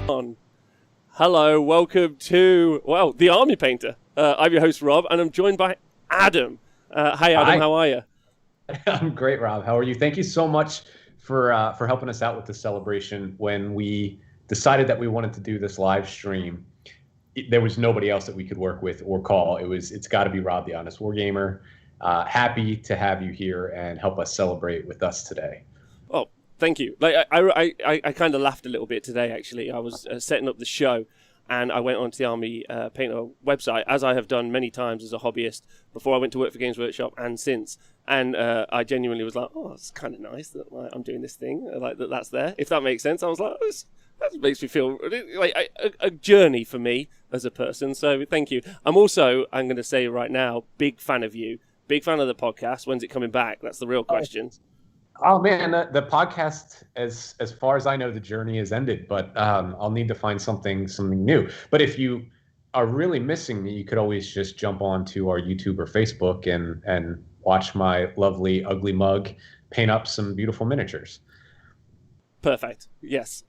on. Hello, welcome to, well, The Army Painter. I'm your host, Rob, and I'm joined by Adam. Hi, Adam, Hi. how are you? I'm great, Rob. How are you? Thank you so much for helping us out with this celebration. When we decided that we wanted to do this live stream, there was nobody else that we could work with or call. It's got to be Rob, the Honest Wargamer. Happy to have you here and help us celebrate with us today. Oh, thank you. Like, I kind of laughed a little bit today, actually. I was setting up the show, and I went onto the Army Painter website, as I have done many times as a hobbyist, before I went to work for Games Workshop and since. And I genuinely was like, oh, it's kind of nice that I'm doing this thing, like that's there. If that makes sense, I was like, oh, that makes me feel like a journey for me as a person. So thank you. I'm going to say right now, big fan of you, big fan of the podcast. When's it coming back? That's the real question. Oh man, the podcast, as far as I know, the journey has ended. But I'll need to find something new. But if you are really missing me, you could always just jump onto our YouTube or Facebook and watch my lovely ugly mug paint up some beautiful miniatures. Perfect. Yes.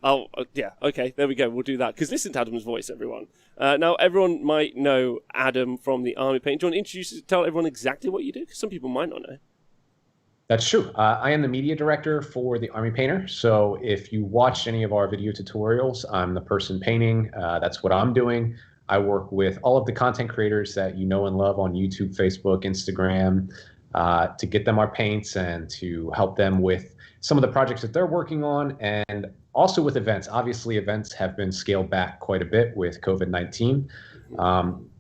Yeah. Okay. There we go. We'll do that. Because listen to Adam's voice, everyone. Now, everyone might know Adam from the Army Paint. Do you want to tell everyone exactly what you do? Because some people might not know. That's true. I am the media director for the Army Painter. So if you watch any of our video tutorials, I'm the person painting. That's what I'm doing. I work with all of the content creators that you know and love on YouTube, Facebook, Instagram, to get them our paints and to help them with some of the projects that they're working on, and also with events. Obviously, events have been scaled back quite a bit with COVID-19.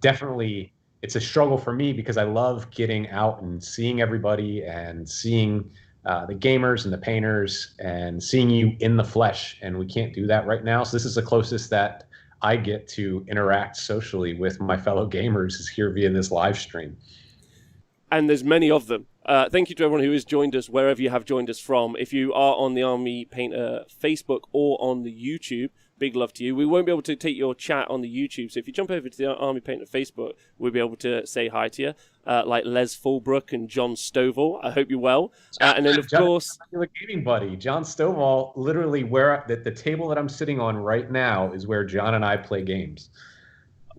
Definitely, it's a struggle for me because I love getting out and seeing everybody and seeing the gamers and the painters and seeing you in the flesh, and we can't do that right now. So this is the closest that I get to interact socially with my fellow gamers is here via this live stream. And there's many of them. Thank you to everyone who has joined us wherever you have joined us from. If you are on the Army Painter Facebook or on the YouTube, big love to you. We won't be able to take your chat on the YouTube, so if you jump over to the Army Painter Facebook, we'll be able to say hi to you, like Les Fulbrook and John Stovall. I hope you're well. And then, of course... Your gaming buddy, John Stovall, literally where the table that I'm sitting on right now is where John and I play games.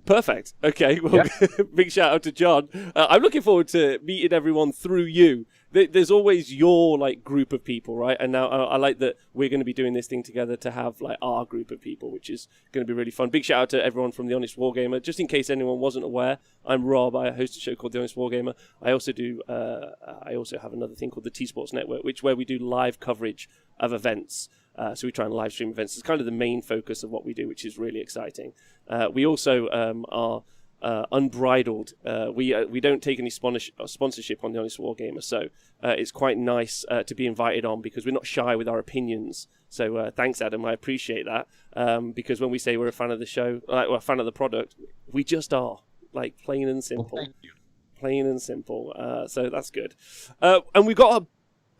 Perfect. Okay. Well, yeah. Big shout out to John. I'm looking forward to meeting everyone through you. There's always your group of people, right? And now I like that we're going to be doing this thing together to have our group of people, which is going to be really fun. Big shout out to everyone from The Honest Wargamer. Just in case anyone wasn't aware, I'm Rob. I host a show called The Honest Wargamer. I also do. I also have another thing called the T Sports Network, where we do live coverage of events. So we try and live stream events. It's kind of the main focus of what we do, which is really exciting. We also are unbridled. We don't take any sponsorship on The Honest Wargamer, so it's quite nice to be invited on because we're not shy with our opinions. So thanks, Adam. I appreciate that because when we say we're a fan of the show, we're a fan of the product, we just are, plain and simple. Well, thank you. Plain and simple. So that's good. And we've got a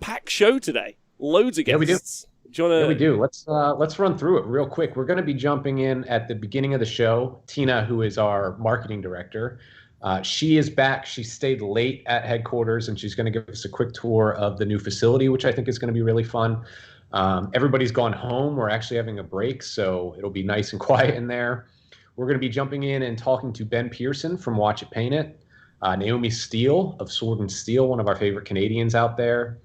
packed show today. Loads of guests. Yeah, we do. Yeah, we do. Let's run through it real quick. We're going to be jumping in at the beginning of the show. Tina, who is our marketing director, she is back. She stayed late at headquarters, and she's going to give us a quick tour of the new facility, which I think is going to be really fun. Everybody's gone home. We're actually having a break, so it'll be nice and quiet in there. We're going to be jumping in and talking to Ben Pearson from Watch It Paint It, Naomi Steele of Sword and Steel, one of our favorite Canadians out there.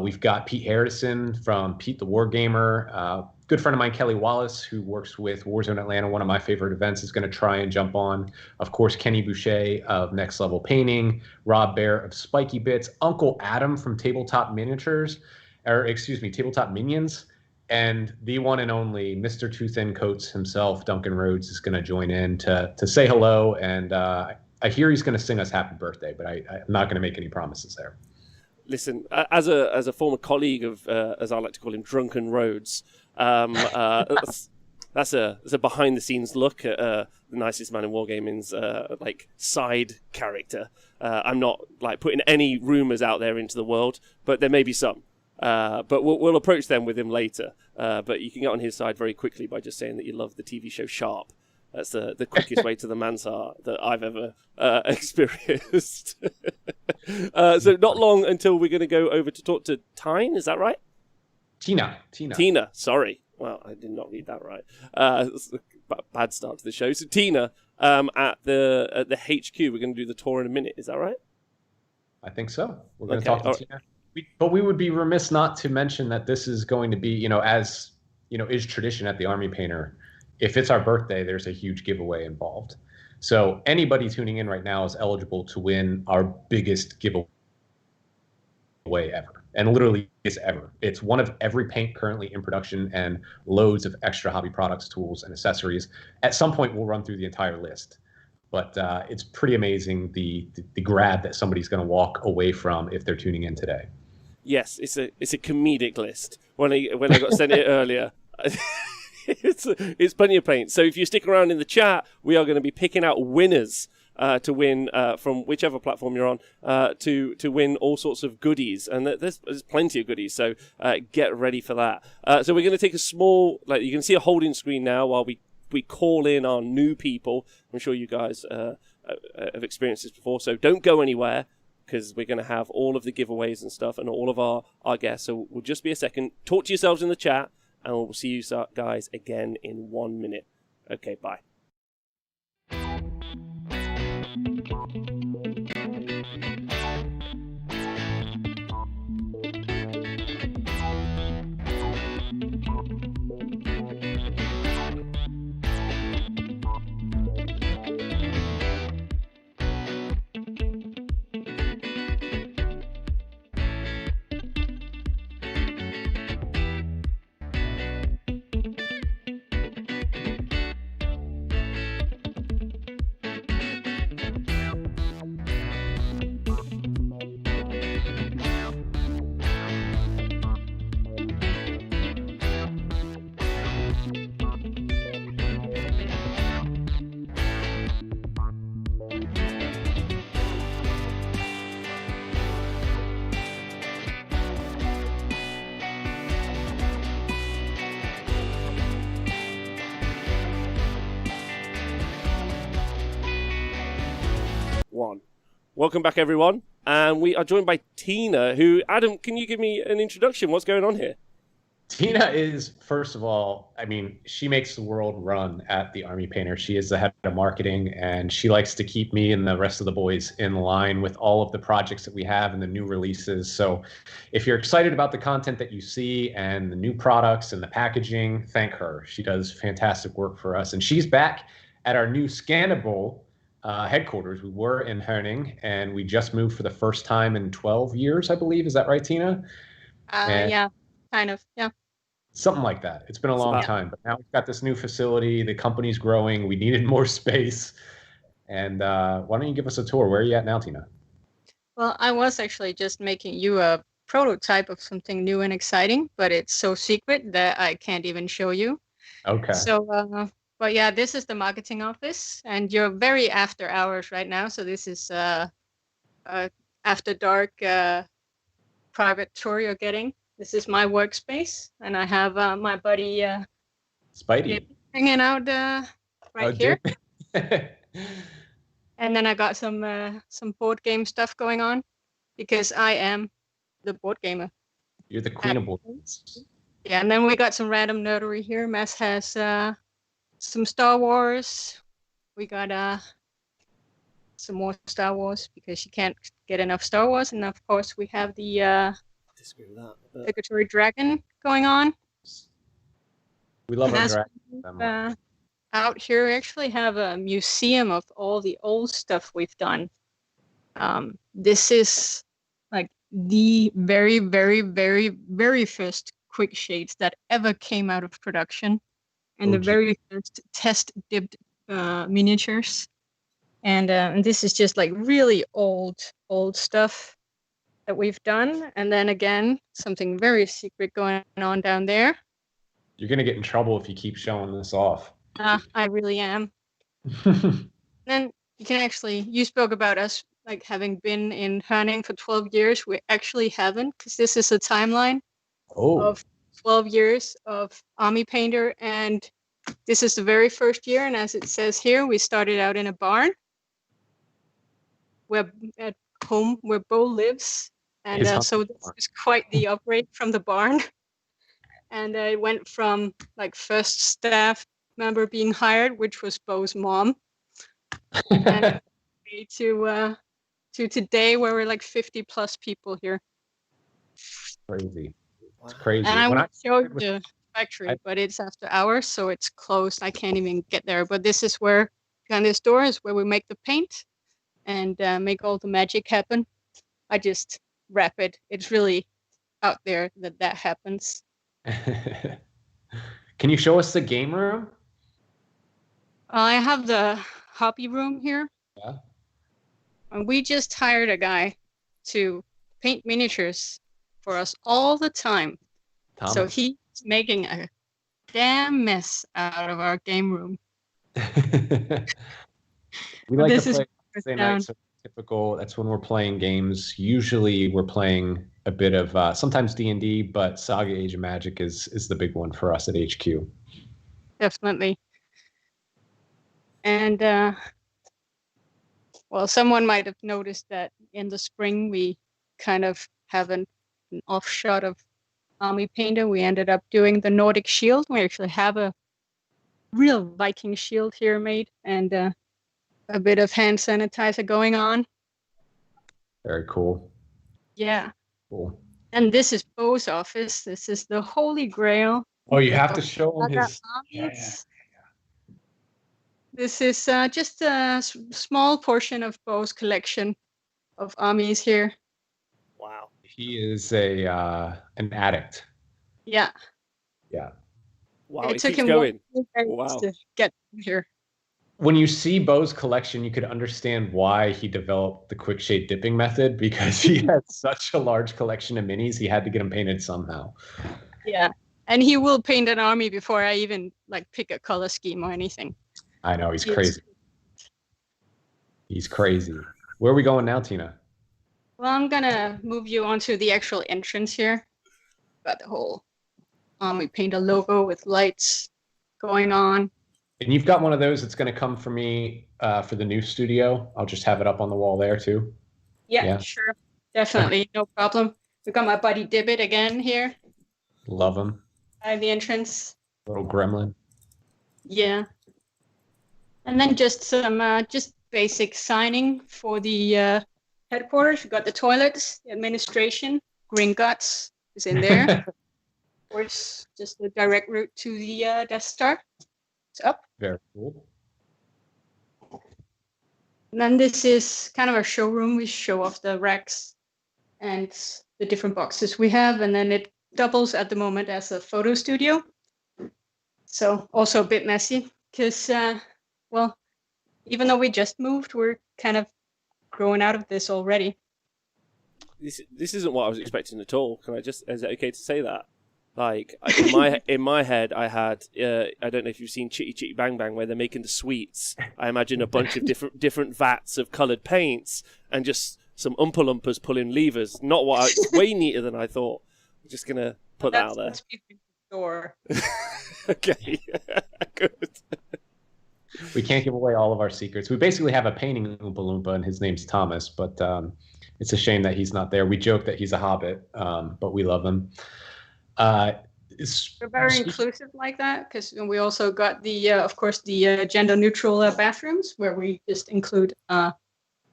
We've got Pete Harrison from Pete the Wargamer. Good friend of mine, Kelly Wallace, who works with Warzone Atlanta, one of my favorite events, is going to try and jump on. Of course, Kenny Boucher of Next Level Painting, Rob Bear of Spiky Bits, Uncle Adam from Tabletop Minions, and the one and only Mr. Two Thin Coats himself, Duncan Rhodes, is going to join in to say hello. And I hear he's going to sing us Happy Birthday, but I'm not going to make any promises there. Listen, as a former colleague of, as I like to call him, Drunken Rhodes, that's a behind the scenes look at the nicest man in wargaming's side character. I'm not putting any rumors out there into the world, but there may be some. But we'll approach them with him later. But you can get on his side very quickly by just saying that you love the TV show Sharp. That's the quickest way to the man's heart that I've ever experienced. So not long until we're going to go over to talk to Tyne, is that right? Tina. Sorry. Well, I did not read that right. Bad start to the show. So Tina, at the HQ, we're going to do the tour in a minute. Is that right? I think so. We're going to talk to Tina. But we would be remiss not to mention that this is going to be, as is tradition at the Army Painter. If it's our birthday, there's a huge giveaway involved. So anybody tuning in right now is eligible to win our biggest giveaway ever. And literally is ever. It's one of every paint currently in production and loads of extra hobby products, tools, and accessories. At some point, we'll run through the entire list. But it's pretty amazing the grab that somebody's going to walk away from if they're tuning in today. Yes, it's a comedic list. When I got sent it earlier, it's plenty of paint. So if you stick around in the chat, we are going to be picking out winners to win from whichever platform you're on to win all sorts of goodies, and there's plenty of goodies. So get ready for that. So we're going to take a small, you can see a holding screen now while we call in our new people. I'm sure you guys have experienced this before, so don't go anywhere, because we're going to have all of the giveaways and stuff and all of our guests. So we'll just be a second. Talk to yourselves in the chat, and we'll see you guys again in 1 minute. Okay, bye. Welcome back, everyone. And we are joined by Tina, who, Adam, can you give me an introduction? What's going on here? Tina is, first of all, she makes the world run at the Army Painter. She is the head of marketing, and she likes to keep me and the rest of the boys in line with all of the projects that we have and the new releases. So if you're excited about the content that you see and the new products and the packaging, thank her. She does fantastic work for us. And she's back at our new Scannable headquarters. We were in Herning, and we just moved for the first time in 12 years, I believe. Is that right, Tina? Yeah, kind of. Yeah. Something like that. It's been a long time, but now we've got this new facility. The company's growing. We needed more space. And why don't you give us a tour? Where are you at now, Tina? Well, I was actually just making you a prototype of something new and exciting, but it's so secret that I can't even show you. Okay. So, but yeah, this is the marketing office, and you're very after hours right now. So this is after dark private tour you're getting. This is my workspace, and I have my buddy Spidey hanging out right here. And then I got some board game stuff going on, because I am the board gamer. You're the queen of board games. Yeah, and then we got some random nerdery here. Mass has some Star Wars. We got some more Star Wars, because you can't get enough Star Wars. And of course, we have the obligatory dragon going on. We love our dragon. Out here, we actually have a museum of all the old stuff we've done. This is like the very, very, very, very first quick shades that ever came out of production, and the very first test dipped miniatures. And this is just like really old stuff that we've done. And then again, something very secret going on down there. You're going to get in trouble if you keep showing this off. I really am. Then you spoke about us like having been in Herning for 12 years. We actually haven't, because this is a timeline of 12 years of Army Painter, and this is the very first year. And as it says here, we started out in a barn. We're at home where Bo lives, and so this is quite the upgrade from the barn. and it went from like first staff member being hired, which was Bo's mom, and to today where we're like 50 plus people here. Crazy. It's crazy. And I When would show you with- the factory, but it's after hours, so it's closed. I can't even get there. But this is where, behind this door, is where we make the paint and make all the magic happen. I just wrap it. It's really out there that happens. Can you show us the game room? I have the hobby room here. Yeah. And we just hired a guy to paint miniatures for us all the time. Thomas. So he's making a damn mess out of our game room. We like This to is play Wednesday nights. Typical. That's when we're playing games. Usually, we're playing a bit of sometimes D&D, but Saga Age of Magic is the big one for us at HQ. Definitely. And well, someone might have noticed that in the spring we kind of have an offshot of Army Painter. We ended up doing the Nordic shield. We actually have a real Viking shield here made, and a bit of hand sanitizer going on. Very cool. Yeah. Cool. And this is Bo's office. This is the Holy Grail. Oh, you have to show him his. Yeah. This is just a small portion of Bo's collection of armies here. Wow. He is an addict. Yeah. Yeah. Wow. It took keeps him going. 1 year Wow. to get here. When you see Bo's collection, you could understand why he developed the quick shade dipping method, because he had such a large collection of minis. He had to get them painted somehow. Yeah. And he will paint an army before I even like pick a color scheme or anything. I know, he's crazy. He's crazy. Where are we going now, Tina? Well, I'm gonna move you onto the actual entrance here. Got the whole Army Painter logo with lights going on. And you've got one of those that's going to come for me for the new studio. I'll just have it up on the wall there too. Yeah. Sure. Definitely. No problem. We got my buddy Dibbit again here. Love him. By the entrance. Little gremlin. Yeah. And then just some just basic signing for the headquarters. We got the toilets, the administration, Green Guts is in there. Of course, just the direct route to the Death Star. It's up. Very cool. And then this is kind of our showroom. We show off the racks and the different boxes we have. And then it doubles at the moment as a photo studio. So also a bit messy because, well, even though we just moved, we're kind of growing out of this already. This isn't what I was expecting at all. Can I just? Is it okay to say that? Like in my head, I had I don't know if you've seen Chitty Chitty Bang Bang where they're making the sweets. I imagine a bunch of different vats of coloured paints and just some Oompa Loompas pulling levers. Not what it's way neater than I thought. I'm just gonna put that out there. Store. Okay, good. We can't give away all of our secrets. We basically have a painting Oompa Loompa, and his name's Thomas. But it's a shame that he's not there. We joke that he's a hobbit, but we love him. We're very inclusive like that because we also got the, of course, the gender-neutral bathrooms where we just include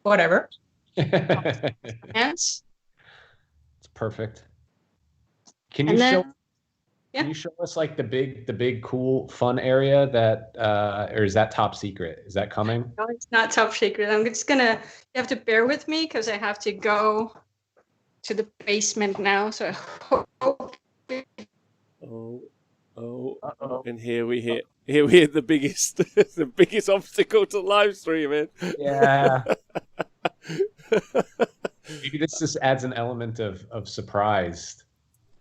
whatever. Yes. It's perfect. Can you show us like the big cool fun area that or is that top secret? Is that coming? No, it's not top secret. I'm just gonna. You have to bear with me because I have to go to the basement now. So. Uh-oh. And here we hit the biggest the biggest obstacle to live streaming. Yeah. Maybe this just adds an element of surprise.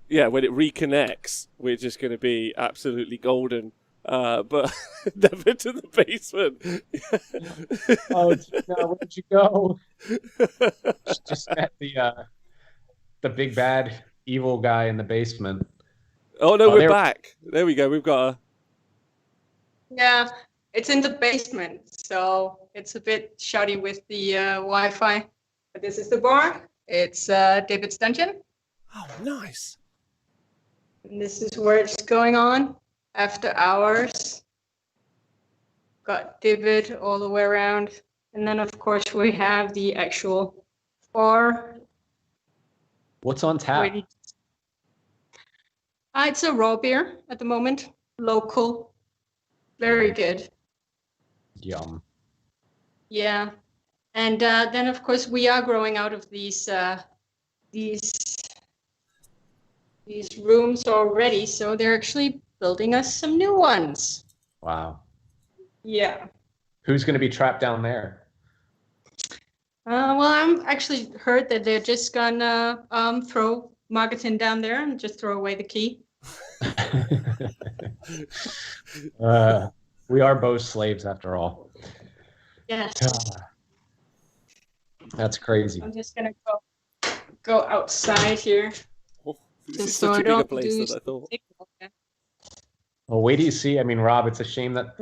Yeah, when it reconnects, we're just going to be absolutely golden. But never to the basement. Oh no! Where did you go? Just met the big bad evil guy in the basement. Oh no, we're back. There we go. We've got a. Yeah, it's in the basement, so it's a bit shoddy with the Wi-Fi. But this is the bar. It's David's dungeon. Oh, nice. And this is where it's going on after hours. Got divot all the way around. And then, of course, we have the actual bar. What's on tap? It's a raw beer at the moment. Local. Very good. Yum. Yeah. And then, of course, we are growing out of these rooms already. So they're actually building us some new ones. Wow. Yeah. Who's going to be trapped down there? Well, I'm actually heard that they're just gonna throw Marketing down there and just throw away the key. We are both slaves after all. Yes. That's crazy. I'm just gonna go outside here. Oh, this is Just so such I a bigger don't place do than I thought. Well, wait till you see. I mean, Rob, it's a shame that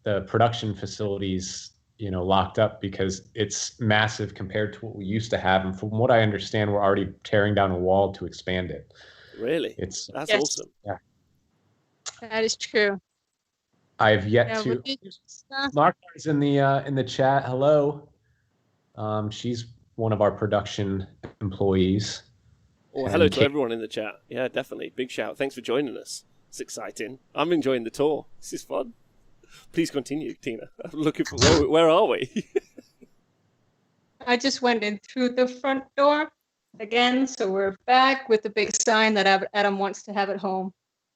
the production facilities, locked up because it's massive compared to what we used to have. And from what I understand, we're already tearing down a wall to expand it. Really? That's Yes. awesome. Yeah. That is true. I've yet to. Martha's in the chat. Hello. She's one of our production employees. Oh, hello to everyone in the chat. Yeah, definitely. Big shout. Thanks for joining us. It's exciting. I'm enjoying the tour. This is fun. Please continue, Tina. I'm looking for where are we? I just went in through the front door again, so we're back with the big sign that Adam wants to have at home.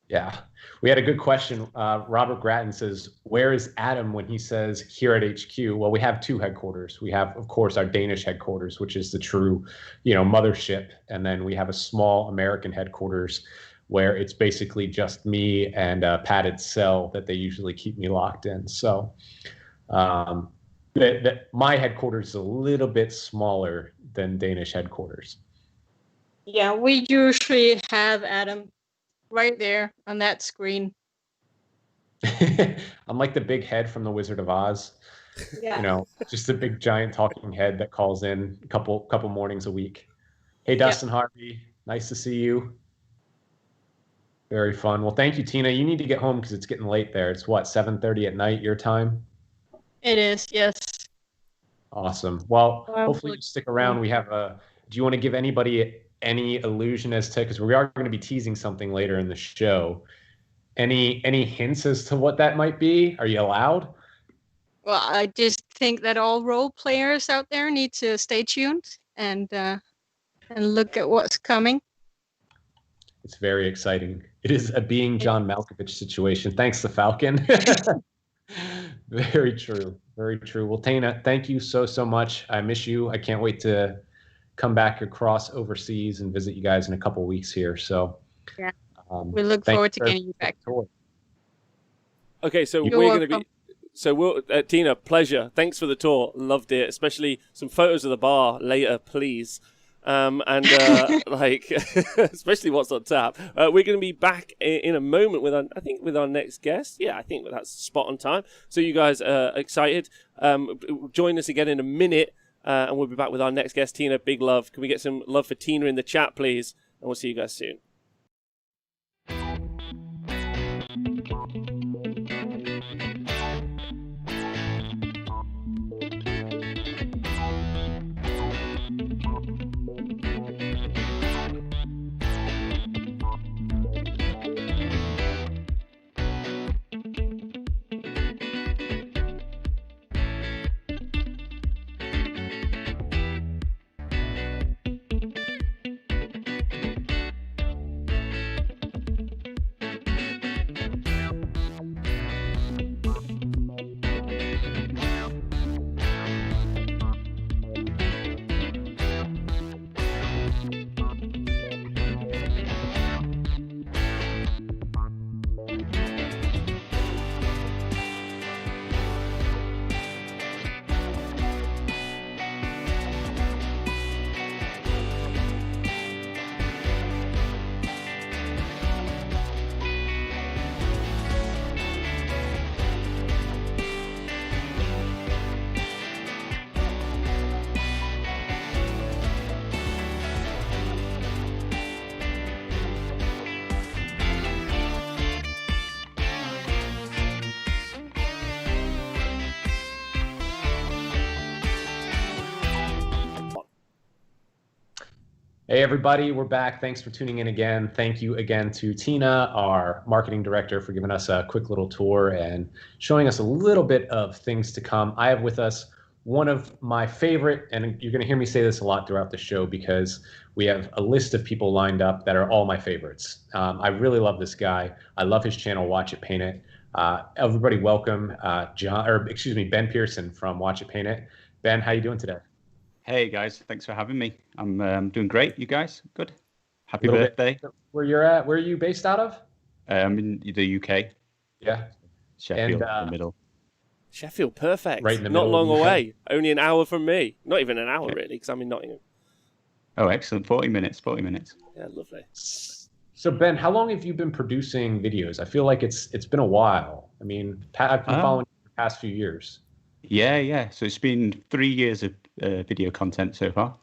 Yeah, we had a good question. Robert Grattan says, where is Adam when he says here at HQ? Well, we have two headquarters. We have, of course, our Danish headquarters, which is the true, mothership. And then we have a small American headquarters where it's basically just me and a padded cell that they usually keep me locked in. So my headquarters is a little bit smaller than Danish headquarters. Yeah, we usually have Adam right there on that screen. I'm like the big head from the Wizard of Oz. Yeah. Just a big giant talking head that calls in a couple mornings a week. Hey, Dustin Harvey, nice to see you. Very fun. Well, thank you, Tina. You need to get home because it's getting late there. It's what, 7:30 at night your time? It is, yes. Awesome. Well, hopefully you stick around. We have do you want to give anybody any illusion as to, because we are going to be teasing something later in the show. Any hints as to what that might be? Are you allowed? Well, I just think that all role players out there need to stay tuned and look at what's coming. It's very exciting. It is a being John Malkovich situation. Thanks, the Falcon. Very true. Very true. Well, Tina, thank you so much. I miss you. I can't wait to come back across overseas and visit you guys in a couple weeks here. So yeah, we look forward to getting you back. Okay, so we're going to be. So we'll, Tina, pleasure. Thanks for the tour. Loved it. Especially some photos of the bar later, please. Especially what's on tap. We're going to be back in a moment with our next guest. Yeah, I think that's spot on time. So you guys are excited. Join us again in a minute, and we'll be back with our next guest, Tina. Big love. Can we get some love for Tina in the chat, please? And we'll see you guys soon. Hey, everybody, we're back. Thanks for tuning in again. Thank you again to Tina, our marketing director, for giving us a quick little tour and showing us a little bit of things to come. I have with us one of my favorite, and you're going to hear me say this a lot throughout the show because we have a list of people lined up that are all my favorites. I really love this guy. I love his channel, Watch It Paint It. Everybody, welcome Ben Pearson from Watch It Paint It. Ben, how you doing today? Hey guys, thanks for having me. I'm doing great. You guys, good? Happy Little birthday. bit where you're at. Where are you based out of? I'm in the UK, Yeah. Sheffield, And, in the middle. Sheffield, perfect. Right in the Not middle long of the UK. away. Only an hour from me. Not even an hour, Yeah. really, because I'm in Nottingham. Oh, excellent. 40 minutes. Yeah, lovely. So Ben, how long have you been producing videos? I feel like it's been a while. I mean, I've been following you for the past few years. Yeah. So it's been 3 years of video content so far.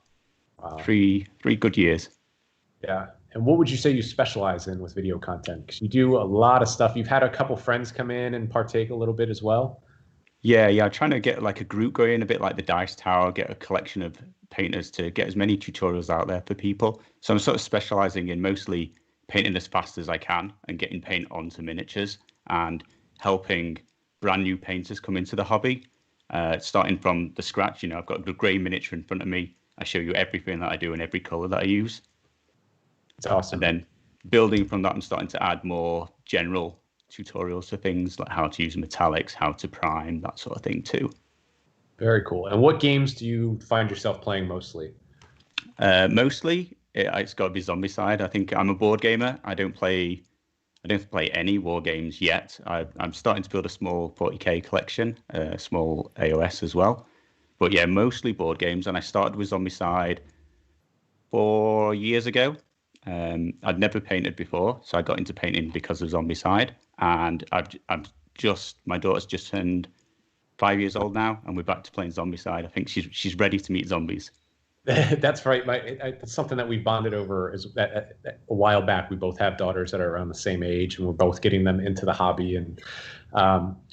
Wow. Three good years. Yeah. And what would you say you specialize in with video content? Because you do a lot of stuff. You've had a couple friends come in and partake a little bit as well. Yeah. I'm trying to get like a group going, a bit like the Dice Tower, get a collection of painters to get as many tutorials out there for people. So I'm sort of specializing in mostly painting as fast as I can and getting paint onto miniatures and helping brand new painters come into the hobby. Starting from the scratch, I've got a grey miniature in front of me. I show you everything that I do and every color that I use. It's awesome. And then building from that, I'm starting to add more general tutorials for things like how to use metallics, how to prime, that sort of thing too. Very cool. And what games do you find yourself playing mostly? Mostly, it's got to be Zombicide. I think I'm a board gamer. I don't play any war games yet. I'm starting to build a small 40k collection, a small AOS as well. But yeah, mostly board games. And I started with Zombicide 4 years ago. I'd never painted before, so I got into painting because of Zombicide. And my daughter's just turned 5 years old now, and we're back to playing Zombicide. I think she's ready to meet zombies. That's right. It's something that we bonded over is that a while back. We both have daughters that are around the same age, and we're both getting them into the hobby. And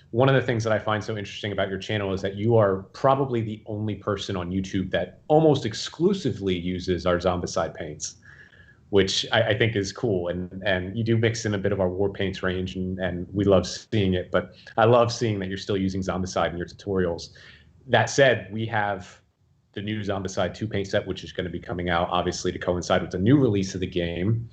one of the things that I find so interesting about your channel is that you are probably the only person on YouTube that almost exclusively uses our Zombicide paints, which I think is cool. And you do mix in a bit of our war paints range, and we love seeing it. But I love seeing that you're still using Zombicide in your tutorials. That said, we have the new Zombicide 2 paint set, which is going to be coming out, obviously, to coincide with the new release of the game.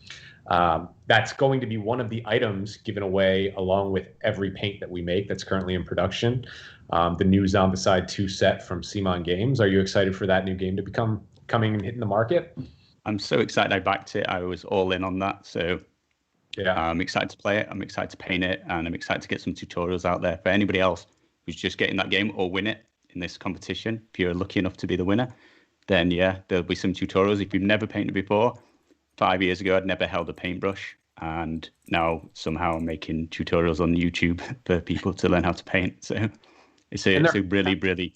That's going to be one of the items given away along with every paint that we make that's currently in production. The new Zombicide 2 set from Simon Games. Are you excited for that new game to coming and hitting the market? I'm so excited I backed it. I was all in on that. So yeah, I'm excited to play it. I'm excited to paint it. And I'm excited to get some tutorials out there for anybody else who's just getting that game or win it in this competition. If you're lucky enough to be the winner, then yeah, there'll be some tutorials. If you've never painted before, 5 years ago, I'd never held a paintbrush. And now somehow I'm making tutorials on YouTube for people to learn how to paint. So it's a really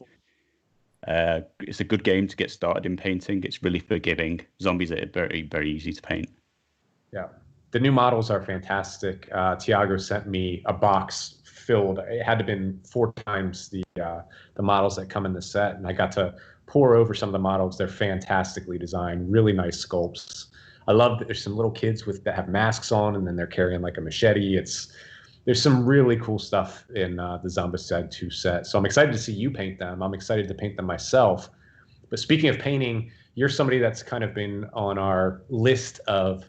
it's a good game to get started in painting. It's really forgiving. Zombies are very, very easy to paint. Yeah. The new models are fantastic. Tiago sent me a box filled. It had to have been 4 times the models that come in the set, and I got to pour over some of the models. They're fantastically designed, really nice sculpts. I love that there's some little kids that have masks on, and then they're carrying like a machete. There's some really cool stuff in the Zombicide 2 set. So I'm excited to see you paint them. I'm excited to paint them myself. But speaking of painting, you're somebody that's kind of been on our list of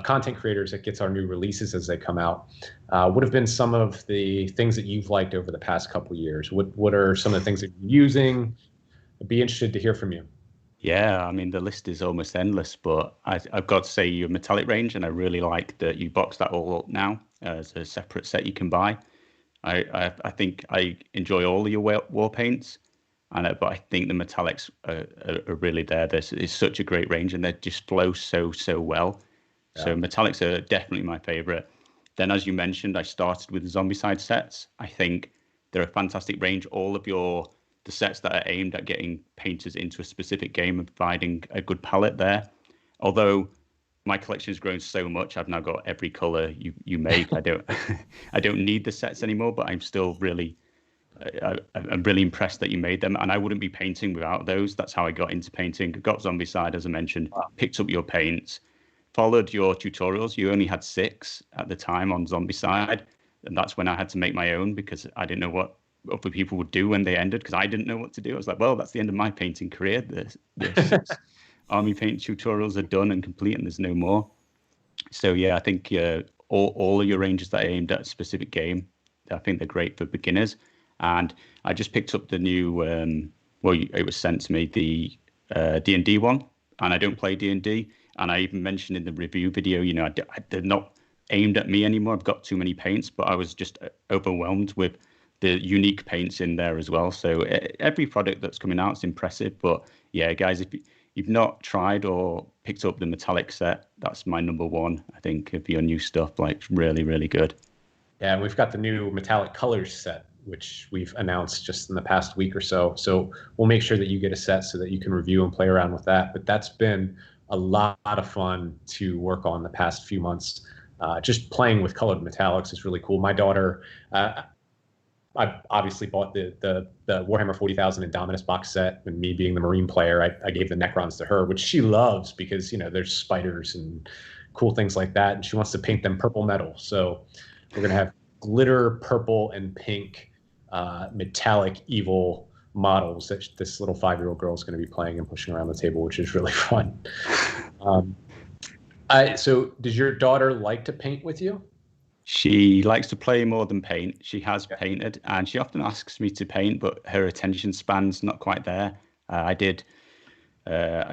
content creators that gets our new releases as they come out. What have been some of the things that you've liked over the past couple of years? What are some of the things that you're using? I'd be interested to hear from you. Yeah, I mean, the list is almost endless, but I've got to say your metallic range, and I really like that you box that all up now as a separate set you can buy. I think I enjoy all of your war paints, but I think the metallics are really there. It's such a great range, and they just flow so well. Yeah. So metallics are definitely my favorite. Then, as you mentioned, I started with the Zombicide sets. I think they're a fantastic range. All of the sets that are aimed at getting painters into a specific game and providing a good palette there. Although my collection has grown so much, I've now got every color you make. I don't need the sets anymore, but I'm still really I'm really impressed that you made them, and I wouldn't be painting without those. That's how I got into painting. I got Zombicide, as I mentioned, picked up your paints, followed your tutorials. You only had 6 at the time on Zombicide, and that's when I had to make my own because I didn't know what other people would do when they ended, because I didn't know what to do. I was like, well, that's the end of my painting career. The 6 army paint tutorials are done and complete, and there's no more. So yeah, I think all of your ranges that are aimed at a specific game, I think they're great for beginners. And I just picked up the new, it was sent to me, the D&D one, and I don't play D&D. And I even mentioned in the review video, they're not aimed at me anymore. I've got too many paints, but I was just overwhelmed with the unique paints in there as well. So every product that's coming out is impressive. But yeah, guys, if you've not tried or picked up the metallic set, that's my number one, I think, of your new stuff. Like, really, really good. Yeah, and we've got the new metallic colors set, which we've announced just in the past week or so. So we'll make sure that you get a set so that you can review and play around with that. But that's been a lot of fun to work on the past few months. Just playing with colored metallics is really cool. My daughter, I obviously bought the Warhammer 40,000 Indominus box set, and me being the Marine player, I gave the Necrons to her, which she loves because, there's spiders and cool things like that. And she wants to paint them purple metal. So we're going to have glitter purple and pink metallic evil models that this little 5-year-old girl is going to be playing and pushing around the table, which is really fun. So does your daughter like to paint with you? She likes to play more than paint. She has painted, and she often asks me to paint, but her attention span's not quite there. I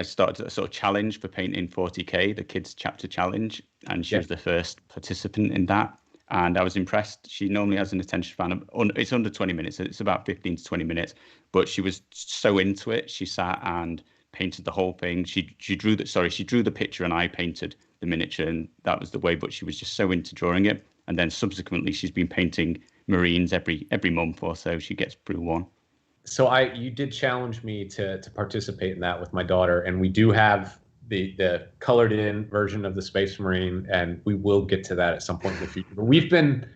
started a sort of challenge for painting 40K, the kids chapter challenge, and she was the first participant in that. And I was impressed. She normally has an attention span of, it's under 20 minutes. It's about 15 to 20 minutes, but she was so into it. She sat and painted the whole thing. She drew the picture and I painted the miniature, and that was the way, but she was just so into drawing it. And then subsequently, she's been painting Marines every month or so. She gets through one. So you did challenge me to participate in that with my daughter, and we do have the colored in version of the Space Marine, and we will get to that at some point in the future. But we've been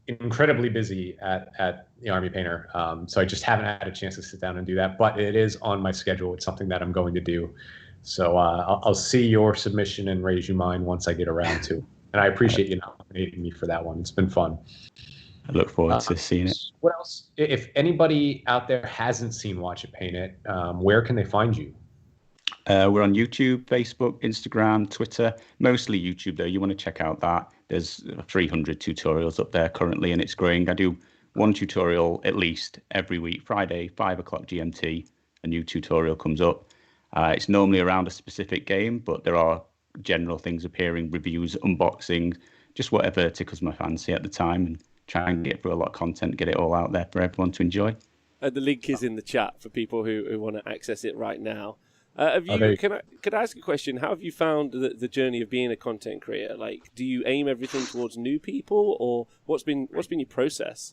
incredibly busy at the Army Painter, so I just haven't had a chance to sit down and do that. But it is on my schedule. It's something that I'm going to do. So I'll see your submission and raise you mine once I get around to. And I appreciate you nominating me for that one. It's been fun. I look forward to seeing it. What else? If anybody out there hasn't seen Watch It Paint It, where can they find you? We're on YouTube, Facebook, Instagram, Twitter. Mostly YouTube, though. You want to check out that. There's 300 tutorials up there currently, and it's growing. I do one tutorial at least every week. Friday, 5 o'clock GMT, a new tutorial comes up. It's normally around a specific game, but there are general things appearing, reviews, unboxing, just whatever tickles my fancy at the time, and try and get through a lot of content, get it all out there for everyone to enjoy. The link is in the chat for people who want to access it right now. Can I ask a question? How have you found the journey of being a content creator? Like, do you aim everything towards new people, or what's been your process?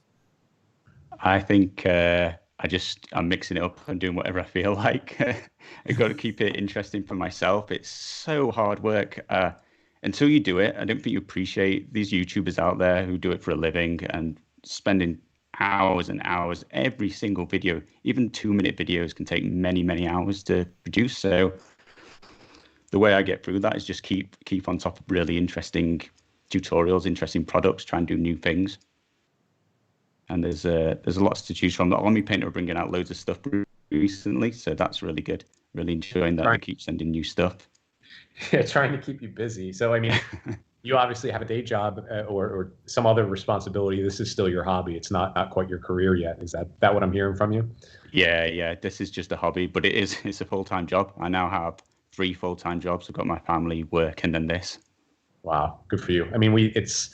I think I'm mixing it up and doing whatever I feel like. I've got to keep it interesting for myself. It's so hard work. Until you do it, I don't think you appreciate these YouTubers out there who do it for a living and spending hours and hours. Every single video, even 2-minute videos, can take many, many hours to produce. So the way I get through that is just keep on top of really interesting tutorials, interesting products, try and do new things. And there's lots to choose from. The Army Painter are bringing out loads of stuff recently, so that's really good. Really enjoying that. They keep sending new stuff. Yeah, trying to keep you busy. So, I mean, you obviously have a day job or some other responsibility. This is still your hobby. It's not quite your career yet. Is that what I'm hearing from you? Yeah. This is just a hobby, but it's a full-time job. I now have 3 full-time jobs. I've got my family, work, and then this. Wow, good for you. I mean, it's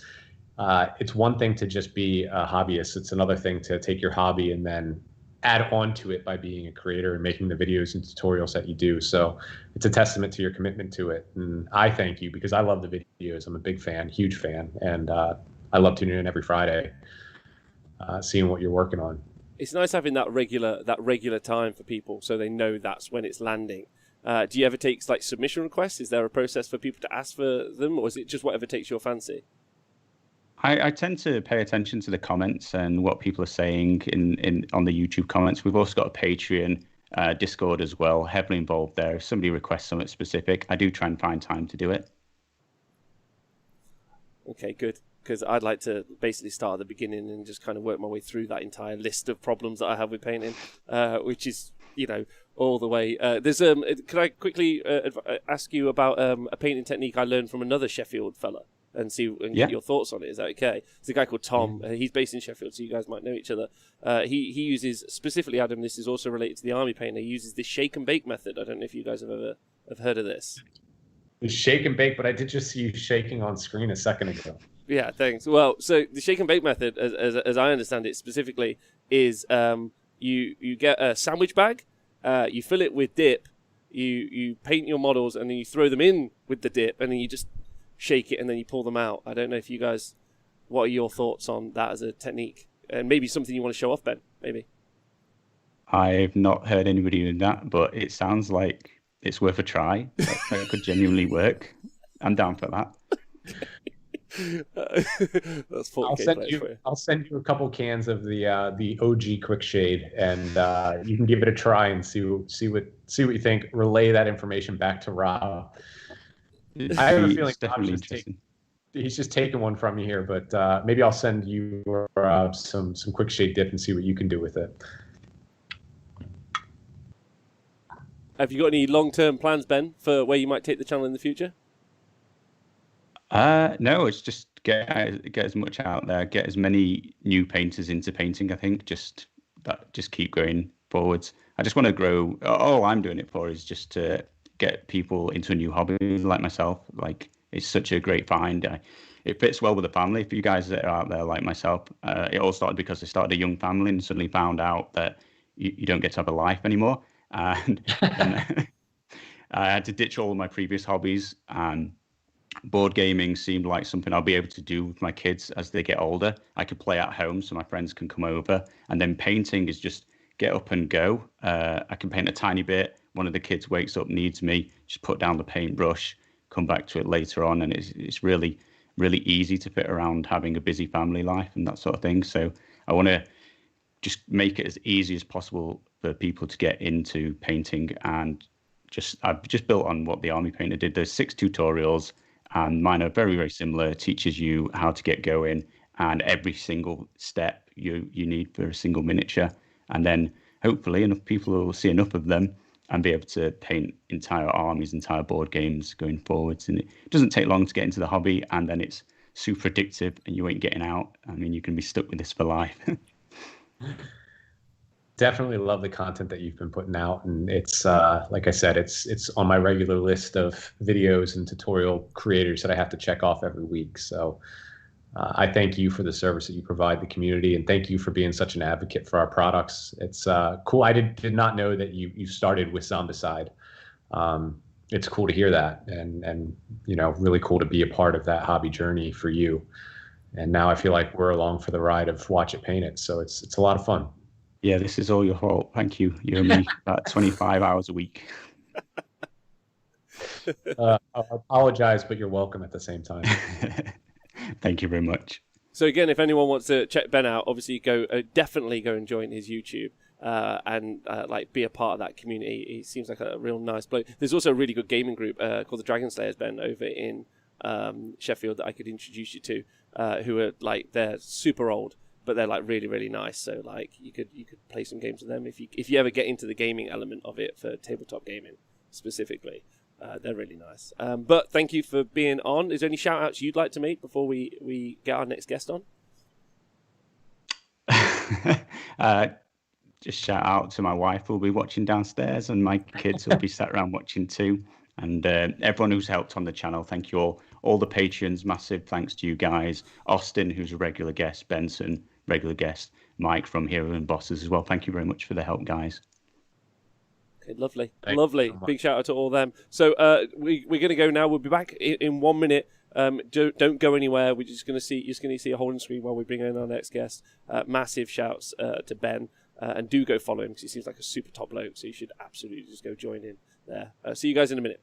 one thing to just be a hobbyist. It's another thing to take your hobby and then add on to it by being a creator and making the videos and tutorials that you do. So it's a testament to your commitment to it. And I thank you because I love the videos. I'm a big fan, huge fan. And I love tuning in every Friday, seeing what you're working on. It's nice having that regular time for people so they know that's when it's landing. Do you ever take like submission requests? Is there a process for people to ask for them, or is it just whatever takes your fancy? I tend to pay attention to the comments and what people are saying in on the YouTube comments. We've also got a Patreon, Discord as well, heavily involved there. If somebody requests something specific, I do try and find time to do it. Okay, good. Because I'd like to basically start at the beginning and just kind of work my way through that entire list of problems that I have with painting, which is, all the way. Could I quickly ask you about a painting technique I learned from another Sheffield fella and get your thoughts on it? Is that okay? It's a guy called Tom. He's based in Sheffield, so you guys might know each other. He uses, specifically, Adam, this is also related to the army painter, he uses the shake and bake method. I don't know if you guys have heard of this. The shake and bake, but I did just see you shaking on screen a second ago. Yeah, thanks. Well, so the shake and bake method, as I understand it specifically, is you get a sandwich bag, you fill it with dip, you paint your models, and then you throw them in with the dip, and then you just shake it, and then you pull them out. I don't know if you guys, what are your thoughts on that as a technique? And maybe something you want to show off, Ben, maybe. I've not heard anybody doing that, but it sounds like it's worth a try. That could genuinely work. I'm down for that. That's I'll send you a couple cans of the OG Quick Shade, and you can give it a try and see what you think. Relay that information back to Rob. I have a feeling he's just taking one from you here, but maybe I'll send you some Quick Shade dip and see what you can do with it. Have you got any long-term plans, Ben, for where you might take the channel in the future? No, it's just get as much out there, get as many new painters into painting. I think just keep going forwards. I just want to grow. All I'm doing it for is just to get people into a new hobby like myself. Like, it's such a great find. It fits well with the family. For you guys that are out there like myself, it all started because I started a young family and suddenly found out that you don't get to have a life anymore. And I had to ditch all of my previous hobbies, and board gaming seemed like something I'll be able to do with my kids as they get older. I could play at home so my friends can come over. And then painting is just get up and go. I can paint a tiny bit. One of the kids wakes up, needs me, just put down the paintbrush, come back to it later on. And it's really, really easy to fit around having a busy family life and that sort of thing. So I want to just make it as easy as possible for people to get into painting. And I've just built on what the army painter did. There's 6 tutorials, and mine are very, very similar. It teaches you how to get going and every single step you need for a single miniature. And then hopefully enough people will see enough of them and be able to paint entire armies, entire board games going forwards. And it doesn't take long to get into the hobby, and then it's super addictive and you ain't getting out. I mean, you can be stuck with this for life. Definitely love the content that you've been putting out, and it's like I said, it's on my regular list of videos and tutorial creators that I have to check off every week. So I thank you for the service that you provide the community, and thank you for being such an advocate for our products. It's cool. I did not know that you started with Zombicide. It's cool to hear that, and really cool to be a part of that hobby journey for you. And now I feel like we're along for the ride of Watch It Paint It. So it's a lot of fun. Yeah, this is all your fault. Thank you. You owe me about 25 hours a week. I apologize, but you're welcome at the same time. Thank you very much. So again, if anyone wants to check Ben out, obviously definitely go and join his YouTube and be a part of that community. He seems like a real nice bloke. There's also a really good gaming group called the Dragon Slayers, Ben, over in Sheffield that I could introduce you to, who are they're super old, but they're really, really nice. So you could play some games with them if you ever get into the gaming element of it for tabletop gaming specifically. They're really nice. But thank you for being on. Is there any shout outs you'd like to make before we get our next guest on? Just shout out to my wife who'll be watching downstairs, and my kids will be sat around watching too. And everyone who's helped on the channel, thank you all the patrons, massive thanks to you guys. Austin, who's a regular guest, Benson, regular guest, Mike from Hero and Bosses as well. Thank you very much for the help, guys. Okay, lovely. So big shout out to all of them. So we're going to go now. We'll be back in 1 minute. Don't go anywhere. You're just going to see a whole screen while we bring in our next guest. Massive shouts to Ben, and do go follow him because he seems like a super top bloke. So you should absolutely just go join in there. See you guys in a minute.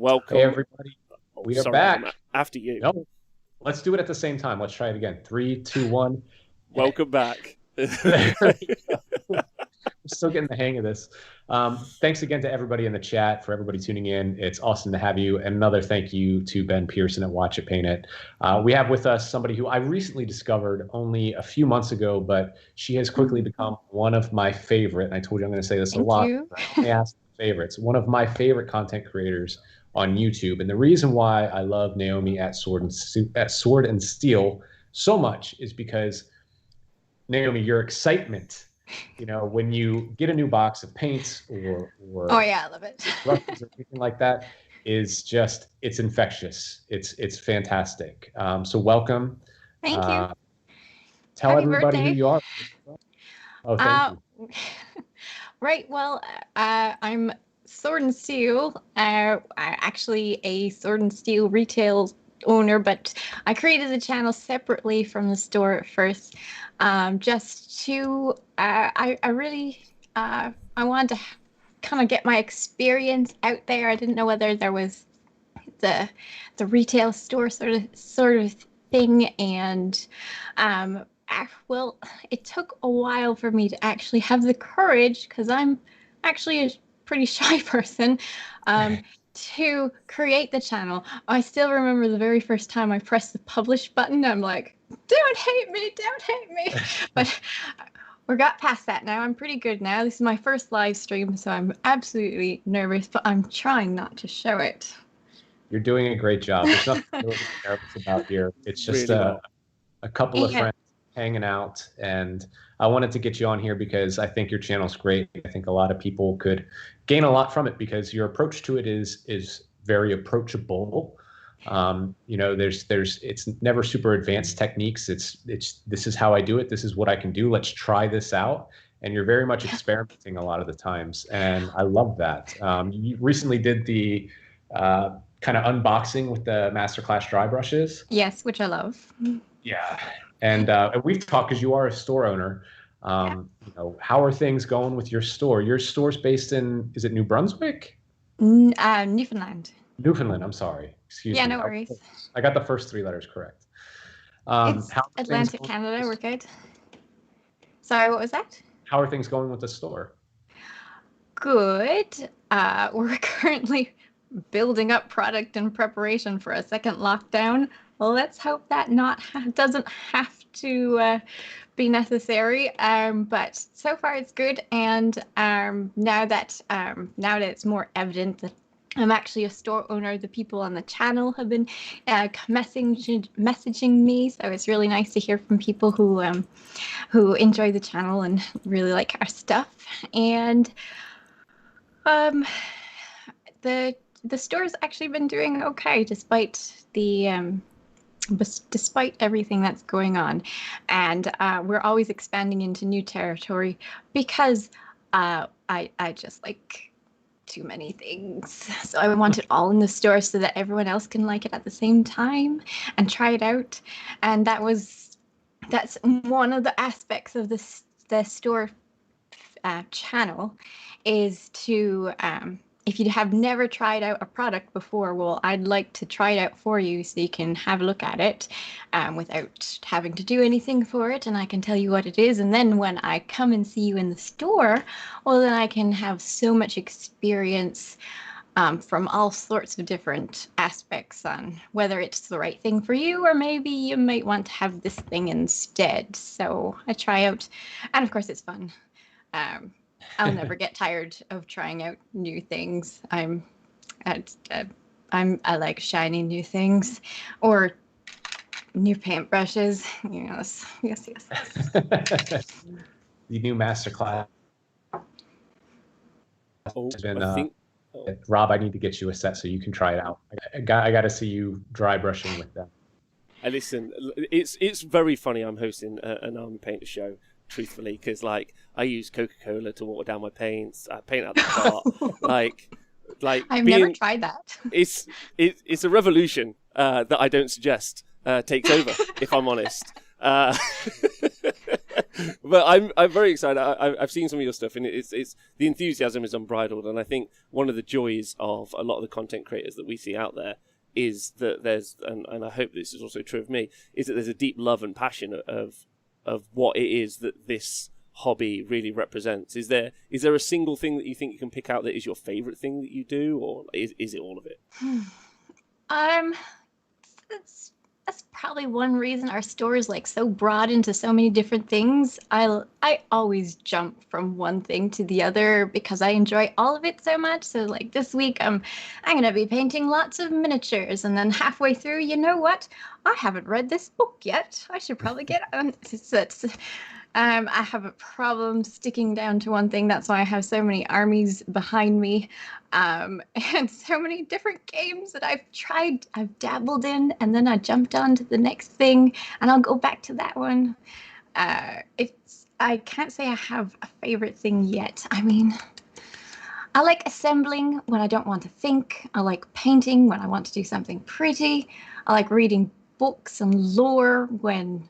Welcome. Hey, everybody. We are back. I'm after you. No, let's do it at the same time. Let's try it again. 3, 2, 1. Welcome back. We're still getting the hang of this. Thanks again to everybody in the chat, for everybody tuning in. It's awesome to have you. And another thank you to Ben Pearson at Watch It Paint It. We have with us somebody who I recently discovered only a few months ago, but she has quickly become one of my favorite. And I told you I'm going to say this a lot. You. I only ask favorites. One of my favorite content creators on YouTube. And the reason why I love Naomi at Sword and Steel so much is because, Naomi, your excitement, when you get a new box of paints or Oh yeah, I love it. brushes or anything like that, is just, it's infectious. It's fantastic. So welcome. Thank you. Tell Happy everybody birthday. who you are. Oh, thank you. Right. Well, I'm Sword and Steel. I'm actually a Sword and Steel retail owner, but I created the channel separately from the store at first, just to I really I wanted to kind of get my experience out there. I didn't know whether there was the retail store sort of thing, and well, it took a while for me to actually have the courage, because I'm actually a pretty shy person, to create the channel. I still remember the very first time I pressed the publish button. I'm like, don't hate me, don't hate me. But we got past that now. I'm pretty good now. This is my first live stream, so I'm absolutely nervous, but I'm trying not to show it. You're doing a great job. There's nothing really to be nervous about here. It's just Really a couple of friends hanging out, and I wanted to get you on here because I think your channel's great. I think a lot of people could gain a lot from it because your approach to it is very approachable. It's never super advanced techniques. It's this is how I do it. This is what I can do. Let's try this out. And you're very much experimenting a lot of the times, and I love that. You recently did the kind of unboxing with the Masterclass dry brushes. Yes, which I love. Yeah. And we've talked, because you are a store owner. How are things going with your store? Your store's based in, is it New Brunswick? Newfoundland. Newfoundland, I'm sorry. Excuse me. Yeah, no worries. I got the first 3 letters correct. It's Atlantic Canada, we're good. Sorry, what was that? How are things going with the store? Good. We're currently building up product in preparation for a second lockdown. Well, let's hope that doesn't have to be necessary. But so far it's good, and now that it's more evident that I'm actually a store owner, the people on the channel have been messaging me, so it's really nice to hear from people who enjoy the channel and really like our stuff. And the store's actually been doing okay despite everything that's going on, and we're always expanding into new territory because I just like too many things, so I want it all in the store so that everyone else can like it at the same time and try it out. And that's one of the aspects of the store channel, is to if you have never tried out a product before, well, I'd like to try it out for you so you can have a look at it without having to do anything for it, and I can tell you what it is. And then when I come and see you in the store, well, then I can have so much experience from all sorts of different aspects on whether it's the right thing for you, or maybe you might want to have this thing instead. So I try out, and of course it's fun. I'll never get tired of trying out new things. I like shiny new things, or new paintbrushes. Yes. The new Masterclass. Rob, I need to get you a set so you can try it out. I got to see you dry brushing with them. Listen, it's very funny. I'm hosting an Army Painter show, truthfully, because I use Coca-Cola to water down my paints. I paint out the cart. like I've never tried that. It's a revolution that I don't suggest takes over, if I'm honest. But I'm very excited. I've seen some of your stuff, and it's the enthusiasm is unbridled. And I think one of the joys of a lot of the content creators that we see out there is that there's, and I hope this is also true of me, is that there's a deep love and passion of what it is that this hobby really represents. Is there a single thing that you think you can pick out that is your favorite thing that you do, or is it all of it? That's probably one reason our store is like so broad into so many different things. I always jump from one thing to the other because I enjoy all of it so much. So like this week, I'm gonna be painting lots of miniatures, and then halfway through, you know what? I haven't read this book yet. I should probably get on. I have a problem sticking down to one thing. That's why I have so many armies behind me, and so many different games that I've dabbled in, and then I jumped on to the next thing, and I'll go back to that one. I can't say I have a favorite thing yet. I mean, I like assembling when I don't want to think. I like painting when I want to do something pretty. I like reading books and lore when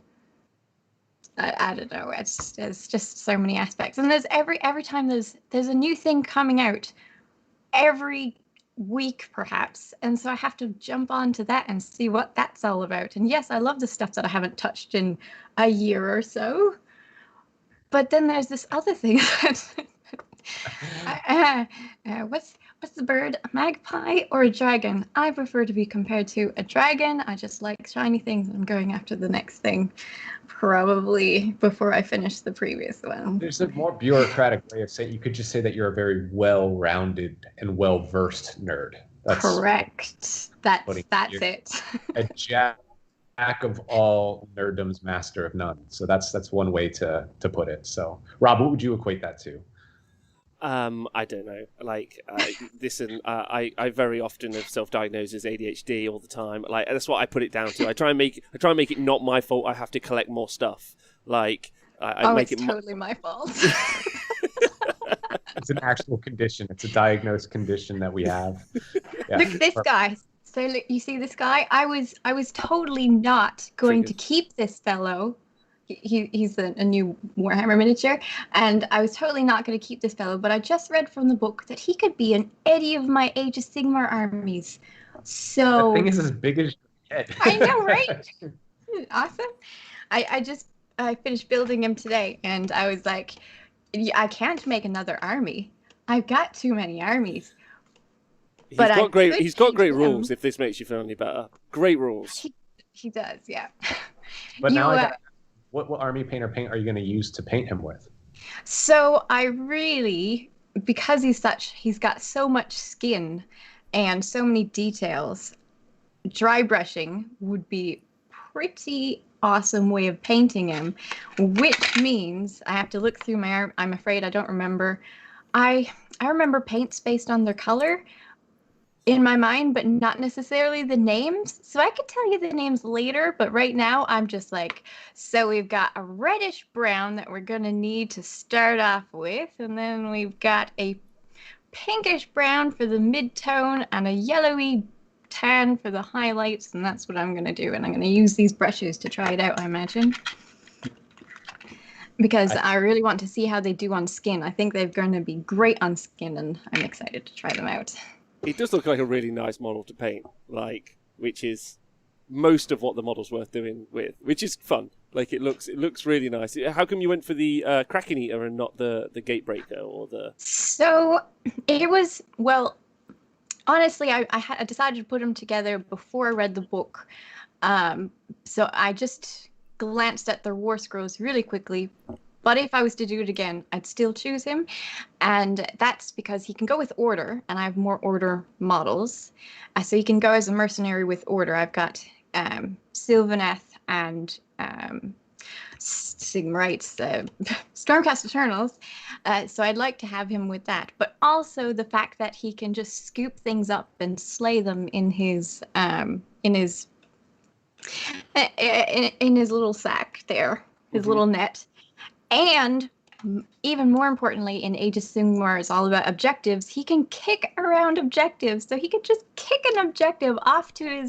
I don't know. There's just so many aspects, and there's every time there's a new thing coming out every week perhaps, and so I have to jump onto that and see what that's all about. And yes, I love the stuff that I haven't touched in a year or so, but then there's this other thing what's the bird, a magpie or a dragon? I prefer to be compared to a dragon. I just like shiny things, and I'm going after the next thing probably before I finish the previous one. There's a more bureaucratic way of saying, you could just say that you're a very well-rounded and well-versed nerd. That's correct. That's it. A jack of all nerddom's master of none. So that's one way to put it. So Rob, what would you equate that to? I don't know. Like, listen, I very often have self-diagnosed as ADHD all the time. Like, that's what I put it down to. I try and make it not my fault. I have to collect more stuff. Like, I make it's totally my fault. It's an actual condition. It's a diagnosed condition that we have. Yeah. Look at this guy. So look, you see this guy? I was totally not going to keep this fellow. He's a new Warhammer miniature, and I was totally not going to keep this fellow, but I just read from the book that he could be in any of my Age of Sigmar armies. So the thing is as big as your head. I know, right? Awesome. I finished building him today, and I was like, I can't make another army. I've got too many armies. He's got great rules. If this makes you feel any better, great rules. He does, yeah. But now what army paint are you going to use to paint him with? So I really, because he's got so much skin and so many details, dry brushing would be pretty awesome way of painting him, which means I have to look through my arm. I'm afraid I don't remember. I remember paints based on their color in my mind, but not necessarily the names. So I could tell you the names later, but right now I'm just like, so we've got a reddish brown that we're going to need to start off with, and then we've got a pinkish brown for the mid-tone and a yellowy tan for the highlights, and that's what I'm going to do. And I'm going to use these brushes to try it out, I imagine, because I really want to see how they do on skin. I think they're going to be great on skin, and I'm excited to try them out. It does look like a really nice model to paint, like, which is most of what the model's worth doing with, which is fun. Like, it looks really nice. How come you went for the Kraken Eater and not the Gatebreaker or the? So it was, well, honestly, I decided to put them together before I read the book. So I just glanced at their War Scrolls really quickly. But if I was to do it again, I'd still choose him. And that's because he can go with Order, and I have more Order models. So he can go as a mercenary with Order. I've got Sylvaneth and Sigmarites, Stormcast Eternals. So I'd like to have him with that. But also the fact that he can just scoop things up and slay them in his little sack there, his little net. And even more importantly, in Age of Sigmar is all about objectives. He can kick around objectives, so he could just kick an objective off to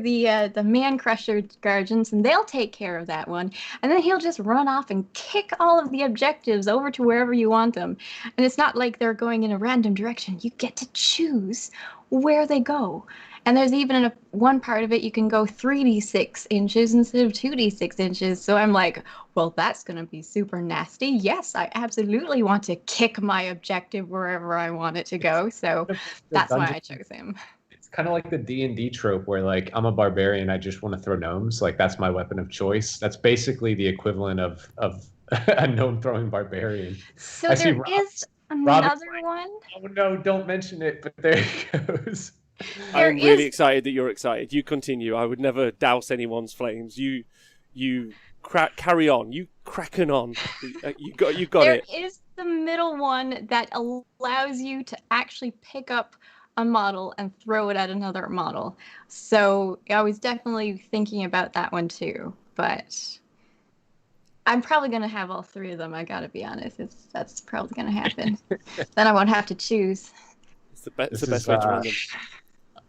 the man crusher guardians, and they'll take care of that one. And then he'll just run off and kick all of the objectives over to wherever you want them. And it's not like they're going in a random direction. You get to choose where they go. And there's even one part of it you can go 3d6 inches instead of 2d6 inches. So I'm like, well, that's going to be super nasty. Yes, I absolutely want to kick my objective wherever I want it to go. So that's why I chose him. It's kind of like the D&D trope where, like, I'm a barbarian, I just want to throw gnomes. Like, that's my weapon of choice. That's basically the equivalent of a gnome throwing barbarian. So there is another one. Oh, no, don't mention it, but there it goes. I'm really excited that you're excited. You continue. I would never douse anyone's flames. You carry on. You cracking on. You got there it. There is the middle one that allows you to actually pick up a model and throw it at another model. So I was definitely thinking about that one too. But I'm probably going to have all three of them. I got to be honest. That's probably going to happen. Then I won't have to choose. It's the best way to run them.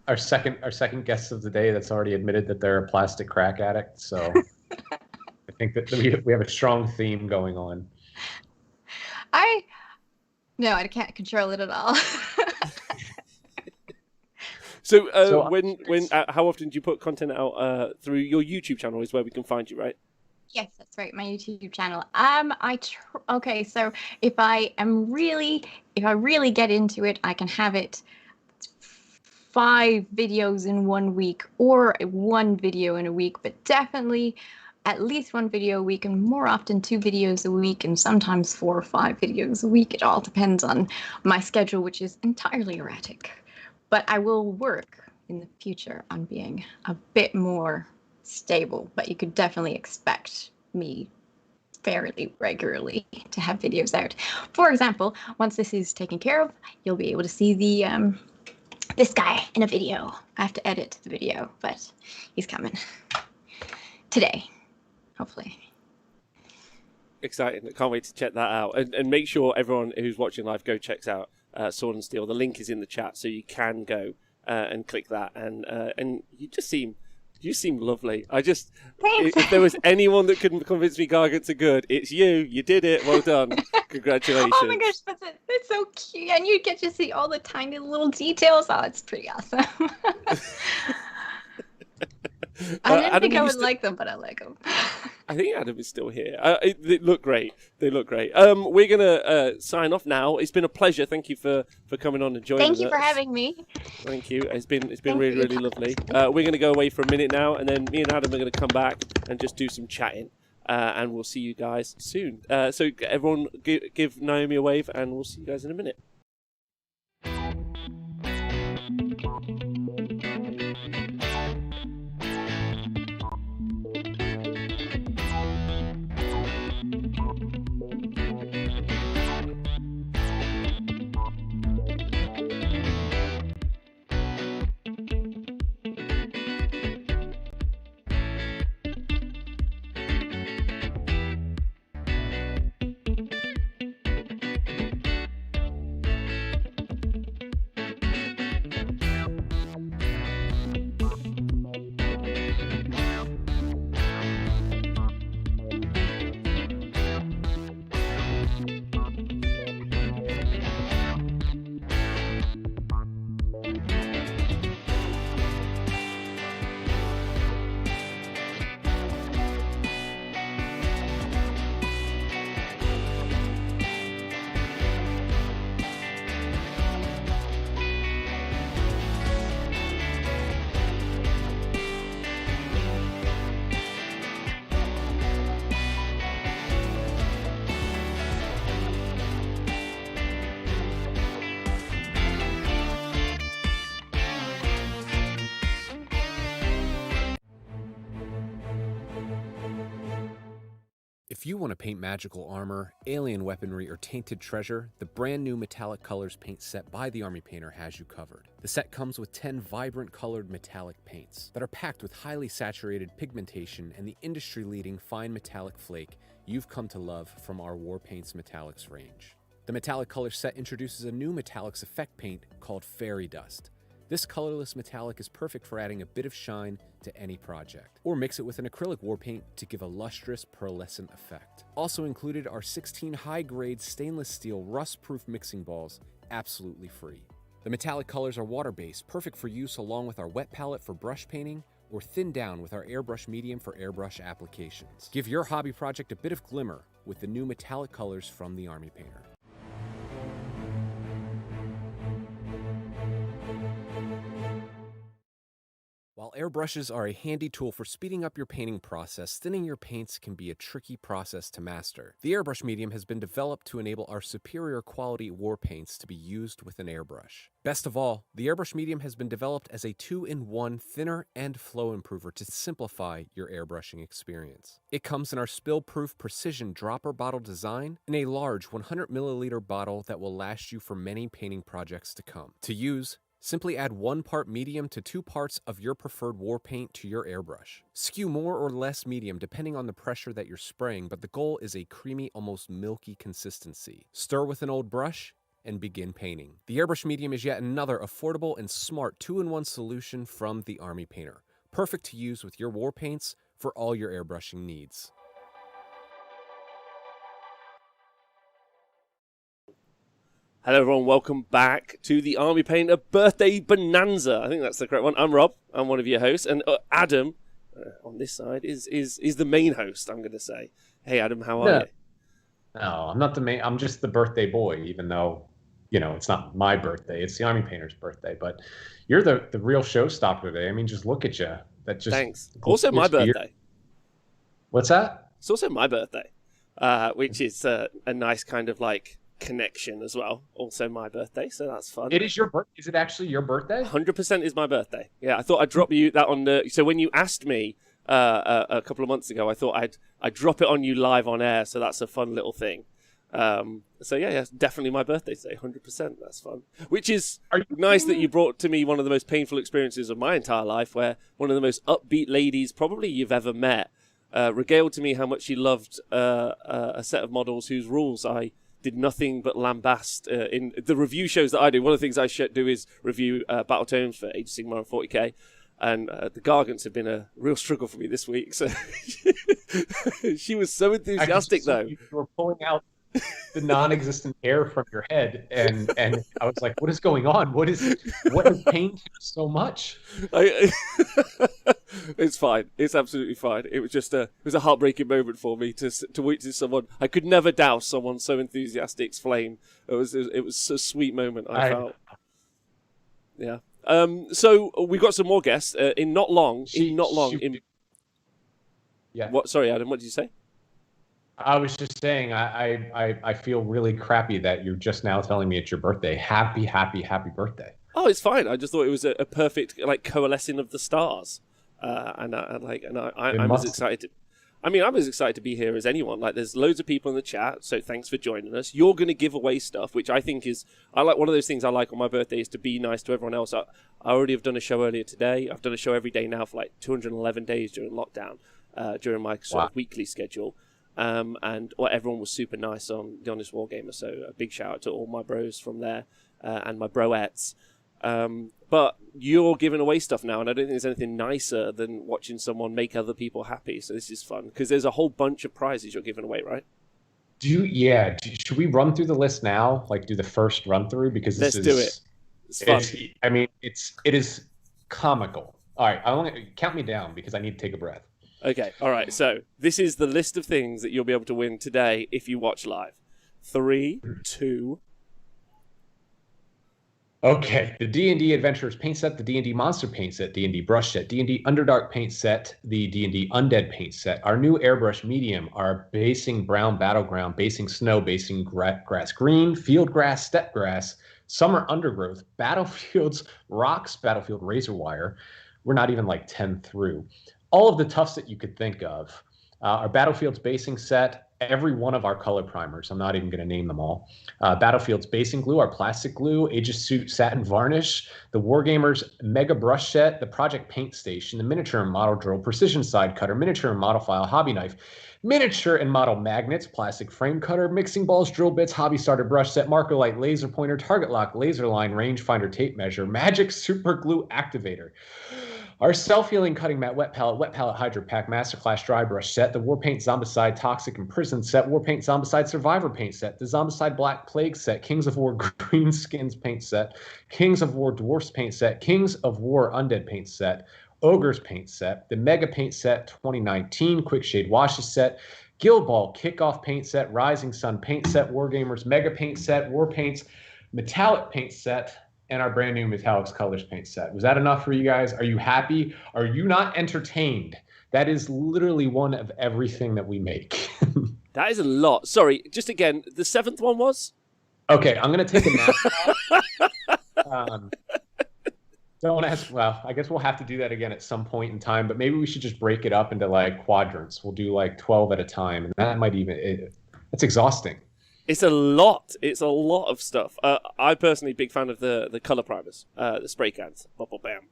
Our second guest of the day that's already admitted that they're a plastic crack addict. So I think that we have a strong theme going on. I can't control it at all. So how often do you put content out through your YouTube channel? Is where we can find you, right? Yes, that's right. My YouTube channel. Okay. So if I really get into it, I can have it 5 videos in 1 week or 1 video in a week, but definitely at least 1 video a week, and more often 2 videos a week, and sometimes 4 or 5 videos a week. It all depends on my schedule, which is entirely erratic. But I will work in the future on being a bit more stable, but you could definitely expect me fairly regularly to have videos out. For example, once this is taken care of, you'll be able to see this guy in a video. I have to edit the video, but he's coming today, hopefully. Exciting. I can't wait to check that out. And make sure everyone who's watching live checks out Sword and Steel. The link is in the chat, so you can go and click that. And you seem lovely. If there was anyone that couldn't convince me Gargants are good, it's you. You did it. Well done. Congratulations. Oh my gosh, that's so cute. And you get to see all the tiny little details. Oh, it's pretty awesome. I didn't think I would like them, but I like them. I think Adam is still here. They look great. We're going to sign off now. It's been a pleasure. Thank you for coming on and joining us. Thank you for having me. Thank you. It's been really, really lovely. We're going to go away for a minute now, and then me and Adam are going to come back and just do some chatting. And we'll see you guys soon. So everyone give Naomi a wave, and we'll see you guys in a minute. If you want to paint magical armor, alien weaponry, or tainted treasure, the brand new Metallic Colors paint set by the Army Painter has you covered. The set comes with 10 vibrant colored metallic paints that are packed with highly saturated pigmentation and the industry-leading fine metallic flake you've come to love from our War Paints Metallics range. The Metallic Color set introduces a new Metallics effect paint called Fairy Dust. This colorless metallic is perfect for adding a bit of shine to any project, or mix it with an acrylic war paint to give a lustrous pearlescent effect. Also included are 16 high-grade stainless steel rust-proof mixing balls, absolutely free. The metallic colors are water-based, perfect for use along with our wet palette for brush painting, or thinned down with our airbrush medium for airbrush applications. Give your hobby project a bit of glimmer with the new metallic colors from the Army Painter. While airbrushes are a handy tool for speeding up your painting process, thinning your paints can be a tricky process to master. The airbrush medium has been developed to enable our superior quality war paints to be used with an airbrush. Best of all, the airbrush medium has been developed as a 2-in-1 thinner and flow improver to simplify your airbrushing experience. It comes in our spill-proof precision dropper bottle design in a large 100 milliliter bottle that will last you for many painting projects to come. To use, simply add 1 part medium to 2 parts of your preferred war paint to your airbrush. Skew more or less medium depending on the pressure that you're spraying, but the goal is a creamy, almost milky consistency. Stir with an old brush and begin painting. The airbrush medium is yet another affordable and smart 2-in-1 solution from the Army Painter. Perfect to use with your war paints for all your airbrushing needs. Hello everyone, welcome back to the Army Painter Birthday Bonanza. I think that's the correct one. I'm Rob, I'm one of your hosts, and Adam, on this side, is the main host, I'm going to say. Hey Adam, how are you? No, I'm not the main, I'm just the birthday boy, even though, you know, it's not my birthday, it's the Army Painter's birthday, but you're the real showstopper today. I mean, just look at you. That just Thanks. Also my birthday. What's that? It's also my birthday, which is a nice kind of like connection as well. Also my birthday, so that's fun. It is your birthday. Is it actually your birthday? 100% is my birthday. Yeah, I thought I'd drop you that on the. So when you asked me a couple of months ago, I thought I'd drop it on you live on air. So that's a fun little thing. So yeah, definitely my birthday today. 100%. That's fun. Which is nice that you brought to me one of the most painful experiences of my entire life, where one of the most upbeat ladies probably you've ever met regaled to me how much she loved a set of models whose rules I did nothing but lambast in the review shows that I do. One of the things I do is review battle tomes for Age of Sigmar and 40k, and the Gargants have been a real struggle for me this week. So she was so enthusiastic, though. You were pulling out the non-existent hair from your head, and I was like, "What is going on? What has pained you so much?" It's fine. It's absolutely fine. It was just a heartbreaking moment for me to witness someone. I could never douse someone so enthusiastic's flame. It was a sweet moment. I felt. Yeah. So we got some more guests. In not long. Yeah. What? Sorry, Adam. What did you say? I was just saying, I feel really crappy that you're just now telling me it's your birthday. Happy birthday. Oh, it's fine. I just thought it was a perfect like coalescing of the stars, I'm as excited. I'm as excited to be here as anyone. Like, there's loads of people in the chat, so thanks for joining us. You're going to give away stuff, which I think is one of those things I like on my birthday is to be nice to everyone else. I already have done a show earlier today. I've done a show every day now for like 211 days during lockdown, during my sort of weekly schedule. And everyone was super nice on the Honest Wargamer, so a big shout out to all my bros from there and my broettes. But you're giving away stuff now, and I don't think there's anything nicer than watching someone make other people happy. So this is fun because there's a whole bunch of prizes you're giving away, right? Should we run through the list now? Like, do the first run through, because let's do it. It's fun. It is comical. All right, count me down because I need to take a breath. Okay, all right. So this is the list of things that you'll be able to win today if you watch live. 3, 2. Okay, the D&D Adventurers paint set, the D&D Monster paint set, D&D Brush set, D&D Underdark paint set, the D&D Undead paint set, our new airbrush medium, our basing brown battleground, basing snow, basing grass green, field grass, steppe grass, summer undergrowth, battlefields, rocks, battlefield razor wire. We're not even like 10 through. All of the tufts that you could think of. Our Battlefields basing set, every one of our color primers. I'm not even going to name them all. Battlefields basing glue, our plastic glue, Aegis Suit satin varnish, the Wargamers mega brush set, the Project Paint Station, the miniature model drill, precision side cutter, miniature model file, hobby knife, Miniature and model magnets, plastic frame cutter, mixing balls, drill bits, hobby starter brush set, marker light, laser pointer, target lock, laser line, rangefinder, tape measure, magic super glue activator. Our self-healing cutting mat, wet palette hydro pack, masterclass dry brush set, the war paint zombicide toxic imprisoned set, war paint zombicide survivor paint set, the zombicide black plague set, Kings of War green skins paint set, Kings of War dwarfs paint set, Kings of War undead paint set, Ogres paint set, the Mega Paint Set 2019 Quick Shade Washes set, Guild Ball Kickoff paint set, Rising Sun paint set, Wargamers Mega Paint set, War Paints Metallic paint set, and our brand new Metallics Colors paint set. Was that enough for you guys? Are you happy? Are you not entertained? That is literally one of everything that we make. That is a lot. Sorry, just again, the 7th one was? Okay, I'm going to take a nap. Don't ask. Well, I guess we'll have to do that again at some point in time, but maybe we should just break it up into like quadrants. We'll do like 12 at a time, and that might even, it's exhausting. It's a lot. It's a lot of stuff. I personally big fan of the color primers, the spray cans, bubble bam.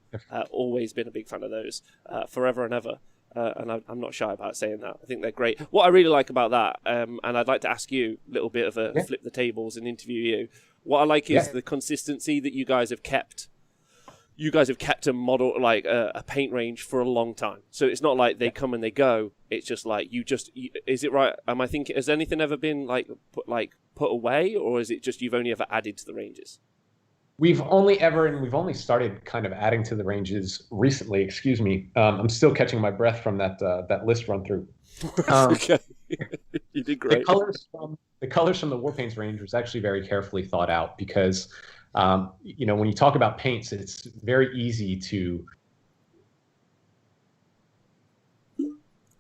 Always been a big fan of those, forever and ever. And I'm not shy about saying that. I think they're great. What I really like about that, and I'd like to ask you a little bit of a flip the tables and interview you. What I like is the consistency that you guys have kept. You guys have kept a model, like a paint range for a long time. So it's not like they come and they go. It's just like is it right? Am I thinking, has anything ever been put away, or is it just you've only ever added to the ranges? We've only started kind of adding to the ranges recently. Excuse me. I'm still catching my breath from that list run through. Okay. You did great. The colors from the War Paints range was actually very carefully thought out because when you talk about paints, it's very easy to.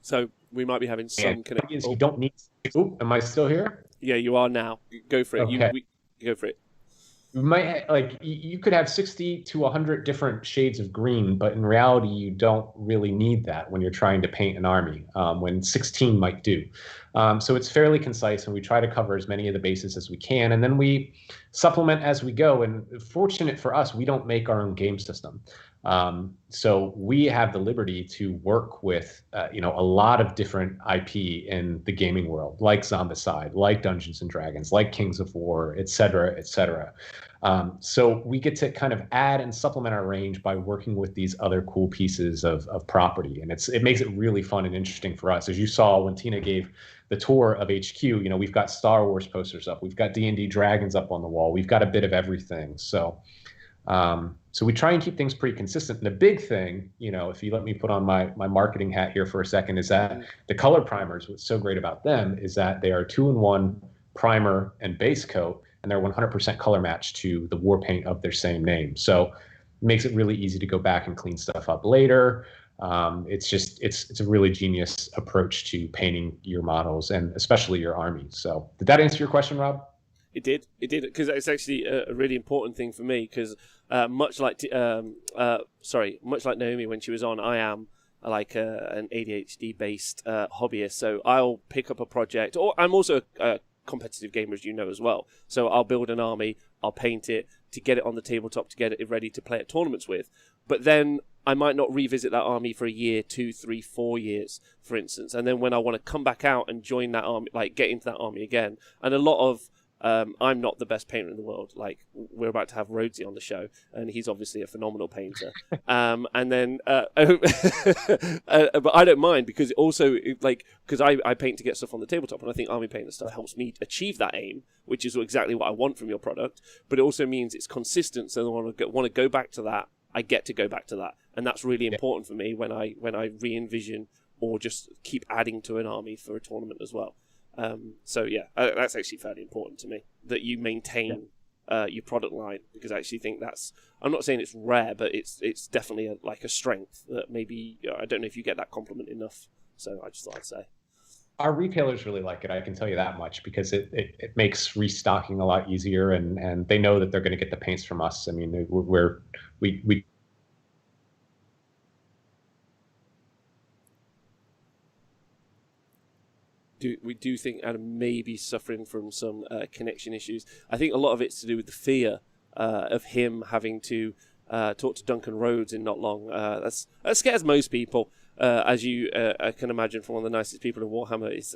So we might be having some connection. You don't need. Oh, am I still here? Yeah, you are now. Go for it. Okay. Go for it. You might you could have 60 to 100 different shades of green, but in reality, you don't really need that when you're trying to paint an army. When 16 might do. So it's fairly concise, and we try to cover as many of the bases as we can, and then we supplement as we go. And fortunate for us, we don't make our own game system. So we have the liberty to work with, a lot of different IP in the gaming world, like Zombicide, like Dungeons and Dragons, like Kings of War, et cetera, et cetera. So we get to kind of add and supplement our range by working with these other cool pieces of property. And it makes it really fun and interesting for us. As you saw when Tina gave the tour of HQ, we've got Star Wars posters up, we've got D&D Dragons up on the wall, we've got a bit of everything. So we try and keep things pretty consistent. And the big thing, if you let me put on my marketing hat here for a second, is that the color primers, what's so great about them is that they are 2-in-1 primer and base coat, and they're 100% color matched to the war paint of their same name. So it makes it really easy to go back and clean stuff up later. It's a really genius approach to painting your models and especially your army. So did that answer your question, Rob? It did, because it's actually a really important thing for me. Because much like Naomi when she was on, I am like an ADHD based hobbyist. So I'll pick up a project, or I'm also a competitive gamer, as you know, as well. So I'll build an army, I'll paint it to get it on the tabletop to get it ready to play at tournaments with. But then I might not revisit that army for a year, 2, 3, 4 years, for instance. And then when I want to come back out and join that army, like get into that army again, and a lot of I'm not the best painter in the world. Like, we're about to have Rhodesy on the show, and he's obviously a phenomenal painter. But I don't mind, because I paint to get stuff on the tabletop, and I think army paint and stuff helps me achieve that aim, which is exactly what I want from your product. But it also means it's consistent, so I want to go back to that. I get to go back to that, and that's really important for me when I re-envision or just keep adding to an army for a tournament as well. That's actually fairly important to me, that you maintain your product line, because I actually think I'm not saying it's rare, but it's definitely a strength that maybe, I don't know if you get that compliment enough. So I just thought I'd say. Our retailers really like it, I can tell you that much, because it makes restocking a lot easier, and they know that they're going to get the paints from us. I mean, we do think Adam may be suffering from some connection issues. I think a lot of it's to do with the fear of him having to talk to Duncan Rhodes in not long. That scares most people. as you I can imagine, from one of the nicest people in Warhammer. It's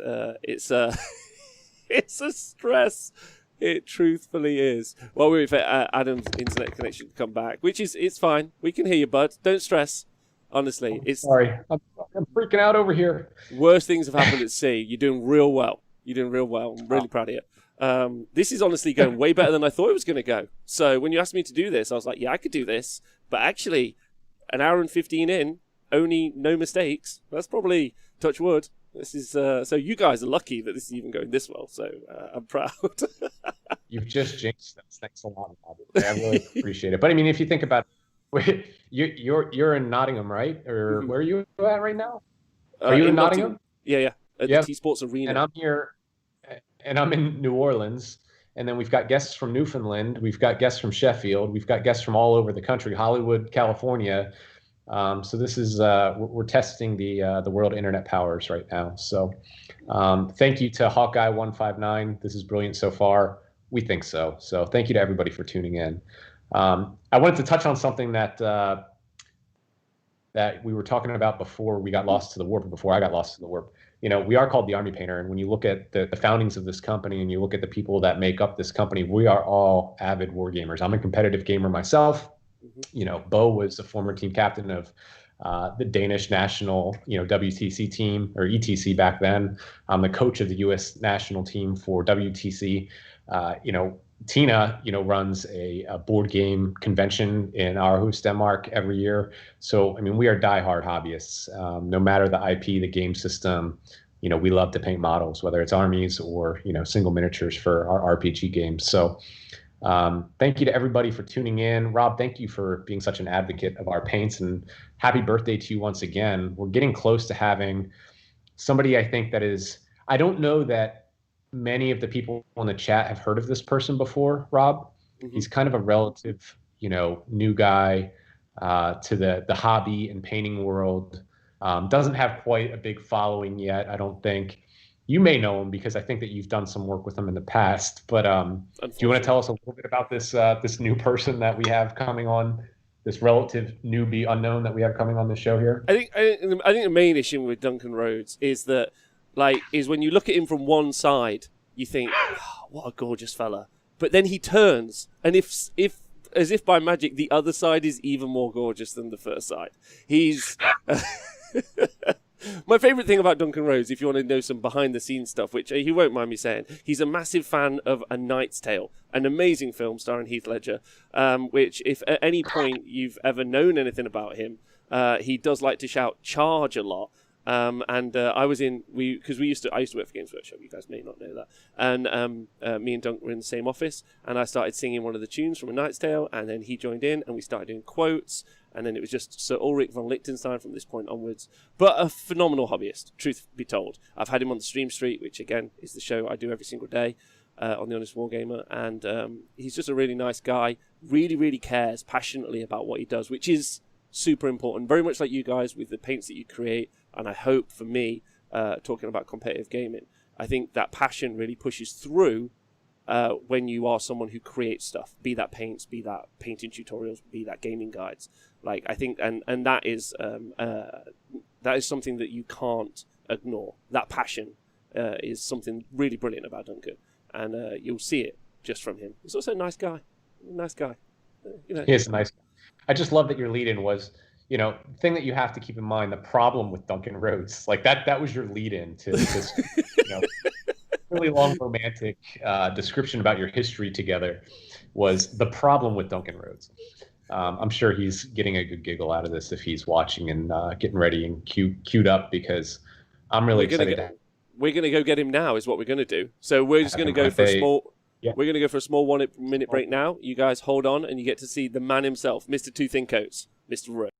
it's a stress. It truthfully is. Well, we wait for Adam's internet connection to come back, which is it's fine. We can hear you, bud. Don't stress. Honestly, it's sorry. I'm freaking out over here. Worst things have happened at sea. You're doing real well. I'm really proud of you. This is honestly going way better than I thought it was going to go. So when you asked me to do this, I was like, yeah, I could do this. But actually, an hour and 15 in, only no mistakes. That's probably, touch wood. This is so you guys are lucky that this is even going this well. So I'm proud. You've just jinxed us. Thanks a lot, Bobby. I really appreciate it. But I mean, if you think about it, you're in Nottingham, right? Or where are you at right now? Are you in Nottingham? Yeah. At the T Sports Arena. And I'm here, and I'm in New Orleans. And then we've got guests from Newfoundland. We've got guests from Sheffield. We've got guests from all over the country, Hollywood, California. So this is we're testing the world internet powers right now. So thank you to Hawkeye159. This is brilliant so far. We think so. So thank you to everybody for tuning in. I wanted to touch on something that we were talking about before we got lost to the warp, before I got lost to the warp. You know, we are called the Army Painter, and when you look at the foundings of this company and you look at the people that make up this company, we are all avid war gamers. I'm a competitive gamer myself. You know, Bo was the former team captain of the Danish national, WTC team, or ETC back then. I'm the coach of the U.S. national team for WTC. Tina, runs a board game convention in Aarhus, Denmark every year. So, I mean, we are diehard hobbyists. No matter the IP, the game system, we love to paint models, whether it's armies or, single miniatures for our RPG games. So thank you to everybody for tuning in. Rob, thank you for being such an advocate of our paints, and happy birthday to you once again. We're getting close to having somebody, I think, that is, I don't know that many of the people on the chat have heard of this person before, Rob. He's kind of a relative, new guy to the hobby and painting world. Doesn't have quite a big following yet, I don't think. You may know him because I think that you've done some work with him in the past. But do you want to tell us a little bit about this new person that we have coming on, this relative newbie unknown that we have coming on the show here? I think the main issue with Duncan Rhodes is that, is when you look at him from one side, you think, oh, what a gorgeous fella. But then he turns, and if as if by magic, the other side is even more gorgeous than the first side. He's my favourite thing about Duncan Rhodes, if you want to know some behind-the-scenes stuff, which he won't mind me saying, he's a massive fan of A Knight's Tale, an amazing film starring Heath Ledger, which, if at any point you've ever known anything about him, he does like to shout "charge" a lot. I was in, I used to work for Games Workshop, you guys may not know that, and me and Dunk were in the same office, and I started singing one of the tunes from A Knight's Tale, and then he joined in, and we started doing quotes, and then it was just Sir Ulrich von Liechtenstein from this point onwards. But a phenomenal hobbyist, truth be told. I've had him on the Stream Street, which again is the show I do every single day on The Honest Wargamer, and he's just a really nice guy, really, really cares passionately about what he does, which is super important, very much like you guys with the paints that you create. And I hope, for me, talking about competitive gaming, I think that passion really pushes through when you are someone who creates stuff, be that paints, be that painting tutorials, be that gaming guides. I think, and that is something that you can't ignore. That passion is something really brilliant about Duncan, and you'll see it just from him. He's also a nice guy. He is a nice guy. I just love that your lead-in was, the thing that you have to keep in mind, the problem with Duncan Rhodes, that was your lead-in to this, really long romantic description about your history together, was the problem with Duncan Rhodes. I'm sure he's getting a good giggle out of this if he's watching and getting ready and queued up, because I'm really excited. We're going to go get him now is what we're going to do. So we're just going to go for a small... Yeah. We're going to go for a small 1 minute break now. You guys hold on, and you get to see the man himself, Mr. Two Thin Coats, Mr. Rhodes.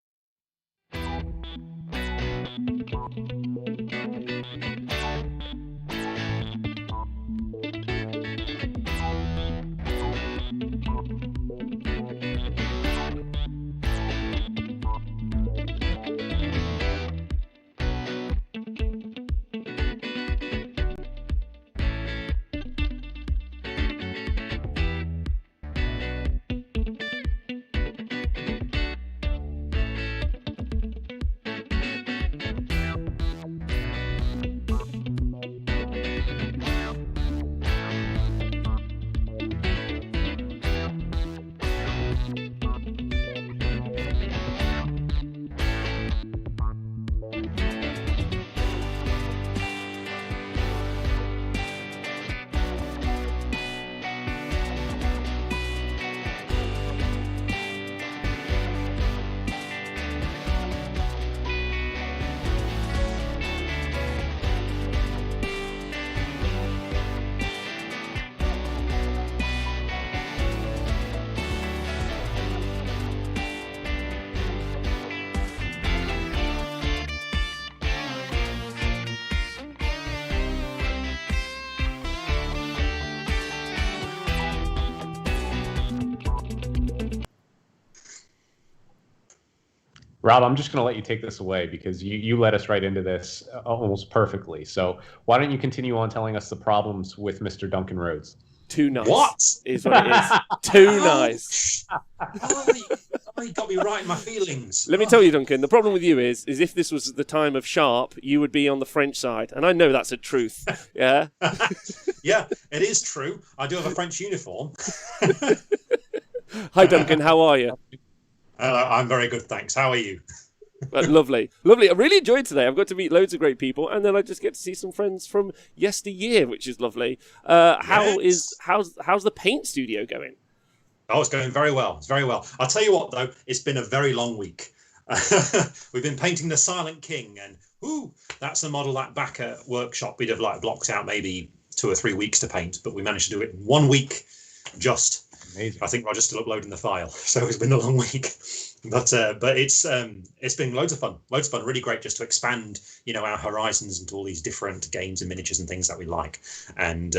Rob, I'm just going to let you take this away because you led us right into this almost perfectly. So why don't you continue on telling us the problems with Mr. Duncan Rhodes? Too nice. What? Is what it is. Too nice. You got me right in my feelings. Let me tell you, Duncan, the problem with you is if this was the time of Sharp, you would be on the French side. And I know that's a truth. Yeah? Yeah, it is true. I do have a French uniform. Hi, Duncan. How are you? Hello, I'm very good, thanks. How are you? Lovely. Lovely. I really enjoyed today. I've got to meet loads of great people, and then I just get to see some friends from yesteryear, which is lovely. How's the paint studio going? Oh, it's going very well. It's very well. I'll tell you what, though, it's been a very long week. We've been painting the Silent King, and that's a model that back at workshop we'd have like blocked out maybe 2 or 3 weeks to paint, but we managed to do it in 1 week. Just Amazing. I think Roger's still uploading the file, so it's been a long week. But it's been loads of fun, really great just to expand, our horizons into all these different games and miniatures and things that we like, and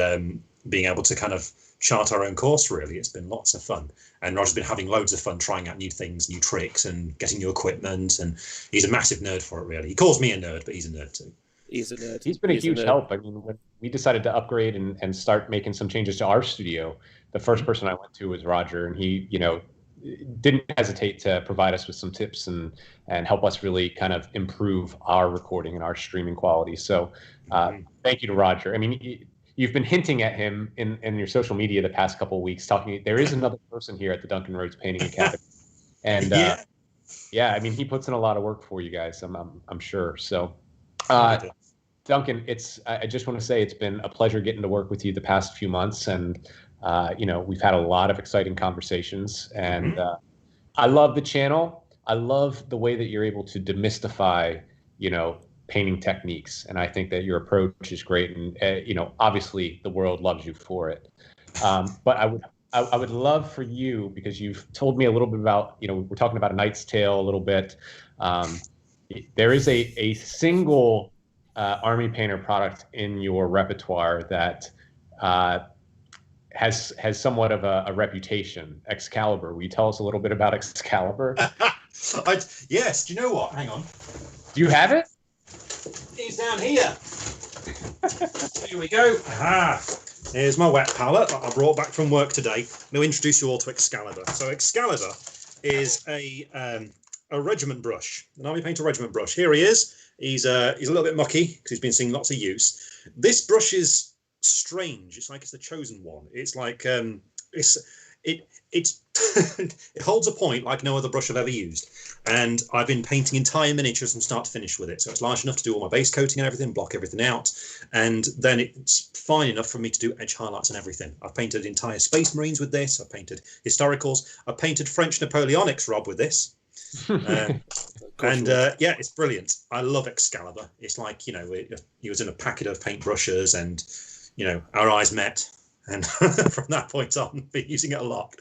being able to kind of chart our own course. Really, it's been lots of fun, and Roger's been having loads of fun trying out new things, new tricks, and getting new equipment. And he's a massive nerd for it. Really, he calls me a nerd, but he's a nerd too. He's a nerd. He's been a huge help. I mean, when we decided to upgrade and start making some changes to our studio, the first person I went to was Roger, and he, didn't hesitate to provide us with some tips and help us really kind of improve our recording and our streaming quality. So thank you to Roger. I mean, you've been hinting at him in your social media the past couple of weeks, talking, there is another person here at the Duncan Rhodes Painting Academy. And yeah, I mean, he puts in a lot of work for you guys, I'm sure. So Duncan, I just want to say it's been a pleasure getting to work with you the past few months, and we've had a lot of exciting conversations, and I love the channel. I love the way that you're able to demystify, painting techniques, and I think that your approach is great, and obviously the world loves you for it. But I would love for you, because you've told me a little bit about, we're talking about A Knight's Tale a little bit. There is a single Army Painter product in your repertoire that has somewhat of a reputation, Excalibur. Will you tell us a little bit about Excalibur? Yes. Do you know what? Hang on. Do you have it? It's down here. Here we go. Here's my wet palette that I brought back from work today. I'm going to introduce you all to Excalibur. So Excalibur is a regiment brush, an Army Painter regiment brush. Here he is. He's a little bit mucky because he's been seeing lots of use. This brush is strange. It's like it's the chosen one. It's like it holds a point like no other brush I've ever used, and I've been painting entire miniatures from start to finish with it. So it's large enough to do all my base coating and everything, block everything out, and then it's fine enough for me to do edge highlights and everything. I've painted entire Space Marines with this. I've painted historicals. I've painted French Napoleonics, Rob, with this. Yeah, it's brilliant. I love Excalibur. It's like, he was in a packet of paintbrushes, and our eyes met, and from that point on, been using it a lot.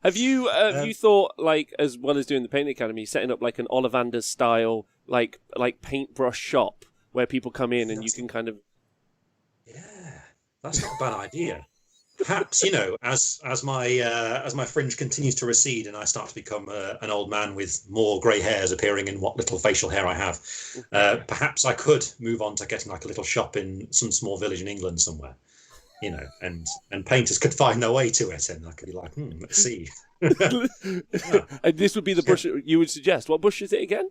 Have you thought, like, as well as doing the Painting Academy, setting up like an Ollivander style like paintbrush shop where people come in and you can kind of... Yeah, that's not a bad idea. Perhaps, as my fringe continues to recede and I start to become an old man with more grey hairs appearing in what little facial hair I have, perhaps I could move on to getting like a little shop in some small village in England somewhere, and painters could find their way to it, and I could be like, let's see. And this would be the brush you would suggest. What brush is it again?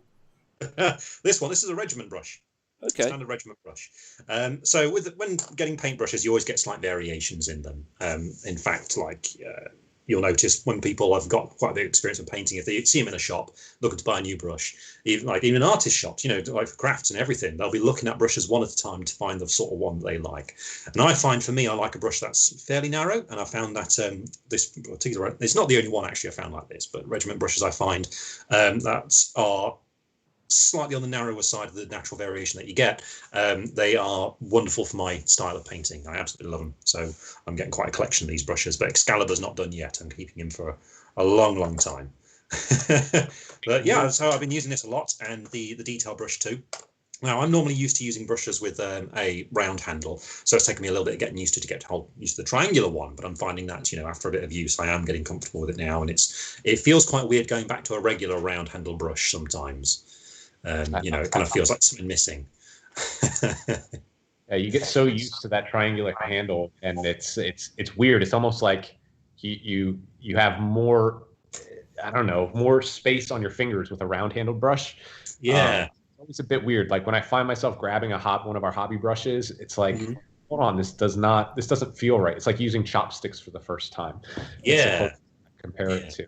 This is a regiment brush. Okay. Standard regiment brush. So when getting paintbrushes, you always get slight variations in them. In fact, you'll notice when people have got quite a bit of experience with painting, if they see them in a shop looking to buy a new brush, even artist shops, like for crafts and everything, they'll be looking at brushes one at a time to find the sort of one that they like. And I find, for me, I like a brush that's fairly narrow, and I found that this particular, it's not the only one actually I found like this, but regiment brushes I find that are slightly on the narrower side of the natural variation that you get. They are wonderful for my style of painting. I absolutely love them. So I'm getting quite a collection of these brushes, but Excalibur's not done yet. I'm keeping him for a long, long time. But yeah, so I've been using this a lot, and the detail brush too. Now, I'm normally used to using brushes with a round handle, so it's taken me a little bit of getting used to get used to the triangular one. But I'm finding that, after a bit of use, I am getting comfortable with it now, and it feels quite weird going back to a regular round handle brush sometimes. It kind of feels like something missing. Yeah, you get so used to that triangular handle, and it's weird. It's almost like you have more, I don't know, more space on your fingers with a round handled brush. Yeah. It's a bit weird. Like when I find myself grabbing one of our hobby brushes, it's like, hold on, this doesn't feel right. It's like using chopsticks for the first time. Yeah. Compare it to.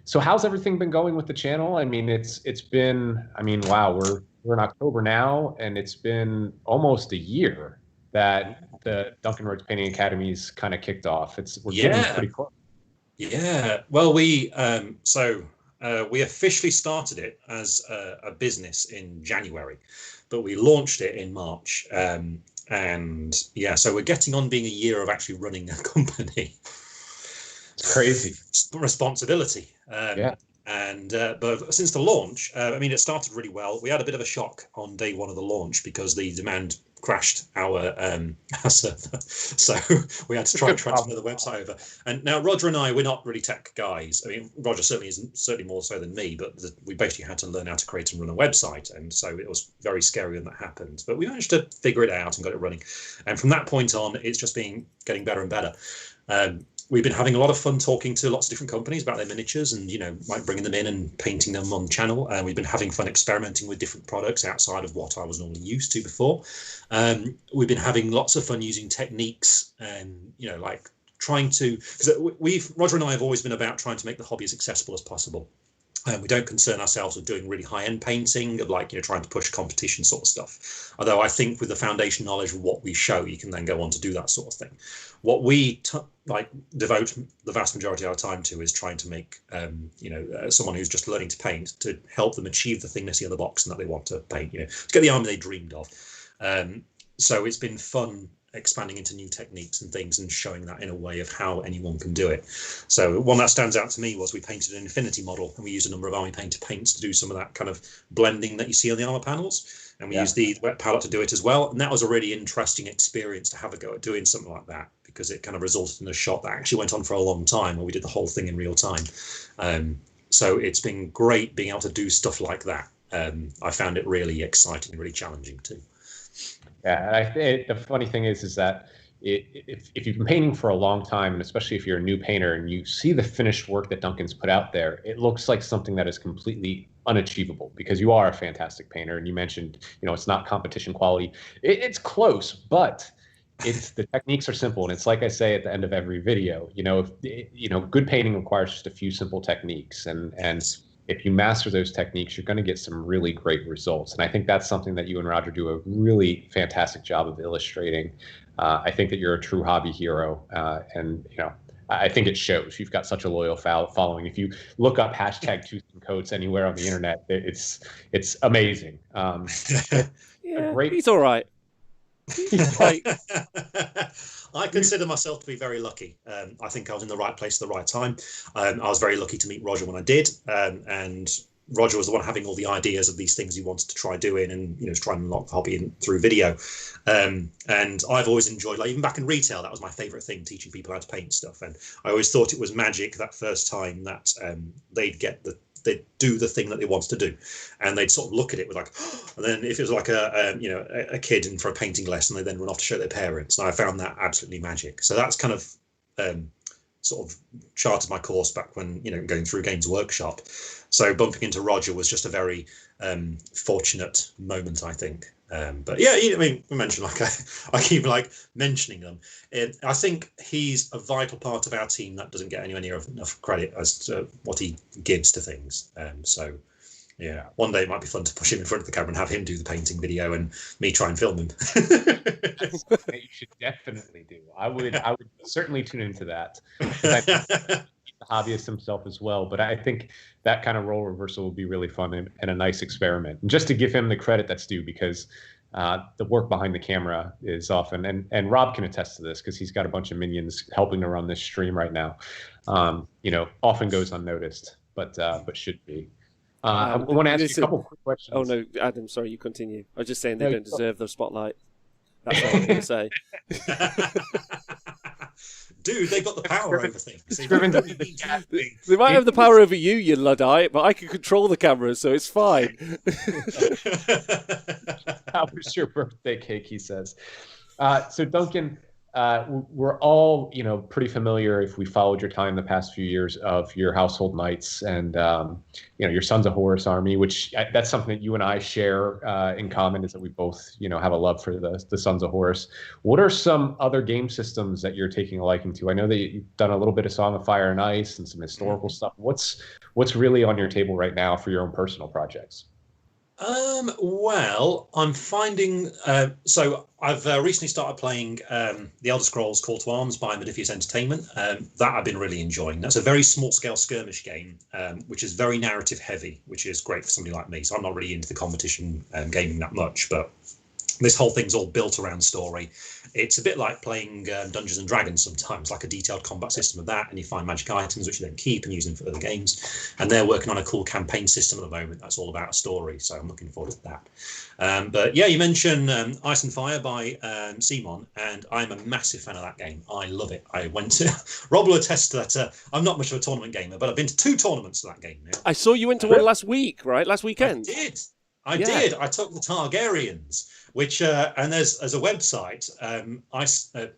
So how's everything been going with the channel? I mean, it's been, wow, we're in October now, and it's been almost a year that the Duncan Rhodes Painting Academy's kind of kicked off. We're getting pretty close. Yeah. Well, we officially started it as a business in January, but we launched it in March. And yeah, so we're getting on being a year of actually running a company. It's crazy. Responsibility. Yeah. And but since the launch, it started really well. We had a bit of a shock on day one of the launch because the demand crashed our server, so we had to try and transfer the website over. And now Roger and I, we're not really tech guys. I mean, Roger certainly more so than me, but we basically had to learn how to create and run a website, and so it was very scary when that happened. But we managed to figure it out and got it running. And from that point on, it's just been getting better and better. We've been having a lot of fun talking to lots of different companies about their miniatures and, like bringing them in and painting them on the channel. And we've been having fun experimenting with different products outside of what I was normally used to before. We've been having lots of fun using techniques and, like trying to, because Roger and I have always been about trying to make the hobby as accessible as possible. We don't concern ourselves with doing really high-end painting, of like, trying to push competition sort of stuff. Although I think with the foundation knowledge of what we show, you can then go on to do that sort of thing. What we devote the vast majority of our time to is trying to make, someone who's just learning to paint, to help them achieve the thing they see on the box and that they want to paint, to get the army they dreamed of. So it's been fun expanding into new techniques and things and showing that in a way of how anyone can do it. So one that stands out to me was we painted an infinity model, and we used a number of Army Painter paints to do some of that kind of blending that you see on the armor panels, and we used the wet palette to do it as well. And that was a really interesting experience to have a go at doing something like that, because it kind of resulted in a shot that actually went on for a long time, where we did the whole thing in real time. So it's been great being able to do stuff like that. I found it really exciting and really challenging too. Yeah, and I think the funny thing is that if you've been painting for a long time, and especially if you're a new painter and you see the finished work that Duncan's put out there, it looks like something that is completely unachievable, because you are a fantastic painter. And you mentioned, it's not competition quality. It's close, but the techniques are simple. And it's like I say at the end of every video, good painting requires just a few simple techniques. And if you master those techniques, you're going to get some really great results. And I think that's something that you and Roger do a really fantastic job of illustrating. I think that you're a true hobby hero. And I think it shows. You've got such a loyal following. If you look up #ToothandCoats anywhere on the internet, it's amazing. He's all right. I consider myself to be very lucky. I think I was in the right place at the right time. I was very lucky to meet Roger when I did, and Roger was the one having all the ideas of these things he wanted to try doing, and try and unlock the hobby through video. And I've always enjoyed, like, even back in retail, that was my favorite thing, teaching people how to paint stuff. And I always thought it was magic that first time that they'd do the thing that they wanted to do, and they'd sort of look at it with like, and then if it was like a kid in for a painting lesson, they then run off to show their parents. And I found that absolutely magic. So that's kind of sort of charted my course back when going through Games Workshop. So bumping into Roger was just a very fortunate moment, I think. But yeah, we mentioned, like, I keep like mentioning them. I think he's a vital part of our team that doesn't get anywhere near enough credit as to what he gives to things. So yeah, one day it might be fun to push him in front of the camera and have him do the painting video and me try and film him. That's something that you should definitely do. I would certainly tune into that. He's the hobbyist himself as well, but I think that kind of role reversal would be really fun and a nice experiment. And just to give him the credit that's due, because the work behind the camera is often, and Rob can attest to this because he's got a bunch of minions helping to run this stream right now, often goes unnoticed, but should be. I want to ask you a couple quick questions. Oh no, Adam, sorry, you continue. I was just saying they No, don't deserve the spotlight. That's what I'm going to say. Dude, they've got the power over things. They might have the power over you, you Luddite, but I can control the cameras, so it's fine. How was your birthday cake, he says. So Duncan, we're all, pretty familiar, if we followed your time the past few years, of your household nights and, your Sons of Horus army, which that's something that you and I share in common, is that we both, have a love for the Sons of Horus. What are some other game systems that you're taking a liking to? I know that you've done a little bit of Song of Fire and Ice and some historical stuff. What's really on your table right now for your own personal projects? Well, I'm finding so I've recently started playing The Elder Scrolls Call to Arms by Modiphius Entertainment. That I've been really enjoying. That's a very small scale skirmish game, which is very narrative heavy, which is great for somebody like me. So I'm not really into the competition gaming that much, but this whole thing's all built around story. It's a bit like playing Dungeons and Dragons sometimes, like a detailed combat system of that, and you find magic items which you then keep and use them for other games. And they're working on a cool campaign system at the moment that's all about a story, so I'm looking forward to that. But yeah, you mentioned Ice and Fire by Simon, and I'm a massive fan of that game. I love it. I went to Rob will attest to that. I'm not much of a tournament gamer, but I've been to 2 tournaments of that game now. I saw you went to one last week, right? Last weekend. I did. I took the Targaryens, which and there's a website, ASOIAF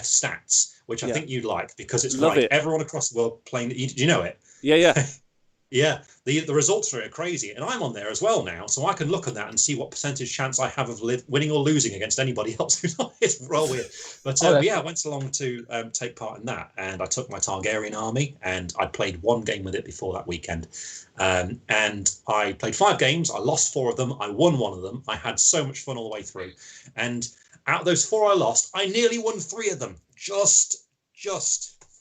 Stats, which I think you'd like, because it's everyone across the world playing. Do you know it? Yeah. Yeah, the results are crazy, and I'm on there as well now, so I can look at that and see what percentage chance I have of winning or losing against anybody else who's on it. It's real weird. But yeah, I went along to take part in that, and I took my Targaryen army, and I played 1 game with it before that weekend. And I played 5 games. I lost 4 of them. I won 1 of them. I had so much fun all the way through. And out of those 4 I lost, I nearly won 3 of them. Just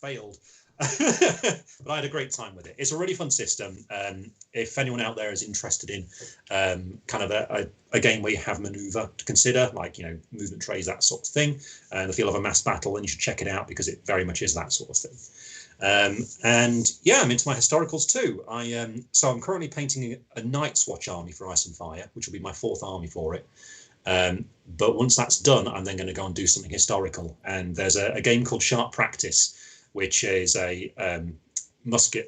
failed. But I had a great time with it. It's a really fun system. If anyone out there is interested in kind of a game where you have maneuver to consider, like, movement trays, that sort of thing, and the feel of a mass battle, then you should check it out, because it very much is that sort of thing. And yeah, I'm into my historicals too. So I'm currently painting a Night's Watch army for Ice and Fire, which will be my 4th army for it. But once that's done, I'm then going to go and do something historical. And there's a game called Sharp Practice, which is a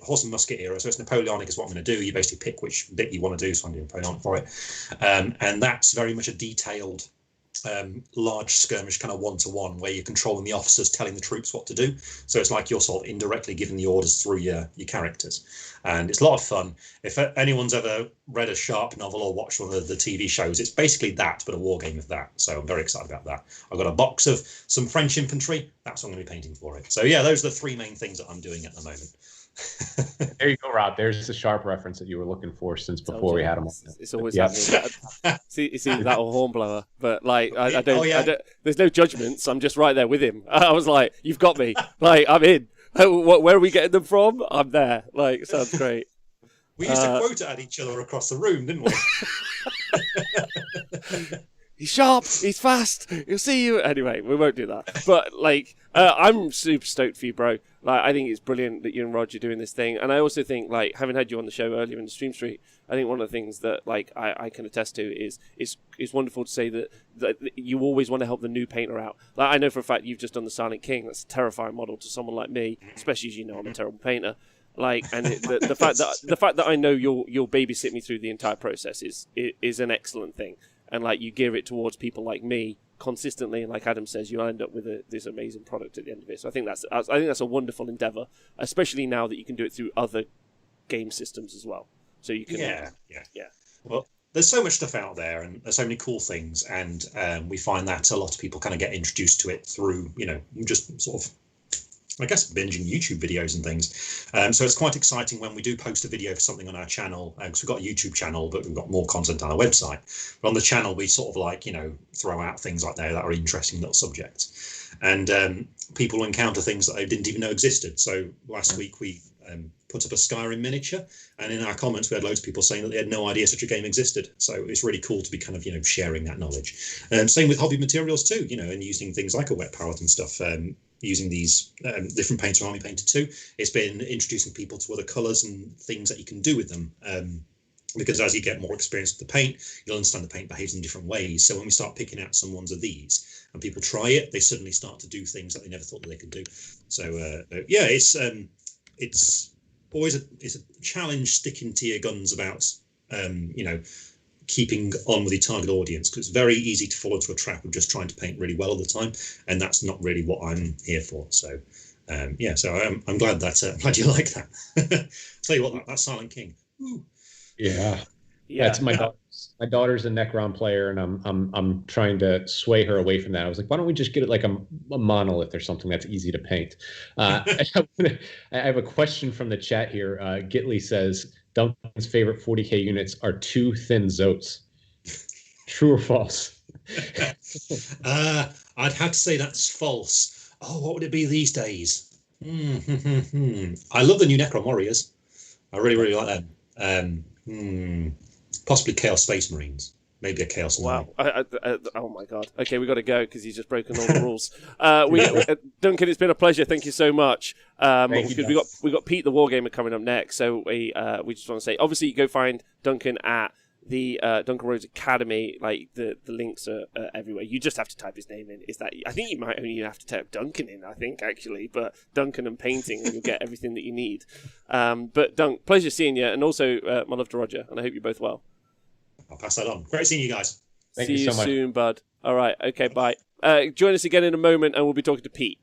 horse and musket era. So it's Napoleonic is what I'm going to do. You basically pick which bit you want to do, so I'm doing Napoleonic for it. And that's very much a detailed large skirmish, kind of 1-to-1, where you're controlling the officers, telling the troops what to do. So it's like you're sort of indirectly giving the orders through your characters, and it's a lot of fun. If anyone's ever read a Sharp novel or watched one of the TV shows, it's basically that, but a war game of that. So I'm very excited about that. I've got a box of some French infantry. That's what I'm going to be painting for it. So yeah, those are the 3 main things that I'm doing at the moment. There you go, Rob. There's the Sharp reference that you were looking for since before we had him on. It's always happening. See that or Hornblower, but like I don't. There's no judgments. I'm just right there with him. I was like, "You've got me." Like, I'm in. Where are we getting them from? I'm there. Like, sounds great. We used to quote at each other across the room, didn't we? He's sharp. He's fast. He'll see you. Anyway, we won't do that. But like, I'm super stoked for you, bro. Like, I think it's brilliant that you and Roger are doing this thing, and I also think, like, having had you on the show earlier in the Stream Street, I think one of the things that, like, I can attest to is it's wonderful to say that you always want to help the new painter out. Like, I know for a fact you've just done the Silent King. That's a terrifying model to someone like me, especially as you know I'm a terrible painter. Like, and the fact that I know you'll babysit me through the entire process is an excellent thing, and like, you gear it towards people like me consistently, and like Adam says, you end up with this amazing product at the end of it. So I think that's a wonderful endeavor, especially now that you can do it through other game systems as well. So you can yeah. Well, there's so much stuff out there, and there's so many cool things, and we find that a lot of people kind of get introduced to it through just sort of, I guess, binging YouTube videos and things. So it's quite exciting when we do post a video for something on our channel, because we've got a YouTube channel, but we've got more content on our website. But on the channel, we sort of like, throw out things like that are interesting little subjects. And people encounter things that they didn't even know existed. So last week we put up a Skyrim miniature, and in our comments we had loads of people saying that they had no idea such a game existed. So it's really cool to be kind of sharing that knowledge. Same with hobby materials too, and using things like a wet palette and stuff. using these different paints from Army Painter 2. It's been introducing people to other colours and things that you can do with them. Because as you get more experience with the paint, you'll understand the paint behaves in different ways. So when we start picking out some ones of these and people try it, they suddenly start to do things that they never thought that they could do. So yeah, it's always a challenge sticking to your guns about keeping on with your target audience, because it's very easy to fall into a trap of just trying to paint really well all the time, and that's not really what I'm here for. So yeah, so I'm glad that glad you like that. Tell you what, that's Silent King. Ooh. Yeah, that's my daughter's a Necron player, and I'm trying to sway her away from that. I was like, why don't we just get it like a monolith or something that's easy to paint? I have a question from the chat here. Gitley says Duncan's favorite 40k units are 2 thin Zotes. True or false? I'd have to say that's false. Oh, what would it be these days? I love the new Necron Warriors. I really like them. Possibly Chaos Space Marines. Maybe a Chaos Army. Wow. Oh my God. Okay, we got to go because he's just broken all the rules. Duncan, it's been a pleasure. Thank you so much. We got Pete the Wargamer coming up next. So we just want to say, obviously, you go find Duncan at the Duncan Rhodes Academy. Like the links are everywhere. You just have to type his name in. I think you might only have to type Duncan in. I think actually, but Duncan and painting, and you'll get everything that you need. But Dunk, pleasure seeing you, and also my love to Roger, and I hope you're both well. I'll pass that on. Great seeing you guys. Thank you so much. See you soon, bud. All right. Okay. Bye. Join us again in a moment, and we'll be talking to Pete.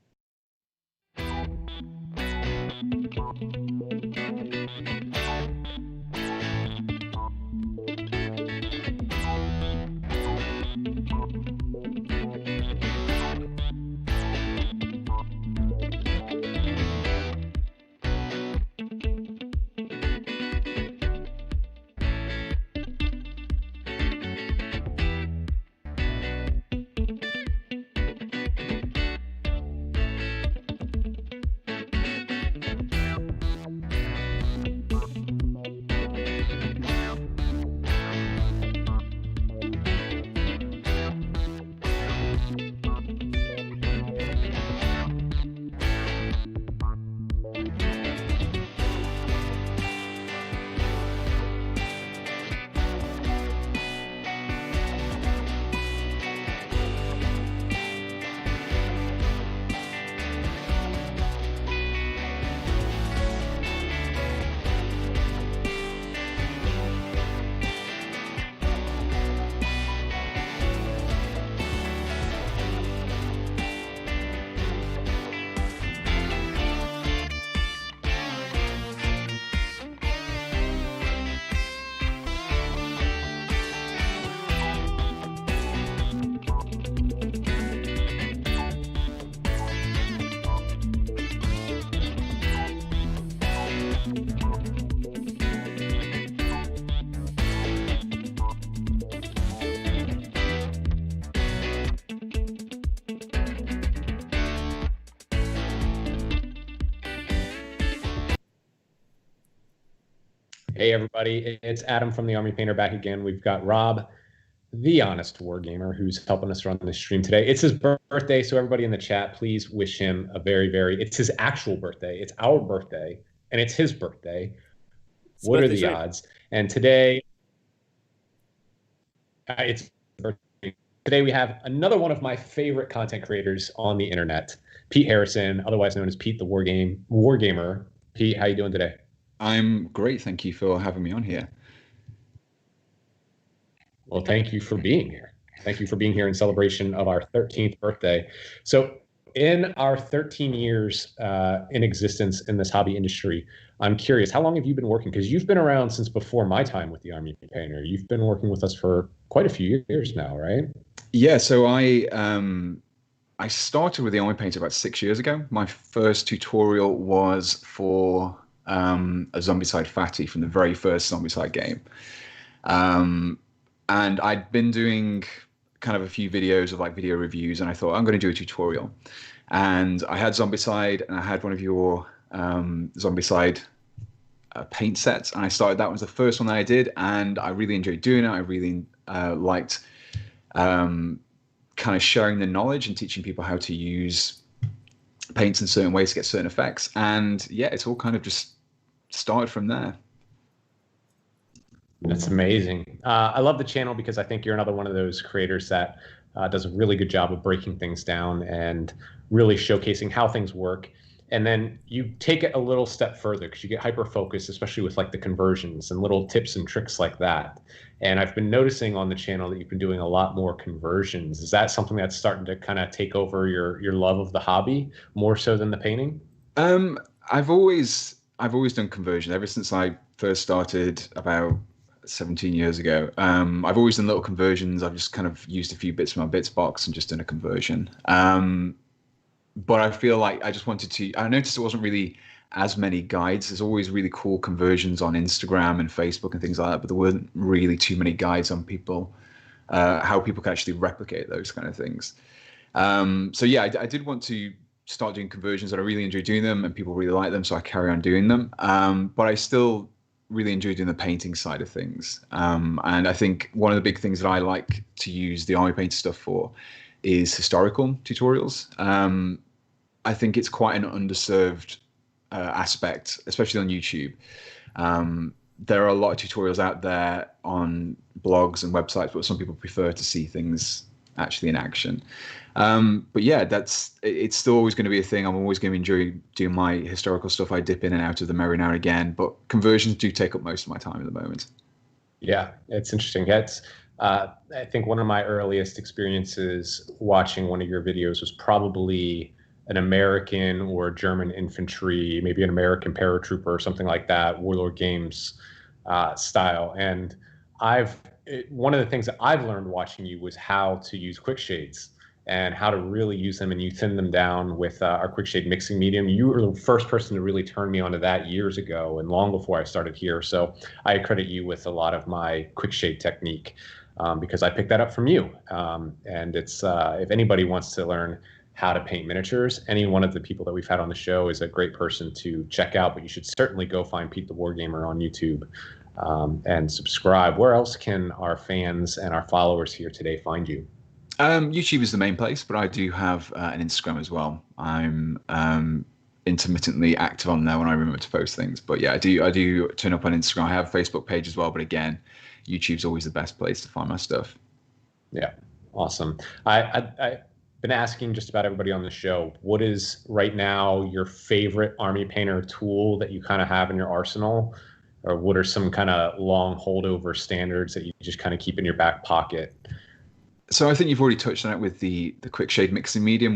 Hey everybody, it's Adam from the Army Painter back again. We've got Rob, the honest wargamer, who's helping us run the stream today. It's his birthday, so everybody in the chat, please wish him a it's his actual birthday. It's our birthday, and it's his birthday. What are the odds? And today, it's birthday. Today we have another one of my favorite content creators on the internet, Pete Harrison, otherwise known as Pete the Wargamer. Pete, how you doing today? I'm great. Thank you for having me on here. Well, thank you for being here. Thank you for being here in celebration of our 13th birthday. So in our 13 years in existence in this hobby industry, I'm curious, how long have you been working? Because you've been around since before my time with the Army Painter. You've been working with us for quite a few years now, right? Yeah, so I started with the Army Painter about 6 years ago. My first tutorial was for a Zombicide Fatty from the very first Zombicide game. And I'd been doing kind of a few videos of like video reviews, and I thought I'm going to do a tutorial. And I had Zombicide, and I had one of your Zombicide paint sets, and I started that one was the first one that I did, and I really enjoyed doing it. I really liked kind of sharing the knowledge and teaching people how to use paints in certain ways to get certain effects. And yeah, it's all kind of just started from there. That's amazing. I love the channel because I think you're another one of those creators that does a really good job of breaking things down and really showcasing how things work. And then you take it a little step further because you get hyper focused, especially with like the conversions and little tips and tricks like that. And I've been noticing on the channel that you've been doing a lot more conversions. Is that something that's starting to kind of take over your love of the hobby more so than the painting? I've always done conversion ever since I first started about 17 years ago. I've always done little conversions. I've just kind of used a few bits from my bits box and just done a conversion. But I feel like I just wanted to. I noticed it wasn't really as many guides. There's always really cool conversions on Instagram and Facebook and things like that, but there weren't really too many guides on people how people can actually replicate those kind of things. So yeah, I did want to start doing conversions, and I really enjoy doing them, and people really like them, so I carry on doing them. But I still really enjoy doing the painting side of things. And I think one of the big things that I like to use the Army Painter stuff for is historical tutorials. I think it's quite an underserved aspect, especially on YouTube. There are a lot of tutorials out there on blogs and websites, but some people prefer to see things actually in action. But yeah, it's still always going to be a thing. I'm always going to enjoy doing my historical stuff. I dip in and out of them every now and again, but conversions do take up most of my time at the moment. Yeah, it's interesting. I think one of my earliest experiences watching one of your videos was probably an American or German infantry, maybe an American paratrooper or something like that, Warlord Games style. And one of the things that I've learned watching you was how to use quick shades and how to really use them. And you thin them down with our quick shade mixing medium. You were the first person to really turn me onto that years ago and long before I started here. So I credit you with a lot of my quick shade technique because I picked that up from you. And it's if anybody wants to learn how to paint miniatures, any one of the people that we've had on the show is a great person to check out, but you should certainly go find Pete the Wargamer on YouTube and subscribe. Where else can our fans and our followers here today find you? YouTube is the main place, but I do have an Instagram as well. I'm intermittently active on there when I remember to post things. But yeah, I do turn up on Instagram. I have a Facebook page as well, but again, YouTube's always the best place to find my stuff. Yeah, awesome. I've been asking just about everybody on the show, what is right now your favorite Army Painter tool that you kind of have in your arsenal? Or what are some kind of long holdover standards that you just kind of keep in your back pocket? So I think you've already touched on it with the quick shade mixing medium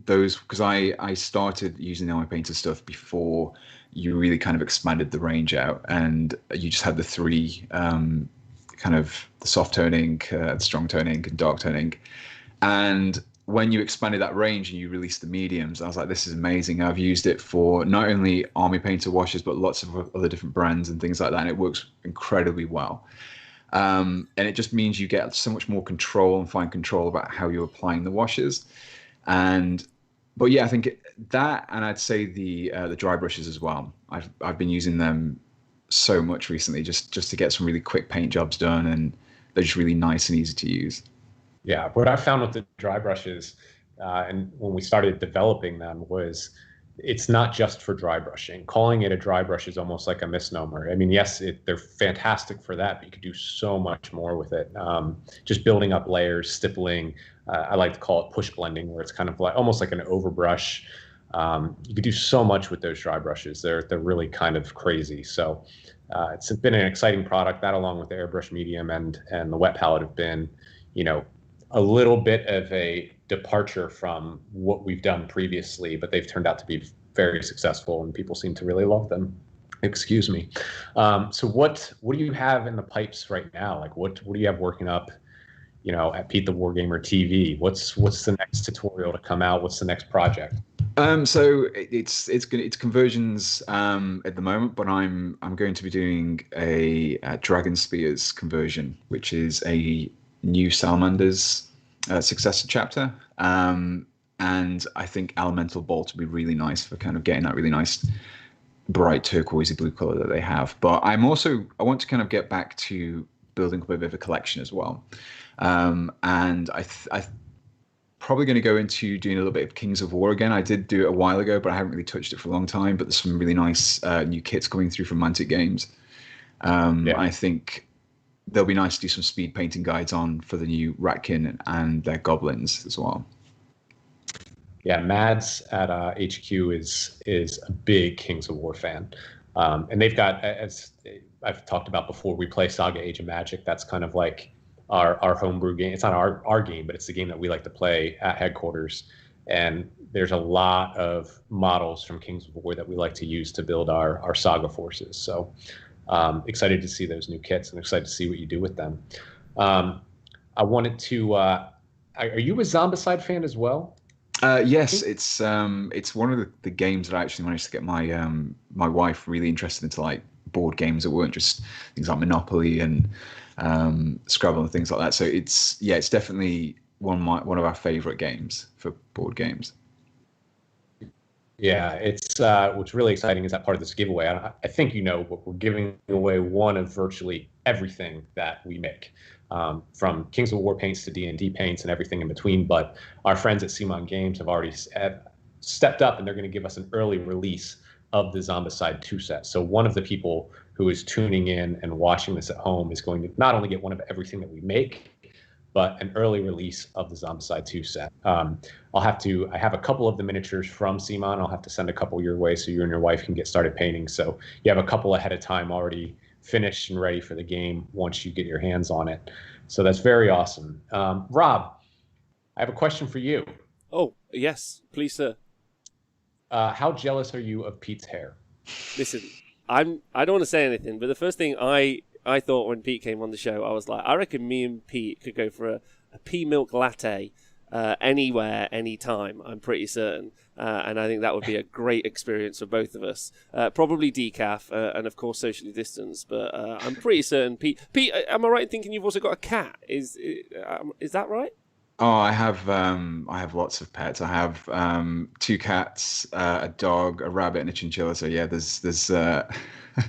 because I started using the Army Painter stuff before you really kind of expanded the range out, and you just had the three kind of the soft toning, strong toning, and dark toning. And when you expanded that range and you released the mediums, I was like, this is amazing. I've used it for not only Army Painter washes, but lots of other different brands and things like that. And it works incredibly well. And it just means you get so much more control and fine control about how you're applying the washes. But yeah, I think that, and I'd say the dry brushes as well. I've been using them so much recently just to get some really quick paint jobs done, and they're just really nice and easy to use. Yeah, what I found with the dry brushes, and when we started developing them, was it's not just for dry brushing. Calling it a dry brush is almost like a misnomer. I mean, yes, they're fantastic for that, but you could do so much more with it. Just building up layers, stippling. I like to call it push blending, where it's kind of like almost like an overbrush. You could do so much with those dry brushes. They're really kind of crazy. So it's been an exciting product. That, along with the airbrush medium and the wet palette, have been, a little bit of a departure from what we've done previously, but they've turned out to be very successful and people seem to really love them. Excuse me. So what do you have in the pipes right now? Like what do you have working up, at Pete the Wargamer TV? What's the next tutorial to come out? What's the next project? So it's conversions at the moment, but I'm going to be doing a Dragon Spears conversion, which is a new Salamander's successor chapter, and I think Elemental Bolt would be really nice for kind of getting that really nice bright turquoisey blue color that they have. But I want to kind of get back to building up a bit of a collection as well, and probably going to go into doing a little bit of Kings of War again. I did do it a while ago, but I haven't really touched it for a long time. But there's some really nice new kits coming through from Mantic Games. I think they'll be nice to do some speed painting guides on for the new Ratkin and their goblins as well. Yeah, Mads at HQ is a big Kings of War fan, and they've got, as I've talked about before, we play Saga Age of Magic. That's kind of like our homebrew game. It's not our game, but it's the game that we like to play at headquarters. And there's a lot of models from Kings of War that we like to use to build our Saga forces. So excited to see those new kits and excited to see what you do with them. I wanted to. Are you a Zombicide fan as well? Yes, it's one of the games that I actually managed to get my my wife really interested into, like board games that weren't just things like Monopoly and Scrabble and things like that. So it's definitely one of our favorite games for board games. Yeah, it's what's really exciting is that part of this giveaway. I think but we're giving away one of virtually everything that we make, from Kings of War paints to D&D paints and everything in between. But our friends at Simon Games have already stepped up, and they're going to give us an early release of the Zombicide 2 set. So one of the people who is tuning in and watching this at home is going to not only get one of everything that we make, but an early release of the Zombicide 2 set. I have a couple of the miniatures from Simon. I'll have to send a couple your way so you and your wife can get started painting. So you have a couple ahead of time already finished and ready for the game once you get your hands on it. So that's very awesome. Rob, I have a question for you. Oh, yes, please, sir. How jealous are you of Pete's hair? Listen, I don't want to say anything, but the first thing I thought when Pete came on the show, I was like, I reckon me and Pete could go for a pea milk latte anywhere, anytime, I'm pretty certain. And I think that would be a great experience for both of us. Probably decaf and, of course, socially distanced. But I'm pretty certain, Pete, am I right in thinking you've also got a cat? Is that right? Oh, I have lots of pets. I have 2 cats, a dog, a rabbit, and a chinchilla. So yeah, there's.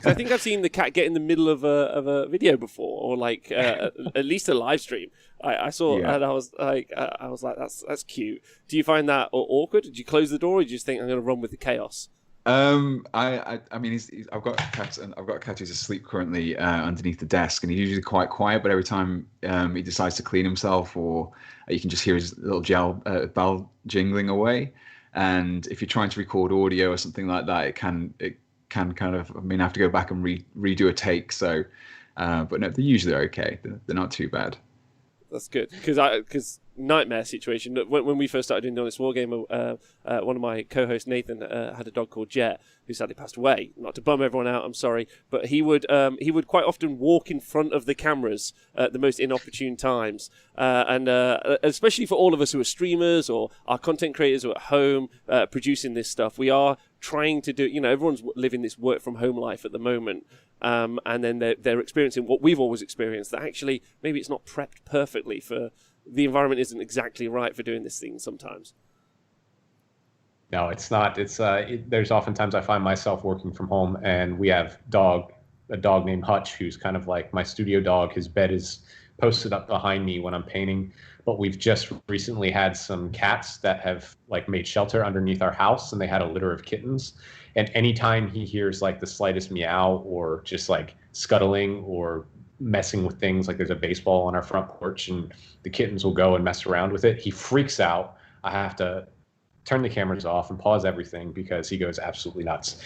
I think I've seen the cat get in the middle of a video before, or like at least a live stream. I saw, and I was like, that's cute. Do you find that awkward? Did you close the door, or do you just think I'm going to run with the chaos? I mean, I've got a cat who's asleep currently underneath the desk, and he's usually quite quiet. But every time he decides to clean himself, or you can just hear his little bell jingling away. And if you're trying to record audio or something like that, it can kind of, I have to go back and redo a take. So, but no, they're usually okay. They're not too bad. That's good, because nightmare situation. When we first started doing Honest Wargamer, one of my co-hosts, Nathan, had a dog called Jet, who sadly passed away. Not to bum everyone out, I'm sorry, but he would quite often walk in front of the cameras at the most inopportune times, and especially for all of us who are streamers or our content creators who are at home producing this stuff, we are trying to do, everyone's living this work from home life at the moment. And then they're experiencing what we've always experienced, that actually maybe it's not prepped perfectly for, the environment isn't exactly right for doing this thing sometimes. No, it's not. There's oftentimes I find myself working from home, and we have a dog named Hutch, who's kind of like my studio dog. His bed is posted up behind me when I'm painting, but we've just recently had some cats that have like made shelter underneath our house, and they had a litter of kittens. And anytime he hears like the slightest meow or just like scuttling or messing with things, like there's a baseball on our front porch and the kittens will go and mess around with it, he freaks out. I have to turn the cameras off and pause everything because he goes absolutely nuts.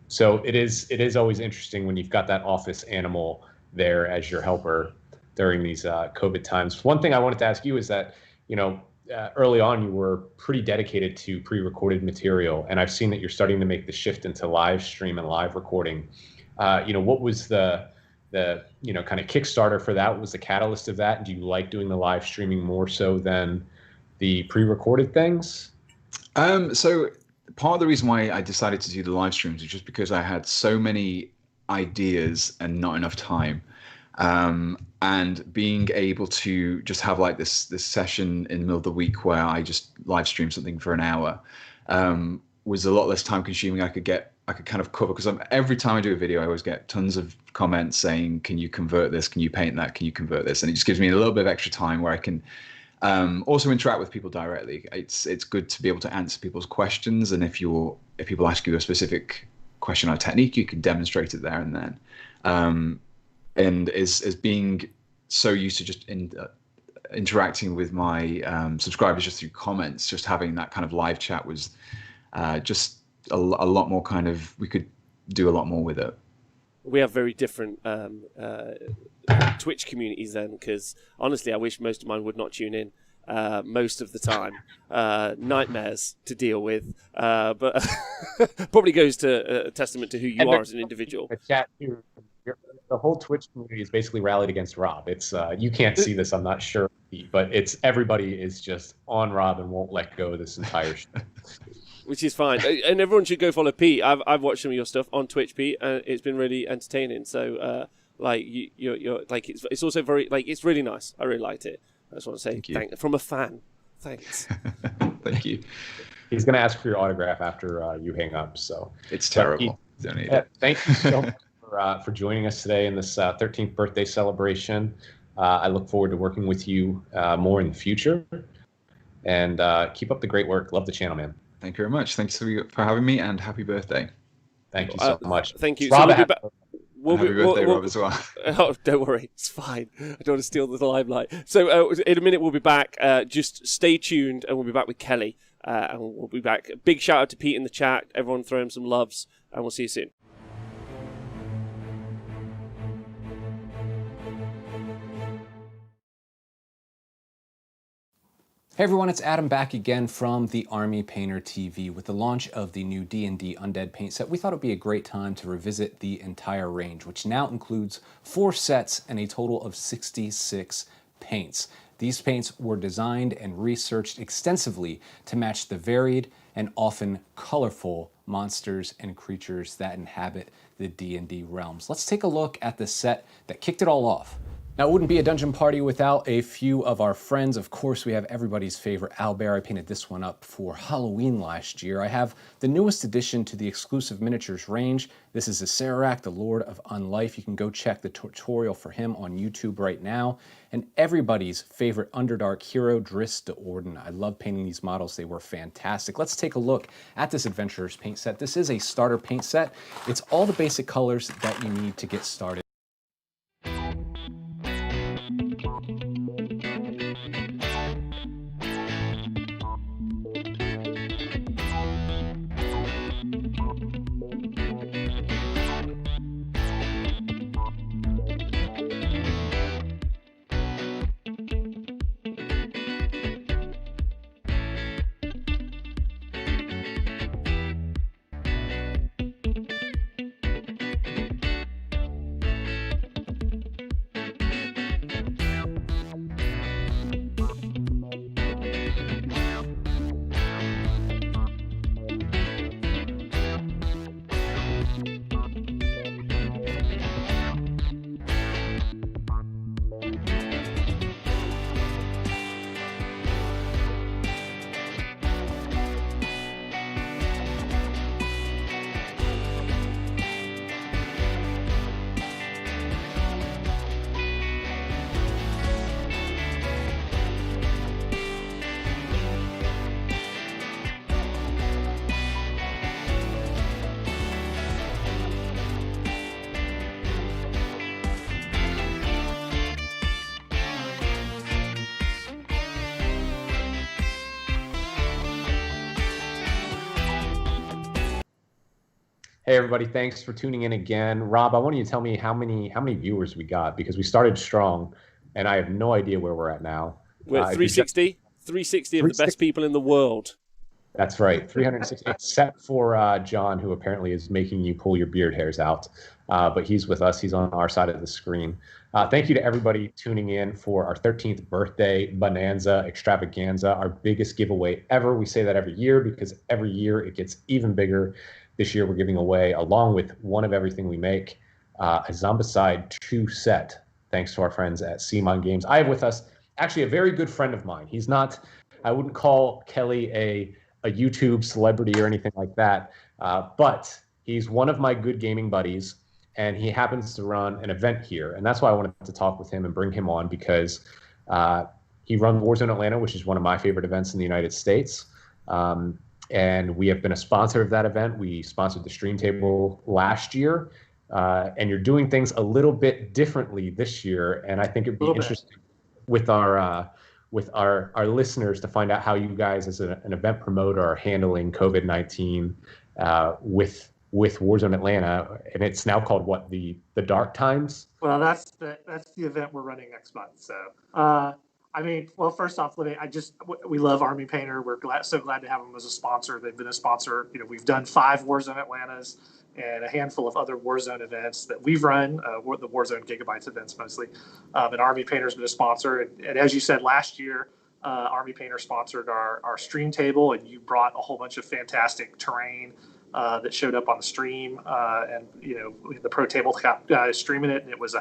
So it is always interesting when you've got that office animal there as your helper during these COVID times. One thing I wanted to ask you is that, early on, you were pretty dedicated to pre-recorded material, and I've seen that you're starting to make the shift into live stream and live recording. What was the kind of Kickstarter for that? What was the catalyst of that? Do you like doing the live streaming more so than the pre-recorded things? So part of the reason why I decided to do the live streams was just because I had so many ideas and not enough time. And being able to just have like this session in the middle of the week where I just live stream something for an hour was a lot less time consuming. I could kind of cover, because every time I do a video, I always get tons of comments saying, can you convert this? Can you paint that? Can you convert this? And it just gives me a little bit of extra time where I can Also interact with people directly. It's good to be able to answer people's questions, and if people ask you a specific question or technique, you can demonstrate it there and then. And as being so used to just interacting with my subscribers just through comments, just having that kind of live chat was just a lot more kind of, we could do a lot more with it. We have very different Twitch communities then, because honestly, I wish most of mine would not tune in most of the time. Nightmares to deal with, but probably goes to a testament to who you are as an individual. The chat here, the whole Twitch community is basically rallied against Rob. It's you can't see this, I'm not sure, but it's everybody is just on Rob and won't let go this entire show. Which is fine, and everyone should go follow Pete. I've watched some of your stuff on Twitch, Pete, and it's been really entertaining. So, like you're like it's also very like it's really nice. I really liked it. I just want to say thank from a fan. Thanks. Thank you. He's going to ask for your autograph after you hang up. So it's terrible. Don't need it. Thank you so much for joining us today in this 13th birthday celebration. I look forward to working with you more in the future, and keep up the great work. Love the channel, man. Thank you very much. Thanks for having me, and happy birthday. Thank you so much. Thank you. Rob, Happy birthday, Rob, as well. Oh, don't worry. It's fine. I don't want to steal the limelight. So in a minute, we'll be back. Just stay tuned, and we'll be back with Kelly. And we'll be back. Big shout out to Pete in the chat. Everyone throw him some loves, and we'll see you soon. Hey everyone, it's Adam back again from the Army Painter TV. With the launch of the new D&D Undead paint set, we thought it'd be a great time to revisit the entire range, which now includes 4 sets and a total of 66 paints. These paints were designed and researched extensively to match the varied and often colorful monsters and creatures that inhabit the D&D realms. Let's take a look at the set that kicked it all off. Now, it wouldn't be a dungeon party without a few of our friends. Of course, we have everybody's favorite owlbear. I painted this one up for Halloween last year. I have the newest addition to the exclusive miniatures range. This is Acererak, the Lord of Unlife. You can go check the tutorial for him on YouTube right now. And everybody's favorite Underdark hero, Driss de Orden. I love painting these models. They were fantastic. Let's take a look at this Adventurer's paint set. This is a starter paint set. It's all the basic colors that you need to get started. Hey everybody, thanks for tuning in again. Rob, I want you to tell me how many viewers we got, because we started strong and I have no idea where we're at now. We're at 360. 360 of the best people in the world. That's right, 360, except for John, who apparently is making you pull your beard hairs out. But he's with us. He's on our side of the screen. Thank you to everybody tuning in for our 13th birthday Bonanza Extravaganza, our biggest giveaway ever. We say that every year because every year it gets even bigger. This year we're giving away, along with one of everything we make, a Zombicide 2 set, thanks to our friends at CMON Games. I have with us actually a very good friend of mine. He's not, I wouldn't call Kelly a YouTube celebrity or anything like that, but he's one of my good gaming buddies, and he happens to run an event here. And that's why I wanted to talk with him and bring him on, because He runs Warzone Atlanta, which is one of my favorite events in the United States. And we have been a sponsor of that event. We sponsored the stream table last year. And you're doing things a little bit differently this year. And I think it'd be interesting with our listeners to find out how you guys as an event promoter are handling COVID-19 with Warzone Atlanta. And it's now called what, the Dark Times? Well, that's the event we're running next month. So, I mean, well, first off, we love Army Painter. We're so glad to have them as a sponsor. They've been a sponsor. You know, we've done 5 Warzone Atlantas and a handful of other Warzone events that we've run, the Warzone Gigabytes events mostly. And Army Painter's been a sponsor. And as you said, last year, Army Painter sponsored our stream table, and you brought a whole bunch of fantastic terrain that showed up on the stream, and the pro tabletop guys streaming it, and it was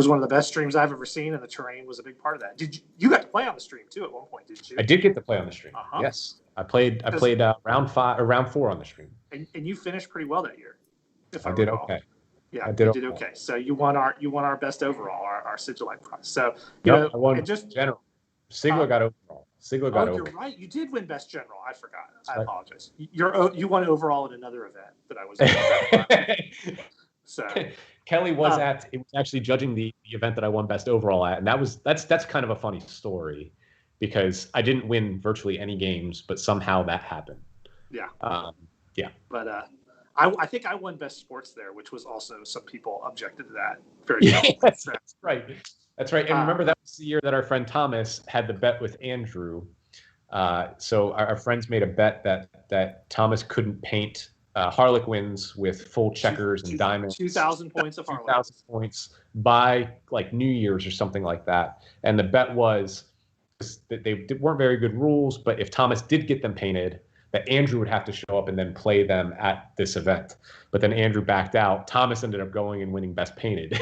one of the best streams I've ever seen, and the terrain was a big part of that. You got to play on the stream too at one point, didn't you? I did get to play on the stream. Yes, I played round 4 on the stream, and you finished pretty well that year. If I did recall. okay. Yeah, I did okay. So you won our best overall, our Sigilite prize. So I won general. Sigler got overall. Sigler got overall. You're right. You did win best general. I forgot. I apologize. You won overall at another event that I was at. So Kelly was it was actually judging the event that I won best overall at, and that's kind of a funny story because I didn't win virtually any games, but somehow that happened. Yeah. Yeah. But I think I won best sports there, which was also some people objected to that. Very that's right. That's right. And remember, that was the year that our friend Thomas had the bet with Andrew. So our friends made a bet that Thomas couldn't paint Harlequins with full checkers and diamonds. 2,000 points of Harlequins. 2,000 points by like New Year's or something like that. And the bet was that they weren't very good rules, but if Thomas did get them painted, that Andrew would have to show up and then play them at this event. But then Andrew backed out. Thomas ended up going and winning best painted.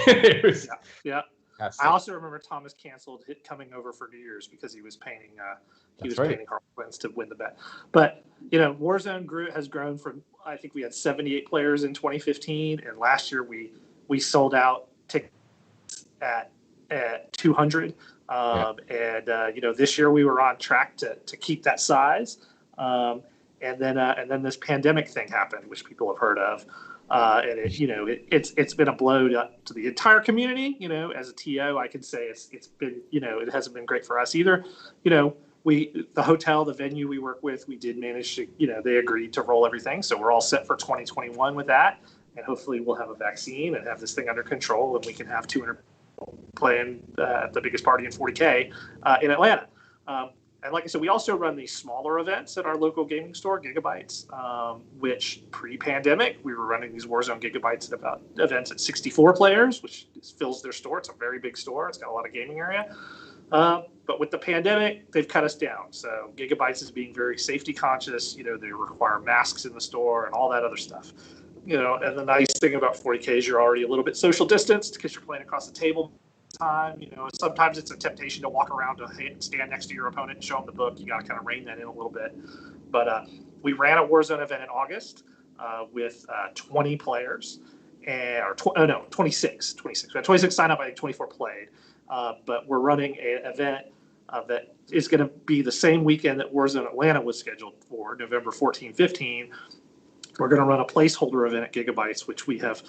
Yeah. I also remember Thomas canceled coming over for New Year's because he was painting. Painting Harlequins to win the bet. But Warzone has grown from, I think we had 78 players in 2015, and last year we sold out tickets at 200. And this year we were on track to keep that size. And then this pandemic thing happened, which people have heard of. And it's been a blow to the entire community. As a TO, I can say it's been, it hasn't been great for us either. The hotel, the venue we work with, we did manage to, they agreed to roll everything. So we're all set for 2021 with that. And hopefully we'll have a vaccine and have this thing under control, and we can have 200 people playing the biggest party in 40K in Atlanta. And like I said, we also run these smaller events at our local gaming store, Gigabytes, which pre-pandemic, we were running these Warzone Gigabytes events at 64 players, which fills their store. It's a very big store. It's got a lot of gaming area. But with the pandemic, they've cut us down. So Gigabytes is being very safety conscious. They require masks in the store and all that other stuff. And the nice thing about 40K is you're already a little bit social distanced because you're playing across the table. Time, sometimes it's a temptation to walk around to stand next to your opponent and show them the book. You got to kind of rein that in a little bit. But we ran a Warzone event in August with 20 players, 26. We had 26 signed up, I think 24 played. But we're running an event that is going to be the same weekend that Warzone Atlanta was scheduled for, November 14, 15. We're going to run a placeholder event at Gigabytes, which we have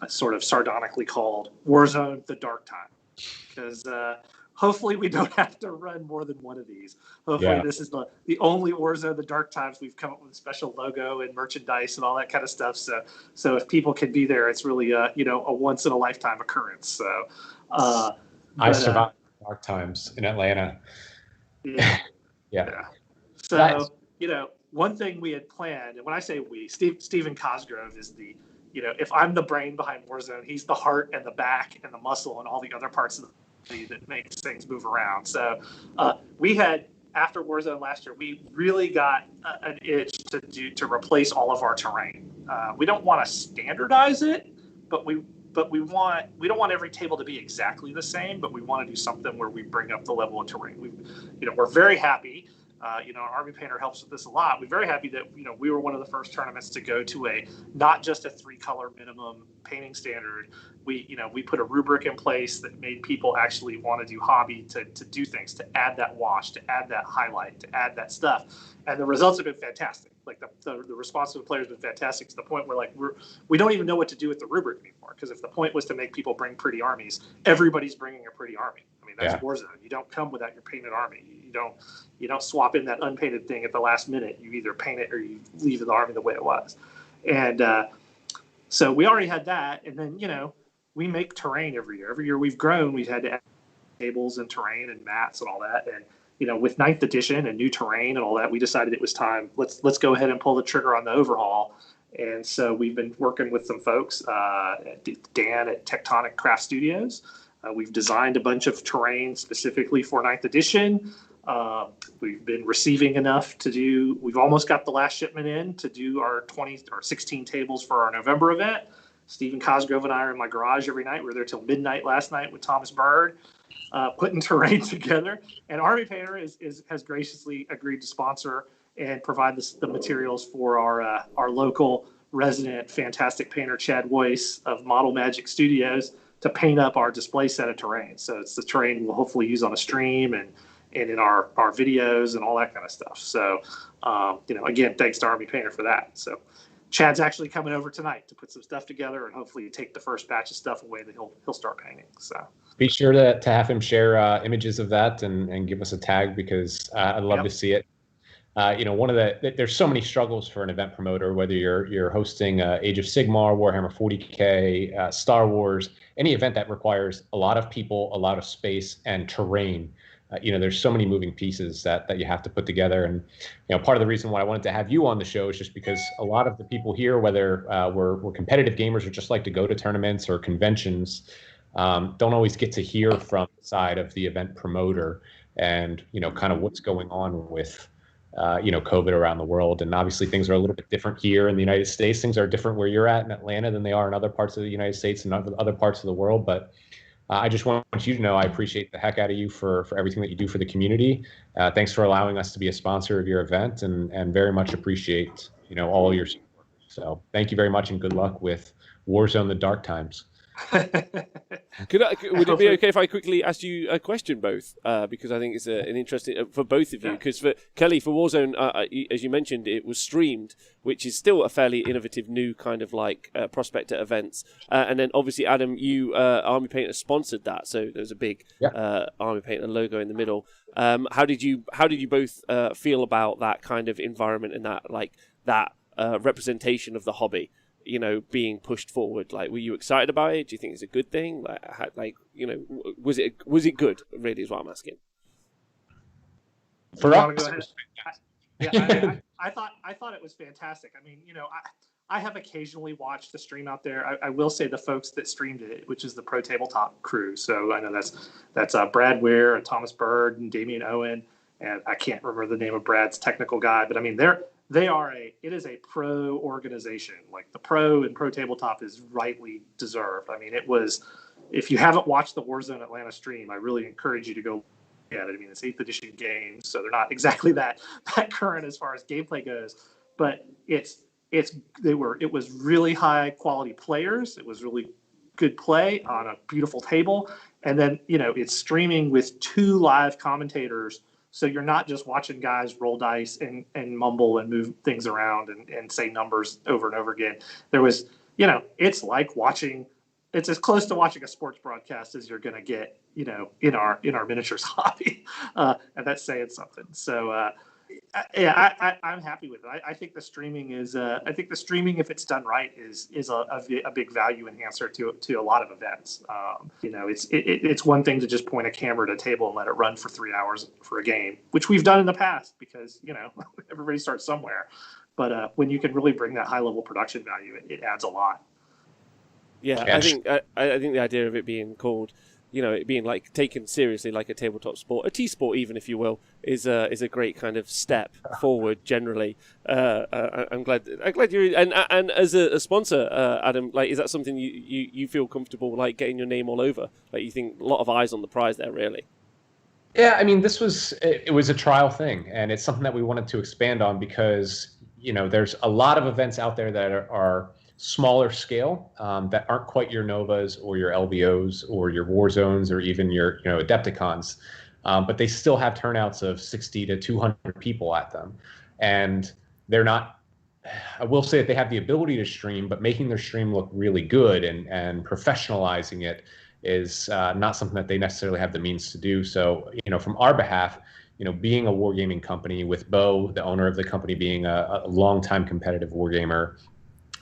sort of sardonically called Warzone the Dark Time. Because hopefully we don't have to run more than one of these. Hopefully this is the only Warzone the Dark Times. We've come up with a special logo and merchandise and all that kind of stuff. So if people can be there, it's really a once in a lifetime occurrence. So I survived Dark Times in Atlanta. Yeah. So one thing we had planned, and when I say we, Stephen Cosgrove is the if I'm the brain behind Warzone, he's the heart and the back and the muscle and all the other parts of the body that makes things move around. So we had, after Warzone last year, we really got an itch to replace all of our terrain. We don't want to standardize it, but we don't want every table to be exactly the same, but we want to do something where we bring up the level of terrain. We're very happy Army Painter helps with this a lot. We're very happy that, we were one of the first tournaments to go to not just a 3-color minimum painting standard. We put a rubric in place that made people actually want to do hobby, to do things, to add that wash, to add that highlight, to add that stuff. And the results have been fantastic. Like the response of the players has been fantastic, to the point where we don't even know what to do with the rubric anymore. Because if the point was to make people bring pretty armies, everybody's bringing a pretty army. I mean, that's Warzone. You don't come without your painted army. You don't swap in that unpainted thing at the last minute. You either paint it or you leave the army the way it was. And so we already had that. And then, we make terrain every year. Every year we've grown, we've had to add tables and terrain and mats and all that. And, with 9th edition and new terrain and all that, we decided it was time. Let's go ahead and pull the trigger on the overhaul. And so we've been working with some folks, Dan at Tectonic Craft Studios. We've designed a bunch of terrain specifically for 9th edition. We've been receiving enough to do, we've almost got the last shipment in to do our 20 or 16 tables for our November event. Stephen Cosgrove and I are in my garage every night. We were there till midnight last night with Thomas Bird, putting terrain together. And Army Painter has graciously agreed to sponsor and provide the materials for our local resident fantastic painter, Chad Weiss of Model Magic Studios, to paint up our display set of terrain. So it's the terrain we'll hopefully use on a stream and in our videos and all that kind of stuff. So, again, thanks to Army Painter for that. So Chad's actually coming over tonight to put some stuff together and hopefully take the first batch of stuff away that he'll start painting. So be sure to have him share images of that and give us a tag, because I'd love to see it. There's so many struggles for an event promoter, whether you're hosting Age of Sigmar, Warhammer 40K, Star Wars, any event that requires a lot of people, a lot of space, and terrain. There's so many moving pieces that you have to put together. And, part of the reason why I wanted to have you on the show is just because a lot of the people here, whether we're competitive gamers or just like to go to tournaments or conventions, don't always get to hear from the side of the event promoter and, kind of what's going on with, COVID around the world. And obviously things are a little bit different here in the United States. Things are different where you're at in Atlanta than they are in other parts of the United States and other parts of the world. But I just want you to know I appreciate the heck out of you for everything that you do for the community. Thanks for allowing us to be a sponsor of your event, and very much appreciate, all your support. So thank you very much, and good luck with Warzone: The Dark Times. Would it be okay if I quickly asked you a question, both? Because I think it's an interesting for both of you. Because for Kelly, for Warzone, as you mentioned, it was streamed, which is still a fairly innovative new kind of prospect at events. And then obviously, Adam, you Army Painter sponsored that, so there's a big Army Painter logo in the middle. How did you both feel about that kind of environment and that representation of the hobby? Being pushed forward. Were you excited about it? Do you think it's a good thing? Was it good? Really, is what I'm asking. For us, I thought it was fantastic. I mean, I have occasionally watched the stream out there. I will say the folks that streamed it, which is the Pro Tabletop crew. So I know that's Brad Ware and Thomas Bird and Damian Owen, and I can't remember the name of Brad's technical guy, but I mean it is a pro organization. Like the pro and Pro Tabletop is rightly deserved. I mean, if you haven't watched the Warzone Atlanta stream, I really encourage you to go look at it. I mean, it's 8th edition games, so they're not exactly that current as far as gameplay goes, but it was really high quality players. It was really good play on a beautiful table. And then, it's streaming with 2 live commentators. So you're not just watching guys roll dice and mumble and move things around and say numbers over and over again. There was, it's like it's as close to watching a sports broadcast as you're going to get, in our miniatures hobby. And that's saying something. So, I'm happy with it. I think the streaming if it's done right, is a big value enhancer to a lot of events. It's one thing to just point a camera at a table and let it run for 3 hours for a game, which we've done in the past because everybody starts somewhere. But when you can really bring that high level production value, it adds a lot. Yeah, I think the idea of it being called, it being taken seriously like a tabletop sport, a T-sport even, if you will, is a great kind of step forward generally. I'm glad you're and as a sponsor, Adam, is that something you feel comfortable getting your name all over? You think a lot of eyes on the prize there, really? Yeah, I mean, it was a trial thing, and it's something that we wanted to expand on because, there's a lot of events out there that are smaller scale, that aren't quite your Novas or your LVOs or your War Zones or even your, Adepticons, but they still have turnouts of 60 to 200 people at them, and they're not. I will say that they have the ability to stream, but making their stream look really good and professionalizing it is not something that they necessarily have the means to do. So, from our behalf, being a wargaming company with Bo, the owner of the company, being a longtime competitive wargamer,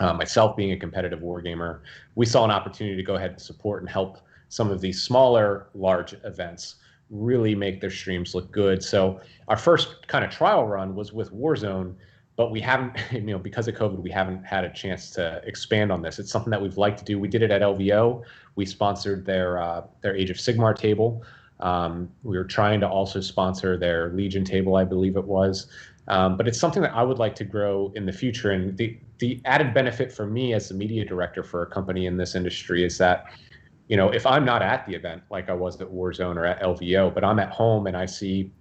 myself being a competitive wargamer, we saw an opportunity to go ahead and support and help some of these smaller, large events really make their streams look good. So our first kind of trial run was with Warzone, but we haven't, because of COVID, we haven't had a chance to expand on this. It's something that we've liked to do. We did it at LVO. We sponsored their Age of Sigmar table. We were trying to also sponsor their Legion table, I believe it was. But it's something that I would like to grow in the future. And the added benefit for me as the media director for a company in this industry is that, if I'm not at the event like I was at Warzone or at LVO, but I'm at home and I see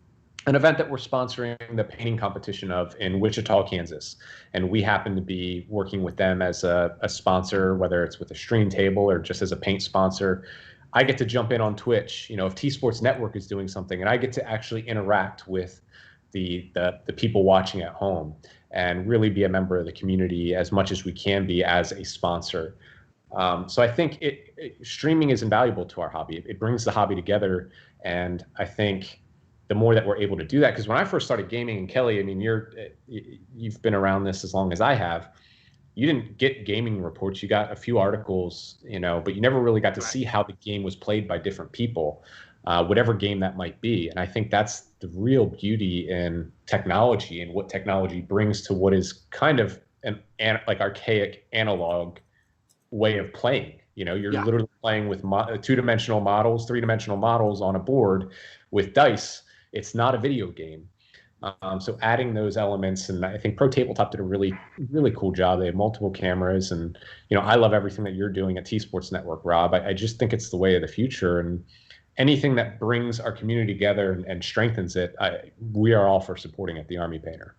an event that we're sponsoring the painting competition of in Wichita, Kansas, and we happen to be working with them as a sponsor, whether it's with a stream table or just as a paint sponsor, I get to jump in on Twitch. If T Sports Network is doing something, and I get to actually interact with the people watching at home and really be a member of the community as much as we can be as a sponsor. So I think streaming is invaluable to our hobby. It brings the hobby together, and I think the more that we're able to do that, because when I first started gaming, and Kelly, I mean, you've been around this as long as I have. You didn't get gaming reports. You got a few articles, but you never really got to see how the game was played by different people, whatever game that might be. And I think that's the real beauty in technology and what technology brings to what is kind of an like archaic analog way of playing. You're literally playing with two-dimensional models, three-dimensional models on a board with dice. It's not a video game. So adding those elements, and I think Pro Tabletop did a really, really cool job. They have multiple cameras, and I love everything that you're doing at T Sports Network, Rob. I just think it's the way of the future, and anything that brings our community together and strengthens it, we are all for supporting at the Army Painter.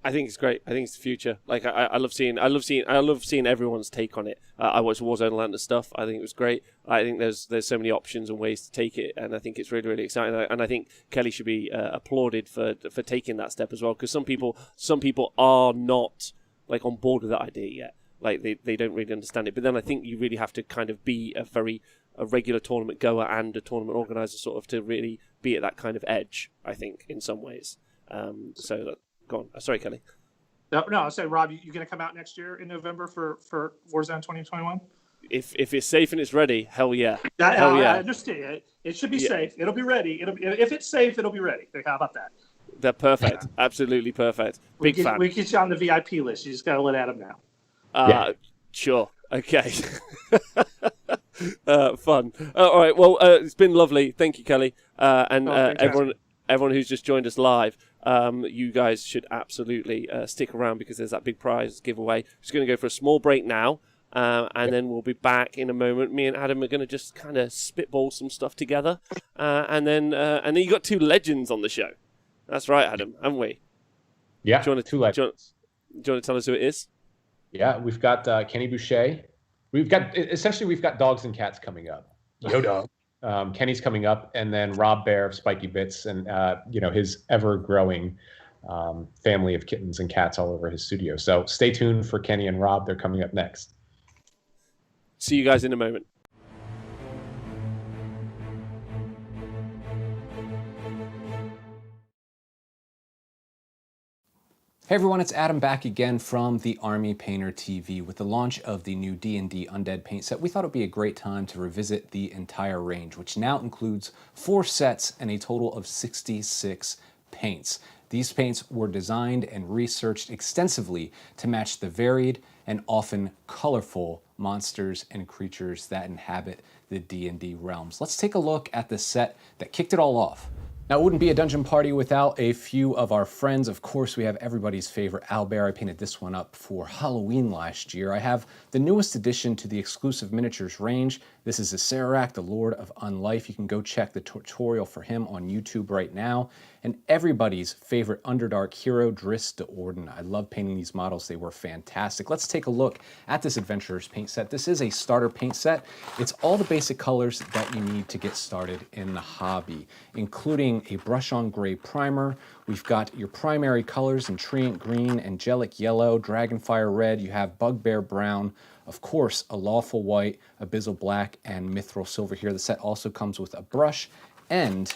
I think it's great. I think it's the future. Like I love seeing everyone's take on it. I watched Warzone Atlanta stuff. I think it was great. I think there's so many options and ways to take it, and I think it's really, really exciting. And I think Kelly should be applauded for taking that step as well, because some people are not like on board with that idea yet. Like they don't really understand it. But then I think you really have to kind of be a regular tournament goer and a tournament organizer, sort of, to really be at that kind of edge, I think, in some ways. Go on. Sorry, Kelly. No, I say, Rob, you going to come out next year in November for Warzone 2021? If it's safe and it's ready, hell yeah. Hell yeah. I understand. It should be safe. It'll be ready. If it's safe, it'll be ready. How about that? They're perfect. Absolutely perfect. Big fan. We get you on the VIP list. You just got to let Adam know. Sure. Okay. Fun. All right. Well, it's been lovely. Thank you, Kelly. And everyone who's just joined us live. You guys should absolutely stick around, because there's that big prize giveaway. Just going to go for a small break now, and then we'll be back in a moment. Me and Adam are going to just kind of spitball some stuff together, and then you got two legends on the show. That's right, Adam, haven't we? Yeah, two legends. Do you want to tell us who it is? Yeah, we've got Kenny Boucher. We've got dogs and cats coming up. Yo, dog. Kenny's coming up, and then Rob Bear of Spiky Bits, and his ever-growing family of kittens and cats all over his studio. So stay tuned for Kenny and Rob. They're coming up next. See you guys in a moment. Hey everyone, it's Adam back again from the Army Painter TV. With the launch of the new D&D Undead paint set, we thought it would be a great time to revisit the entire range, which now includes 4 sets and a total of 66 paints. These paints were designed and researched extensively to match the varied and often colorful monsters and creatures that inhabit the D&D realms. Let's take a look at the set that kicked it all off. Now, it wouldn't be a dungeon party without a few of our friends. Of course, we have everybody's favorite owlbear. I painted this one up for Halloween last year. I have the newest addition to the exclusive miniatures range. This is Acererak, the Lord of Unlife. You can go check the tutorial for him on YouTube right now. And everybody's favorite Underdark hero, Driss de Orden. I love painting these models. They were fantastic. Let's take a look at this Adventurer's paint set. This is a starter paint set. It's all the basic colors that you need to get started in the hobby, including a brush-on gray primer. We've got your primary colors in Treant Green, Angelic Yellow, Dragonfire Red. You have Bugbear Brown, of course, a Lawful White, Abyssal Black, and Mithril Silver here. The set also comes with a brush and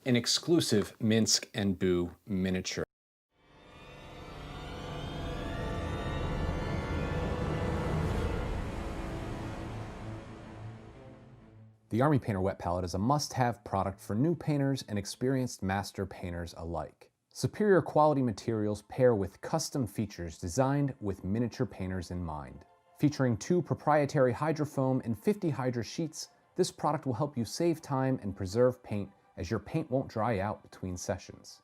an exclusive Minsk and Boo miniature. The Army Painter Wet Palette is a must-have product for new painters and experienced master painters alike. Superior quality materials pair with custom features designed with miniature painters in mind. Featuring 2 proprietary hydrofoam and 50 hydro sheets, this product will help you save time and preserve paint, as your paint won't dry out between sessions.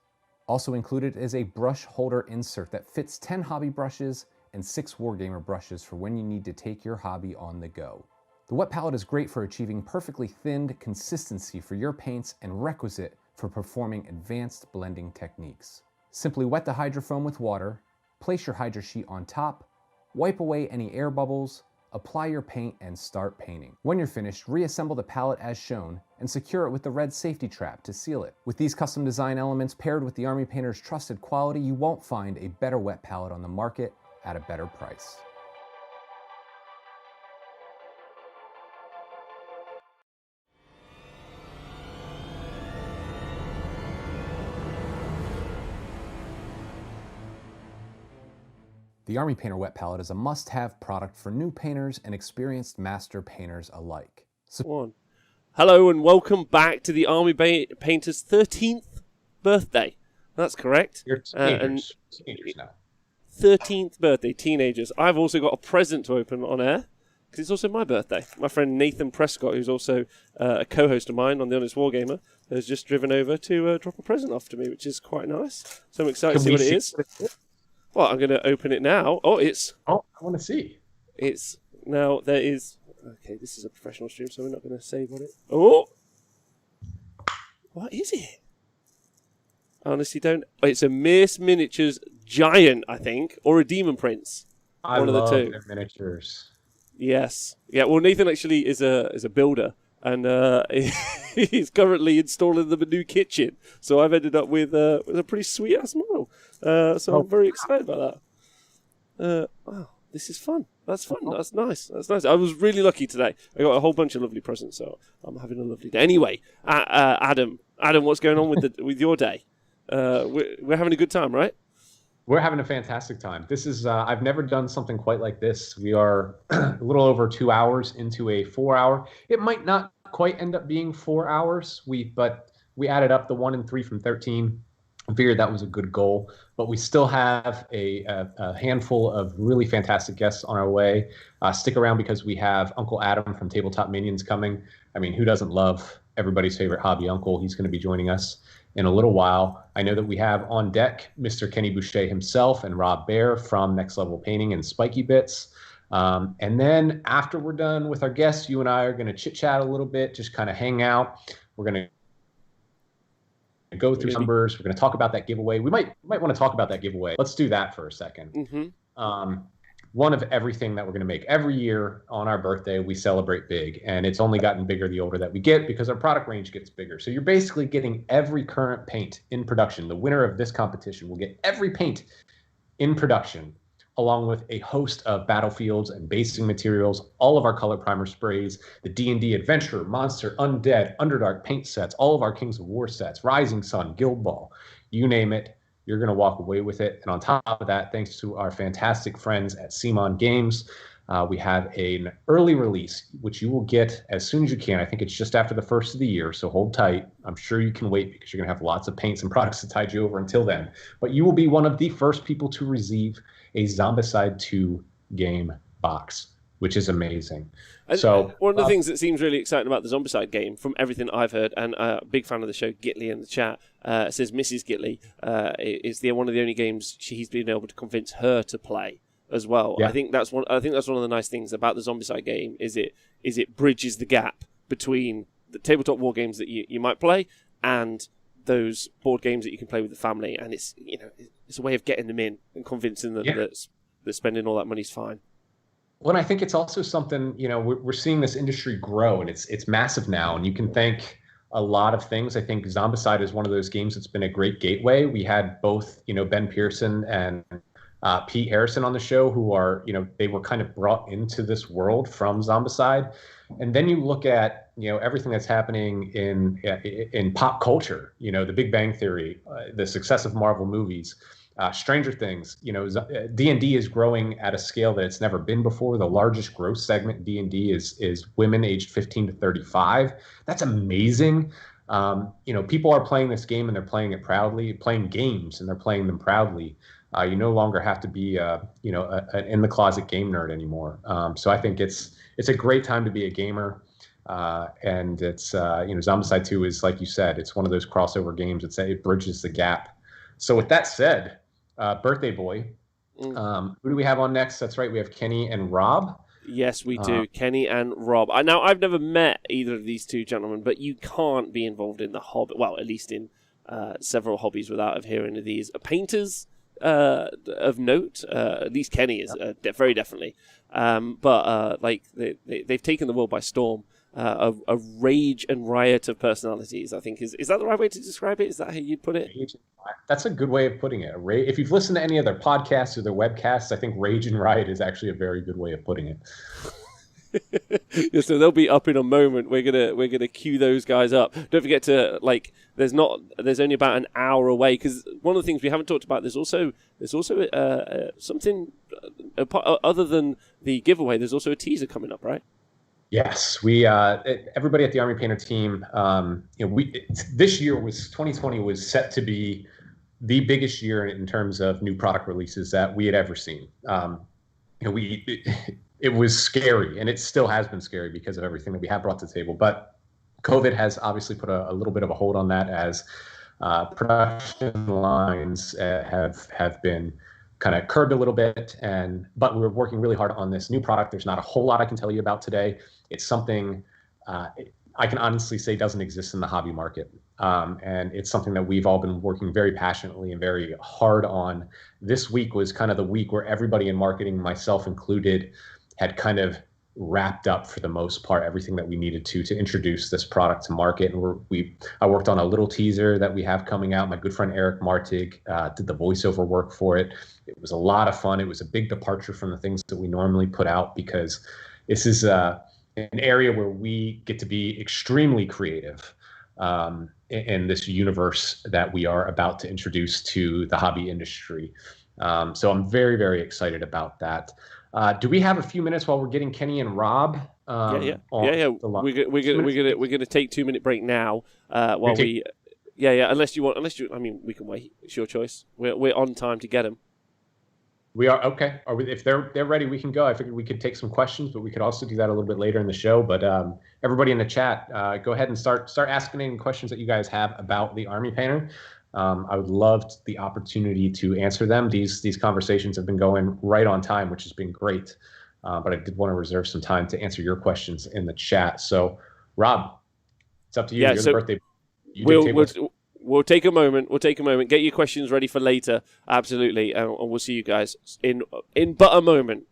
Also included is a brush holder insert that fits 10 hobby brushes and 6 Wargamer brushes for when you need to take your hobby on the go. The wet palette is great for achieving perfectly thinned consistency for your paints and requisite for performing advanced blending techniques. Simply wet the hydrofoam with water, place your hydro sheet on top, wipe away any air bubbles, apply your paint, and start painting. When you're finished, reassemble the palette as shown and secure it with the red safety trap to seal it. With these custom design elements paired with the Army Painter's trusted quality, you won't find a better wet palette on the market at a better price. The Army Painter Wet Palette is a must-have product for new painters and experienced master painters alike. Hello and welcome back to the Army Painter's 13th birthday. That's correct. You're teenagers. Teenagers now. 13th birthday, teenagers. I've also got a present to open on air, because it's also my birthday. My friend Nathan Prescott, who's also a co-host of mine on The Honest Wargamer, has just driven over to drop a present off to me, which is quite nice. So I'm excited to see what it is. Well, I'm going to open it now. Oh, I want to see. It's now there is. Okay, this is a professional stream, so we're not going to save on it. Oh, what is it? I honestly don't. It's a Miss Miniatures Giant, I think, or a Demon Prince. One of the two. Their miniatures. Yes. Yeah. Well, Nathan actually is a builder, and he's currently installing them a new kitchen. So I've ended up with a pretty sweet ass model. So I'm very excited about that. Wow, this is fun. That's fun. That's nice. That's nice. I was really lucky today. I got a whole bunch of lovely presents, so I'm having a lovely day. Anyway, Adam, what's going on with your day? We're having a good time, right? We're having a fantastic time. This is I've never done something quite like this. We are a little over 2 hours into a 4 hour. It might not quite end up being 4 hours. But we added up the 1 and 3 from 13. I figured that was a good goal, but we still have a handful of really fantastic guests on our way. Stick around because we have Uncle Adam from Tabletop Minions coming. I mean, who doesn't love everybody's favorite hobby uncle? He's going to be joining us in a little while. I know that we have on deck Mr. Kenny Boucher himself and Rob Bear from Next Level Painting and Spiky Bits. And then after we're done with our guests, you and I are going to chit-chat a little bit, just kind of hang out. We're going to go through numbers. We're going to talk about that giveaway. We might want to talk about that giveaway. Let's do that for a second. Mm-hmm. One of everything that we're going to make every year on our birthday, we celebrate big, and it's only gotten bigger the older that we get because our product range gets bigger. So you're basically getting every current paint in production. The winner of this competition will get every paint in production, along with a host of battlefields and basing materials, all of our color primer sprays, the D&D Adventure, Monster, Undead, Underdark paint sets, all of our Kings of War sets, Rising Sun, Guild Ball, you name it, you're going to walk away with it. And on top of that, thanks to our fantastic friends at Simon Games, we have an early release, which you will get as soon as you can. I think it's just after the first of the year, so hold tight. I'm sure you can wait because you're going to have lots of paints and products to tide you over until then. But you will be one of the first people to receive a Zombicide 2 game box. which is amazing. And so one of the things that seems really exciting about the Zombicide game, from everything I've heard, and a big fan of the show, Gitley in the chat, says Mrs. Gitley is one of the only games he's been able to convince her to play as well. Yeah. I think that's one of the nice things about the Zombicide game is it bridges the gap between the tabletop war games that you might play and those board games that you can play with the family, and it's a way of getting them in and convincing them that spending all that money is fine. Well, and I think it's also something, we're seeing this industry grow, and it's massive now, and you can thank a lot of things. I think Zombicide is one of those games that's been a great gateway. We had both, Ben Pearson and Pete Harrison on the show, who are, they were kind of brought into this world from Zombicide. And then you look at, everything that's happening in pop culture, the Big Bang Theory, the success of Marvel movies, Stranger Things, D&D is growing at a scale that it's never been before. The largest growth segment D&D is women aged 15 to 35. That's amazing. People are playing this game and they're playing it proudly, playing games and they're playing them proudly. You no longer have to be, an in the closet game nerd anymore. So I think it's a great time to be a gamer. And it's, Zombicide 2 is, like you said, it's one of those crossover games. It bridges the gap. So with that said, Birthday Boy, who do we have on next? That's right. We have Kenny and Rob. Yes, we do. Kenny and Rob. Now, I've never met either of these two gentlemen, but you can't be involved in the hobby, well, at least in several hobbies without hearing of these. Painters of note, at least Kenny is very definitely. But they've taken the world by storm. A rage and riot of personalities, I think. Is that the right way to describe it? Is that how you'd put it? That's a good way of putting it. If you've listened to any of their podcasts or their webcasts, I think rage and riot is actually a very good way of putting it. Yeah, so they'll be up in a moment. We're gonna cue those guys up. Don't forget to there's only about an hour away, because one of the things we haven't talked about, there's also something other than the giveaway. There's also a teaser coming up, right? Yes, we everybody at the Army Painter team. This year 2020 was set to be the biggest year in terms of new product releases that we had ever seen. It was scary, and it still has been scary because of everything that we have brought to the table. But COVID has obviously put a little bit of a hold on that, as production lines have been kind of curbed a little bit. But we're working really hard on this new product. There's not a whole lot I can tell you about today. It's something I can honestly say doesn't exist in the hobby market. And it's something that we've all been working very passionately and very hard on. This week was kind of the week where everybody in marketing, myself included, had kind of wrapped up for the most part everything that we needed to introduce this product to market. And I worked on a little teaser that we have coming out. My good friend Eric Martig did the voiceover work for it. It was a lot of fun. It was a big departure from the things that we normally put out, because this is an area where we get to be extremely creative in this universe that we are about to introduce to the hobby industry. So I'm very, very excited about that. Do we have a few minutes while we're getting Kenny and Rob? Yeah. We're gonna take 2-minute break now. While we. Unless you. I mean, we can wait. It's your choice. We're on time to get them. We are okay. If they're ready, we can go. I figured we could take some questions, but we could also do that a little bit later in the show. But everybody in the chat, go ahead and start asking any questions that you guys have about the Army Painter. I would love the opportunity to answer them. These conversations have been going right on time, which has been great. But I did want to reserve some time to answer your questions in the chat. So, Rob, it's up to you. Yeah, You're the birthday. We'll take a moment. Get your questions ready for later. Absolutely. And we'll see you guys in but a moment.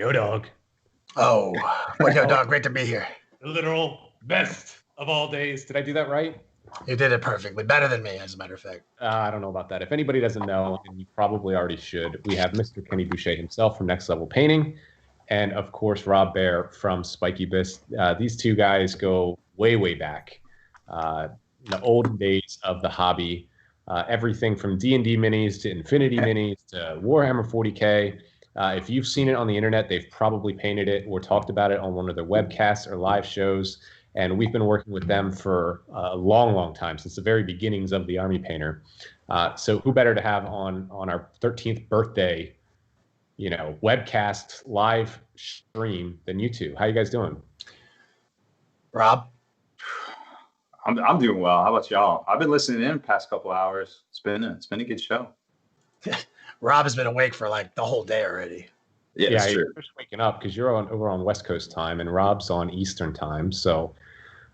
Yo, dog. Oh, well, yo, dog, great to be here. The literal best of all days. Did I do that right? You did it perfectly. Better than me, as a matter of fact. I don't know about that. If anybody doesn't know, and you probably already should, we have Mr. Kenny Boucher himself from Next Level Painting, and of course Rob Bear from Spiky Bits. These two guys go way, way back. In the olden days of the hobby, everything from D&D minis to Infinity minis to Warhammer 40K. If you've seen it on the internet, they've probably painted it or talked about it on one of their webcasts or live shows. And we've been working with them for a long, long time, since the very beginnings of the Army Painter. So who better to have on our 13th birthday, webcast live stream than you two? How you guys doing? Rob? I'm doing well. How about y'all? I've been listening in the past couple hours. It's been a good show. Rob has been awake for like the whole day already. Yeah, that's true. You're just waking up because you're over on West Coast time and Rob's on Eastern time. So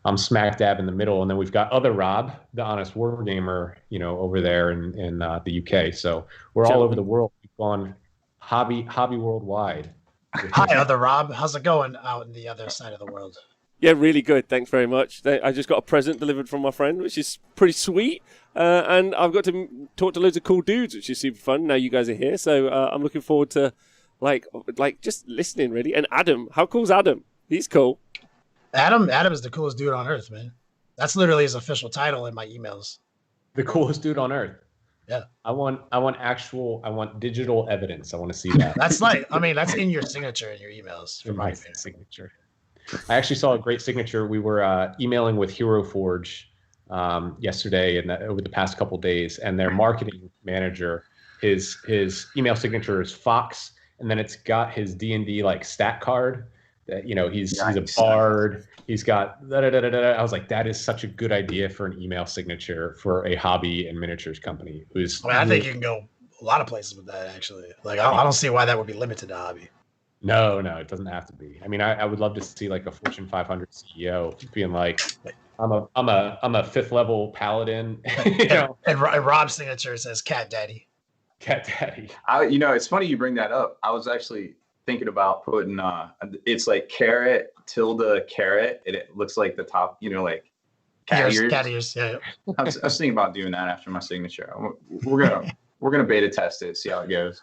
I'm smack dab in the middle. And then we've got other Rob, the Honest Wargamer, over there in the UK. So we're all over the world. We've gone hobby worldwide. Hi, other Rob. How's it going out in the other side of the world? Yeah, really good. Thanks very much. I just got a present delivered from my friend, which is pretty sweet. And I've got to talk to loads of cool dudes, which is super fun. Now you guys are here. So I'm looking forward to like just listening, really. And Adam, how cool's Adam? He's cool. Adam is the coolest dude on earth, man. That's literally his official title in my emails. The coolest dude on earth. Yeah. I want digital evidence. I want to see that. That's in your signature in your emails. In my signature. I actually saw a great signature. We were emailing with Hero Forge yesterday and over the past couple days, and their marketing manager, his email signature is Fox, and then it's got his D&D like stat card. That he's a bard. He's got I was like, that is such a good idea for an email signature for a hobby and miniatures company. I think you can go a lot of places with that, actually. Like I don't see why that would be limited to hobby. No, it doesn't have to be. I mean, I would love to see like a Fortune 500 CEO being like, I'm a 5th level paladin. And Rob's signature says Cat Daddy. Cat Daddy. It's funny you bring that up. I was actually thinking about putting it's like carrot caret, and it looks like the top, like cat ears. Yeah. I was thinking about doing that after my signature. We're gonna beta test it, see how it goes.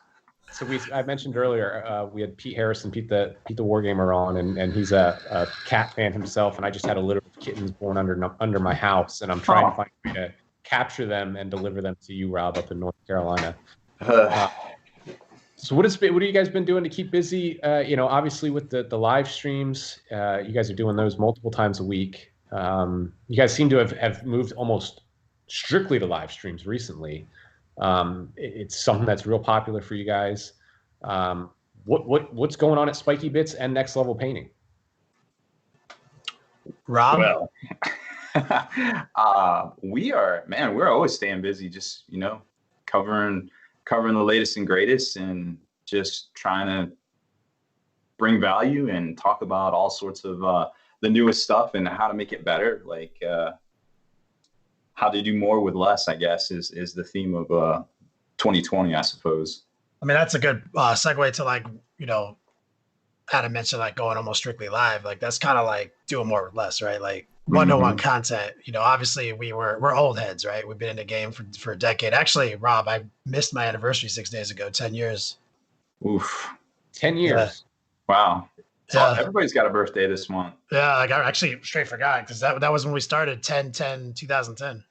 So I mentioned earlier we had Pete Harrison, Pete the Wargamer on, and he's a cat fan himself, and I just had a litter of kittens born under my house, and I'm trying to find a way to capture them and deliver them to you, Rob, up in North Carolina. So what have you guys been doing to keep busy? Obviously with the live streams, you guys are doing those multiple times a week. You guys seem to have moved almost strictly to live streams recently. It's something that's real popular for you guys. What's going on at Spiky Bits and Next Level Painting? Rob? Well, we're always staying busy, just covering the latest and greatest, and just trying to bring value and talk about all sorts of the newest stuff and how to make it better. Like how to do more with less, I guess, is the theme of 2020, I suppose. I mean, that's a good segue to Adam mentioned like going almost strictly live. Like that's kind of like doing more with less, right? Like one-to-one content. Obviously we're old heads, right? We've been in the game for a decade. Actually, Rob, I missed my anniversary 6 days ago. 10 years. Oof. 10 years. Yeah. Wow. Yeah. Everybody's got a birthday this month. Yeah, like I actually straight forgot because that was when we started 10/10/2010.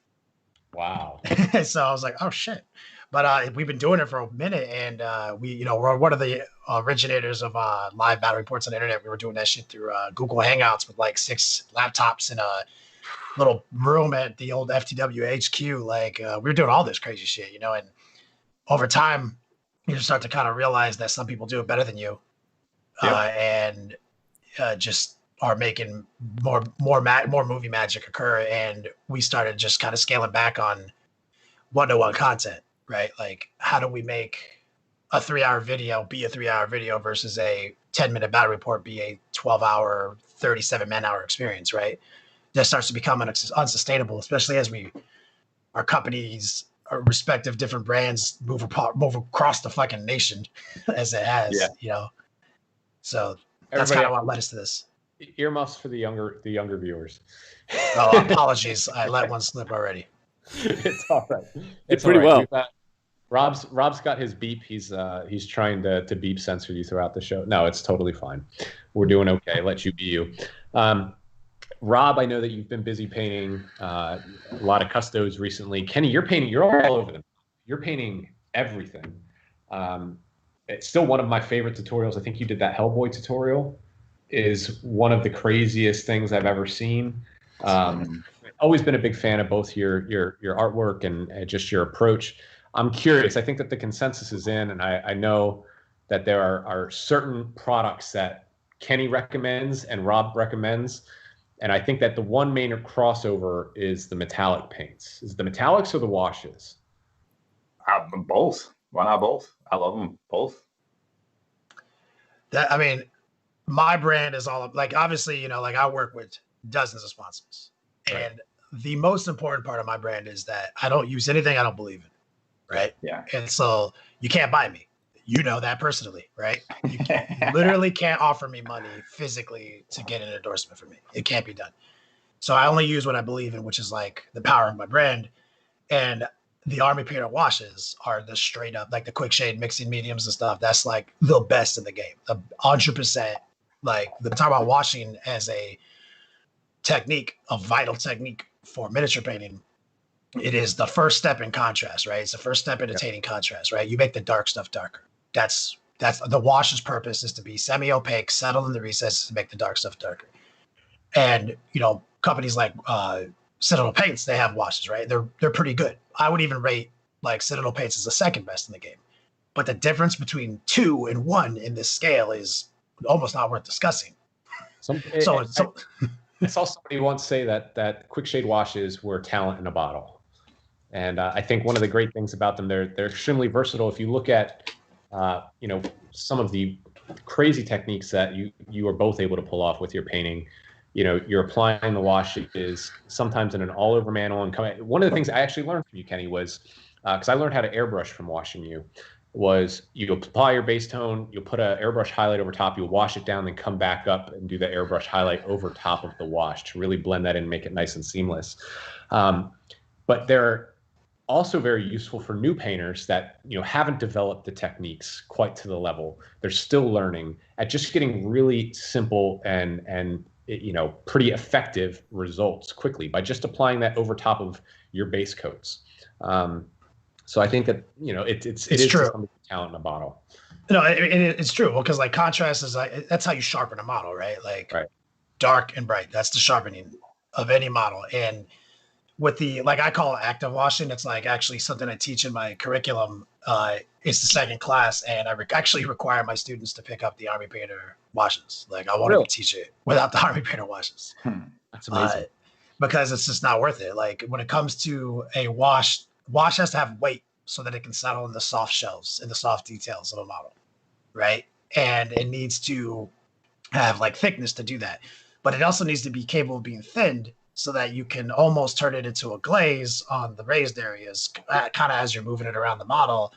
Wow. So I was like, oh shit. But we've been doing it for a minute, and we're one of the originators of live battle reports on the internet. We were doing that shit through Google Hangouts with like 6 laptops in a little room at the old FTW HQ. Like we were doing all this crazy shit, and over time you just start to kind of realize that some people do it better than you. And just are making more movie magic occur. And we started just kind of scaling back on one-to-one content, right? Like, how do we make a 3-hour video be a 3-hour video versus a 10-minute battle report be a 12-hour, 37-man-hour experience, right? That starts to become unsustainable, especially as our companies, our respective different brands move across the fucking nation as it has, So that's kind of what led us to this. Earmuffs for the younger viewers. Oh, apologies. I let one slip already. It's all right. It's pretty well. Rob's got his beep. He's trying to beep censor you throughout the show. No, it's totally fine. We're doing okay. Let you be you. Rob, I know that you've been busy painting a lot of custos recently. Kenny, you're all over them. You're painting everything. It's still one of my favorite tutorials. I think you did that Hellboy tutorial. Is one of the craziest things I've ever seen. Always been a big fan of both your artwork and just your approach. I'm curious. I think that the consensus is in, and I know that there are certain products that Kenny recommends and Rob recommends, and I think that the one main crossover is the metallic paints. Is it the metallics or the washes? Both. Why not both? I love them both. My brand is all like, obviously, like I work with dozens of sponsors, right. And the most important part of my brand is that I don't use anything I don't believe in. Right. Yeah. And so you can't buy me, that personally, right? You literally can't offer me money physically to get an endorsement from me. It can't be done. So I only use what I believe in, which is like the power of my brand. And the Army Painter washes are the straight up, like the quick shade mixing mediums and stuff. That's like the best in the game. 100%. Like the talk about washing as a technique, a vital technique for miniature painting. It is the first step in contrast, right? It's the first step in attaining contrast, right? You make the dark stuff darker. That's the wash's purpose is to be semi-opaque, settle in the recesses to make the dark stuff darker. And companies like Citadel Paints, they have washes, right? They're pretty good. I would even rate like Citadel Paints as the second best in the game. But the difference between 2 and 1 in this scale is almost not worth discussing. I saw somebody once say that quick shade washes were talent in a bottle. And I think one of the great things about them, they're extremely versatile. If you look at, some of the crazy techniques that you are both able to pull off with your painting, you're applying the washes sometimes in an all-over mantle. And one of the things I actually learned from you, Kenny, was because I learned how to airbrush from watching you, was you apply your base tone, you'll put an airbrush highlight over top, you'll wash it down, then come back up and do the airbrush highlight over top of the wash to really blend that in and make it nice and seamless. But they're also very useful for new painters that haven't developed the techniques quite to the level. They're still learning at just getting really simple and pretty effective results quickly by just applying that over top of your base coats. So I think that it is true. Talent in a bottle. No, it's true. Well, because like contrast is like that's how you sharpen a model, right? Like dark and bright. That's the sharpening of any model. And with the I call it active washing. It's like actually something I teach in my curriculum. It's the second class, and I actually require my students to pick up the Army Painter washes. Like I want to teach it without the Army Painter washes. That's amazing. Because it's just not worth it. Like when it comes to a wash has to have weight so that it can settle in the soft shelves, in the soft details of a model, right? And it needs to have like thickness to do that. But it also needs to be capable of being thinned so that you can almost turn it into a glaze on the raised areas, kind of as you're moving it around the model.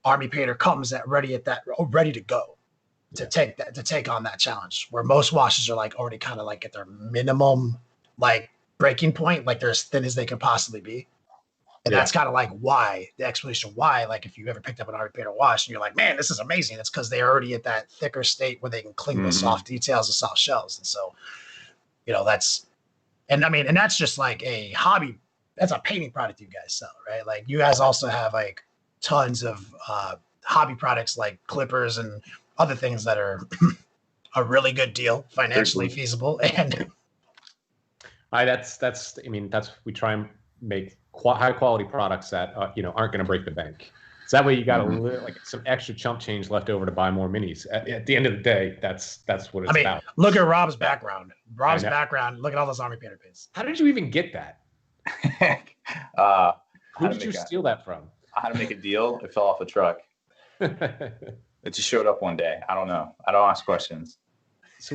Army Painter comes ready to go to take on that challenge, where most washes are like already kind of like at their minimum like breaking point, like they're as thin as they can possibly be. And that's kind of like why, the explanation why, like if you ever picked up an Army Painter wash and you're like, man, this is amazing. It's because they're already at that thicker state where they can cling the soft details of soft shells. And so, and that's just like a hobby. That's a painting product you guys sell, right? Like you guys also have like tons of hobby products like clippers and other things that are a really good deal, financially feasible. And we try and make high quality products that aren't going to break the bank. So that way you got some extra chump change left over to buy more minis. At the end of the day, that's what it's about. Look at Rob's background. Look at all those Army Painter pins. How did you even get that? Who did you steal that from? I had to make a deal. It fell off a truck. It just showed up one day. I don't know. I don't ask questions.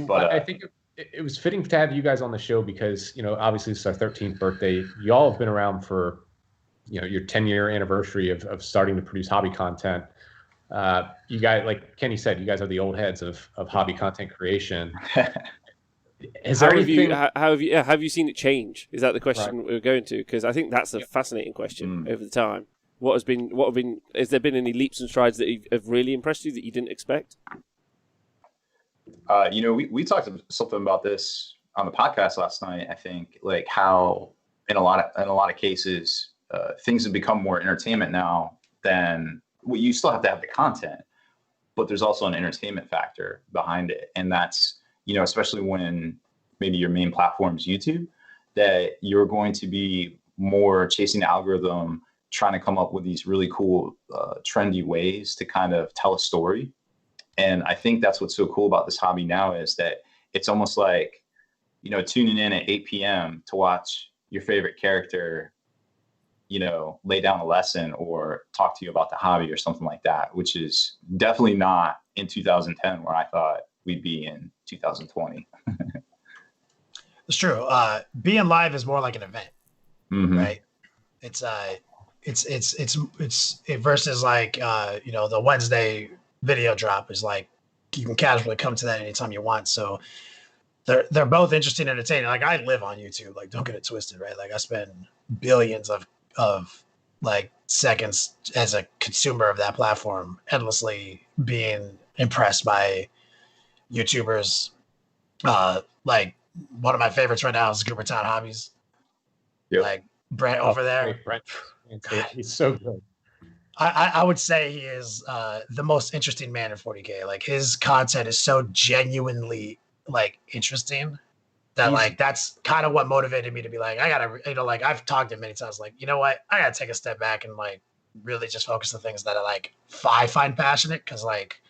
But I think it was fitting to have you guys on the show because, obviously it's our 13th birthday. You all have been around for, your 10-year anniversary of starting to produce hobby content. You guys, like Kenny said, you guys are the old heads of hobby content creation. How have you seen it change? Is that the question we're going to? Because I think that's a fascinating question over the time. Has there been any leaps and strides that have really impressed you that you didn't expect? We talked something about this on the podcast last night. I think like how in a lot of cases things have become more entertainment now than you still have to have the content, but there's also an entertainment factor behind it, and that's especially when maybe your main platform is YouTube, that you're going to be more chasing the algorithm, trying to come up with these really cool, trendy ways to kind of tell a story. And I think that's what's so cool about this hobby now is that it's almost like, tuning in at 8 p.m. to watch your favorite character, lay down a lesson or talk to you about the hobby or something like that, which is definitely not in 2010 where I thought we'd be in 2020. It's true. Being live is more like an event, right? It's versus like the Wednesday video drop is like you can casually come to that anytime you want. So they're both interesting and entertaining. Like I live on YouTube, like don't get it twisted, right? Like I spend billions of like seconds as a consumer of that platform, endlessly being impressed by YouTubers. Like one of my favorites right now is Goober Town Hobbies. Yep. Like Brent over there. Brent. He's so good. I would say he is the most interesting man in 40K. Like his content is so genuinely like interesting that like that's kind of what motivated me to be like, I gotta, like I've talked to him many times, like, you know what, I gotta take a step back and like really just focus on things that I find passionate, because like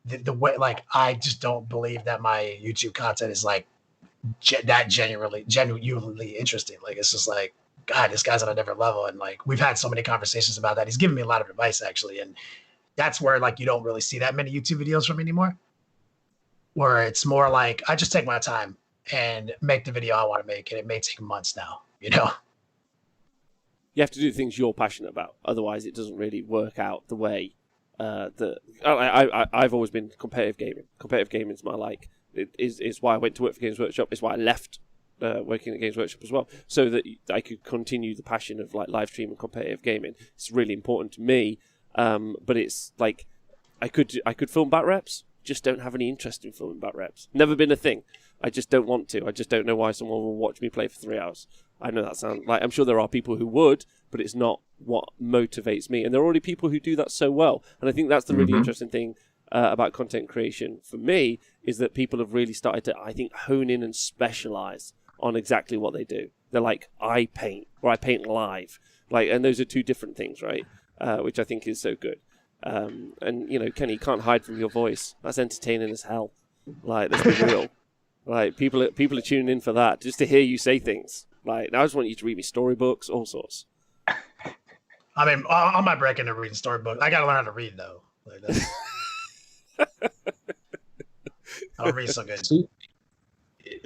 the way, like I just don't believe that my YouTube content is like that genuinely interesting. Like it's just like, God, this guy's on a different level. And like, we've had so many conversations about that. He's given me a lot of advice actually. And that's where like, you don't really see that many YouTube videos from anymore, where it's more like, I just take my time and make the video I want to make. And it may take months now, You have to do things you're passionate about. Otherwise it doesn't really work out the way I've always been competitive gaming. Competitive gaming is my like, it's why I went to work for Games Workshop. It's why I left working at Games Workshop as well, so that I could continue the passion of like live stream and competitive gaming. It's really important to me, but it's like I could film bat reps, just don't have any interest in filming bat reps. Never been a thing. I just don't want to. I just don't know why someone will watch me play for 3 hours. I know that sounds like, I'm sure there are people who would, but it's not what motivates me. And there are already people who do that so well. And I think that's the really interesting thing about content creation for me, is that people have really started to, I think, hone in and specialize on exactly what they do. They're like, I paint, or I paint live. Like, and those are two different things, right? Which I think is so good. And, Kenny, you can't hide from your voice. That's entertaining as hell. Like, let's be real. Like, people are tuning in for that, just to hear you say things. Like, I just want you to read me storybooks, all sorts. I mean, on my break into reading storybooks, I got to learn how to read, though. Like, that's... I don't read so good.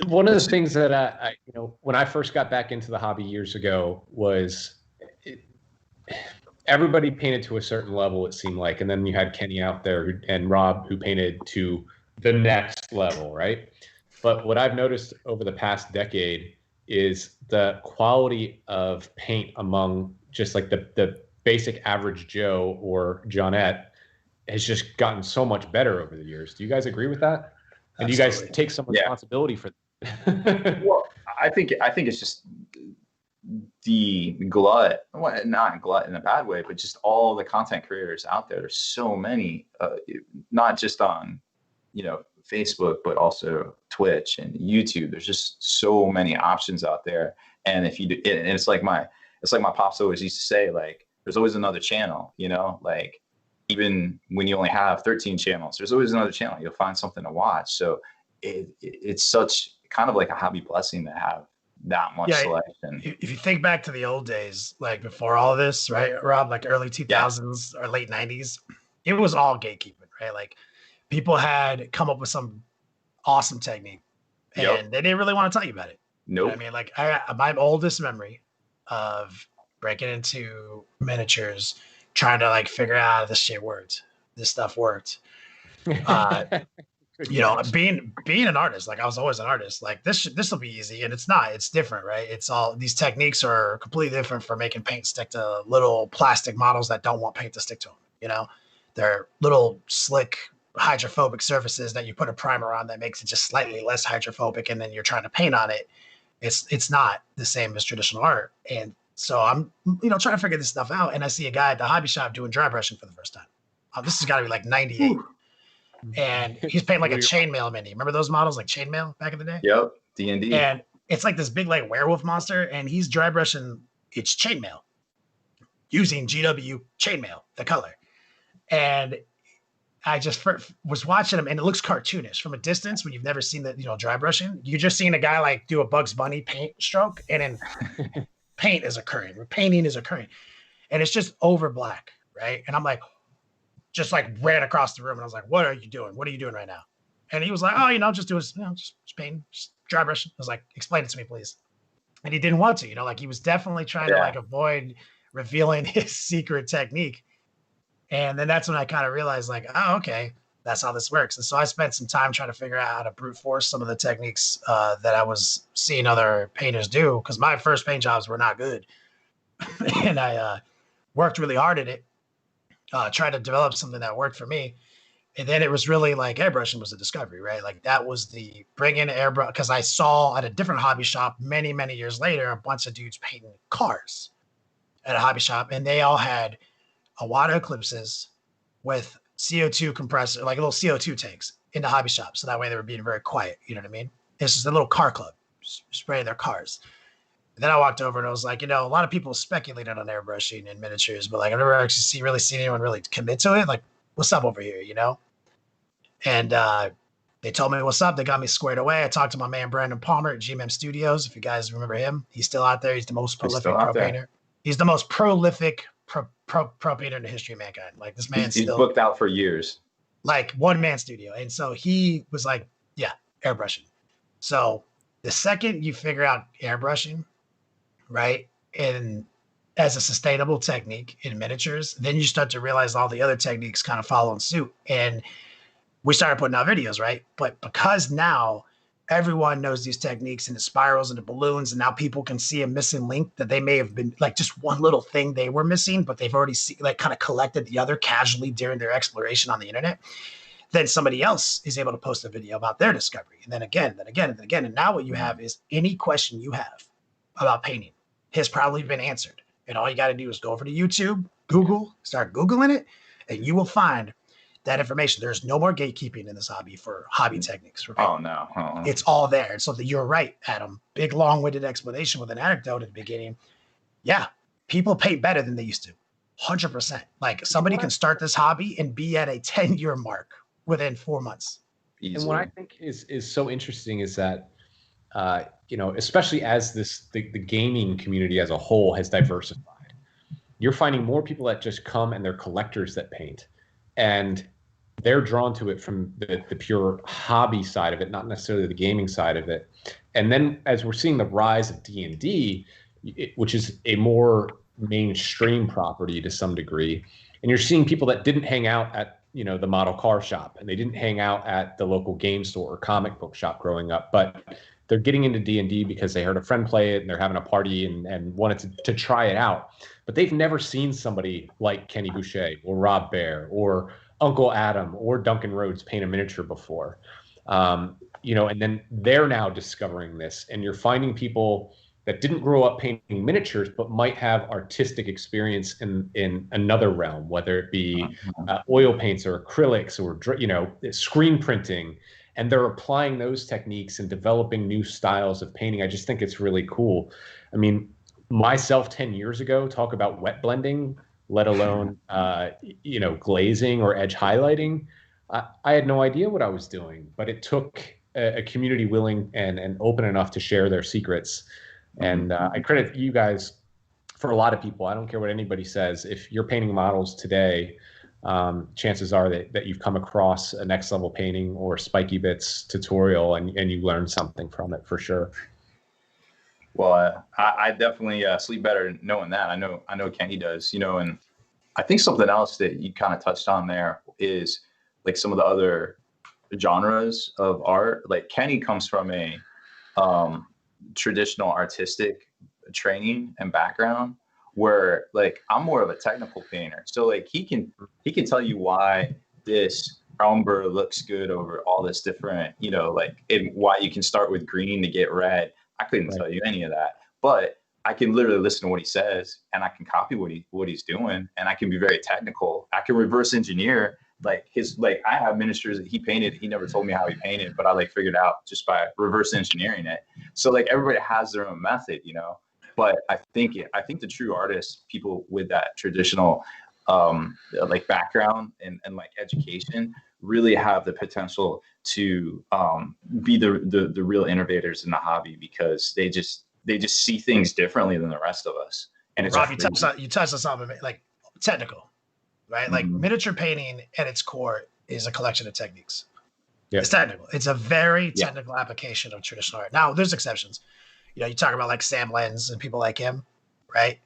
One of the things that I when I first got back into the hobby years ago was everybody painted to a certain level, it seemed like. And then you had Kenny out there and Rob who painted to the next level, right? But what I've noticed over the past decade is the quality of paint among just like the basic average Joe or Johnette has just gotten so much better over the years. Do you guys agree with that? And do you guys take some responsibility for that? Well, I think it's just the glut, well, not glut in a bad way, but just all the content creators out there. There's so many, not just on, Facebook, but also Twitch and YouTube. There's just so many options out there. And if you do, and it's like my pops always used to say, like, there's always another channel, like even when you only have 13 channels, there's always another channel. You'll find something to watch. So it's such kind of like a hobby blessing to have that much selection. If you think back to the old days, like before all this, right, Rob, like early 2000s or late 90s, it was all gatekeeping, right? Like people had come up with some awesome technique and they didn't really want to tell you about it. Nope. You know what I mean, like my oldest memory of breaking into miniatures, trying to like figure out how this shit worked, this stuff worked. You know, being an artist, like I was always an artist, like this will be easy, and it's not. It's different, right? It's all these techniques are completely different for making paint stick to little plastic models that don't want paint to stick to them. You know, they're little slick hydrophobic surfaces that you put a primer on that makes it just slightly less hydrophobic, and then you're trying to paint on it. It's not the same as traditional art, and so I'm trying to figure this stuff out, and I see a guy at the hobby shop doing dry brushing for the first time. This has got to be like 98. And he's painting like a chainmail mini. Remember those models, like chainmail back in the day? Yep, D&D. And it's like this big like werewolf monster, and he's dry brushing its chainmail using GW chainmail, the color. And I just was watching him, and it looks cartoonish from a distance when you've never seen that, dry brushing. You're just seeing a guy like do a Bugs Bunny paint stroke, and then painting is occurring, and it's just over black, right? And I'm like, just like ran across the room, and I was like, "What are you doing? What are you doing right now?" And he was like, "Oh, just doing, just painting, just dry brushing." I was like, "Explain it to me, please." And he didn't want to, like he was definitely trying to like avoid revealing his secret technique. And then that's when I kind of realized, like, oh, okay, that's how this works. And so I spent some time trying to figure out how to brute force some of the techniques that I was seeing other painters do, because my first paint jobs were not good, and I worked really hard at it. Try to develop something that worked for me. And then it was really like airbrushing was a discovery, right? Like that was the bring in airbrush, because I saw at a different hobby shop many, many years later, a bunch of dudes painting cars at a hobby shop. And they all had Awada eclipses with CO2 compressor, like little CO2 tanks in the hobby shop. So that way they were being very quiet. You know what I mean? It's just a little car club spraying their cars. Then I walked over and I was like, a lot of people speculated on airbrushing and miniatures, but like I've never actually really seen anyone really commit to it. Like, what's up over here, And they told me what's up. They got me squared away. I talked to my man Brandon Palmer at GMM Studios. If you guys remember him, he's still out there. He's the most prolific pro painter. He's the most prolific pro painter in the history of mankind. Like this man's he's booked out for years. Like one man studio, and so he was like, "Yeah, airbrushing." So the second you figure out airbrushing, right, and as a sustainable technique in miniatures, then you start to realize all the other techniques kind of follow in suit. And we started putting out videos, right? But because now everyone knows these techniques and the spirals and the balloons, and now people can see a missing link that they may have been like just one little thing they were missing, but they've already kind of collected the other casually during their exploration on the internet. Then somebody else is able to post a video about their discovery. And then again, And now what you have is any question you have about painting has probably been answered. And all you got to do is go over to YouTube, Google, start Googling it, and you will find that information. There's no more gatekeeping in this hobby for hobby techniques. For oh, no. It's all there. And so you're right, Adam. Big, long-winded explanation with an anecdote at the beginning. Yeah, people paint better than they used to. 100%. Like somebody can start this hobby and be at a 10-year mark within 4 months. Easily. And what I think is so interesting is that especially as the gaming community as a whole has diversified, you're finding more people that just come and they're collectors that paint, and they're drawn to it from the pure hobby side of it, not necessarily the gaming side of it. And then as we're seeing the rise of D&D, which is a more mainstream property to some degree, and you're seeing people that didn't hang out at the model car shop, and they didn't hang out at the local game store or comic book shop growing up, but they're getting into D&D because they heard a friend play it and they're having a party and wanted to try it out. But they've never seen somebody like Kenny Boucher or Rob Baer or Uncle Adam or Duncan Rhodes paint a miniature before. And then they're now discovering this, and you're finding people that didn't grow up painting miniatures but might have artistic experience in another realm, whether it be oil paints or acrylics or screen printing, and they're applying those techniques and developing new styles of painting. I just think it's really cool. I mean, myself 10 years ago, talk about wet blending, let alone glazing or edge highlighting. I had no idea what I was doing, but it took a community willing and open enough to share their secrets. And I credit you guys for a lot of people. I don't care what anybody says. If you're painting models today, chances are that you've come across a next level painting or Spiky Bits tutorial and you learned something from it for sure. Well, I definitely sleep better knowing that. I know Kenny does, and I think something else that you kind of touched on there is like some of the other genres of art. Like Kenny comes from a traditional artistic training and background, where like I'm more of a technical painter. So like he can tell you why this umber looks good over all this different, you know, like why you can start with green to get red. I couldn't tell you any of that, but I can literally listen to what he says and I can copy what he's doing, and I can be very technical. I can reverse engineer like I have miniatures that he painted. He never told me how he painted, but I like figured out just by reverse engineering it. So like everybody has their own method, you know. But I think the true artists, people with that traditional like background and like education, really have the potential to be the real innovators in the hobby, because they just see things differently than the rest of us. And it's Rob, you touched on something like technical, right? Like miniature painting at its core is a collection of techniques. Yeah. It's technical. It's a very technical application of traditional art. Now, there's exceptions. You know, you talk about like Sam Lenz and people like him, right?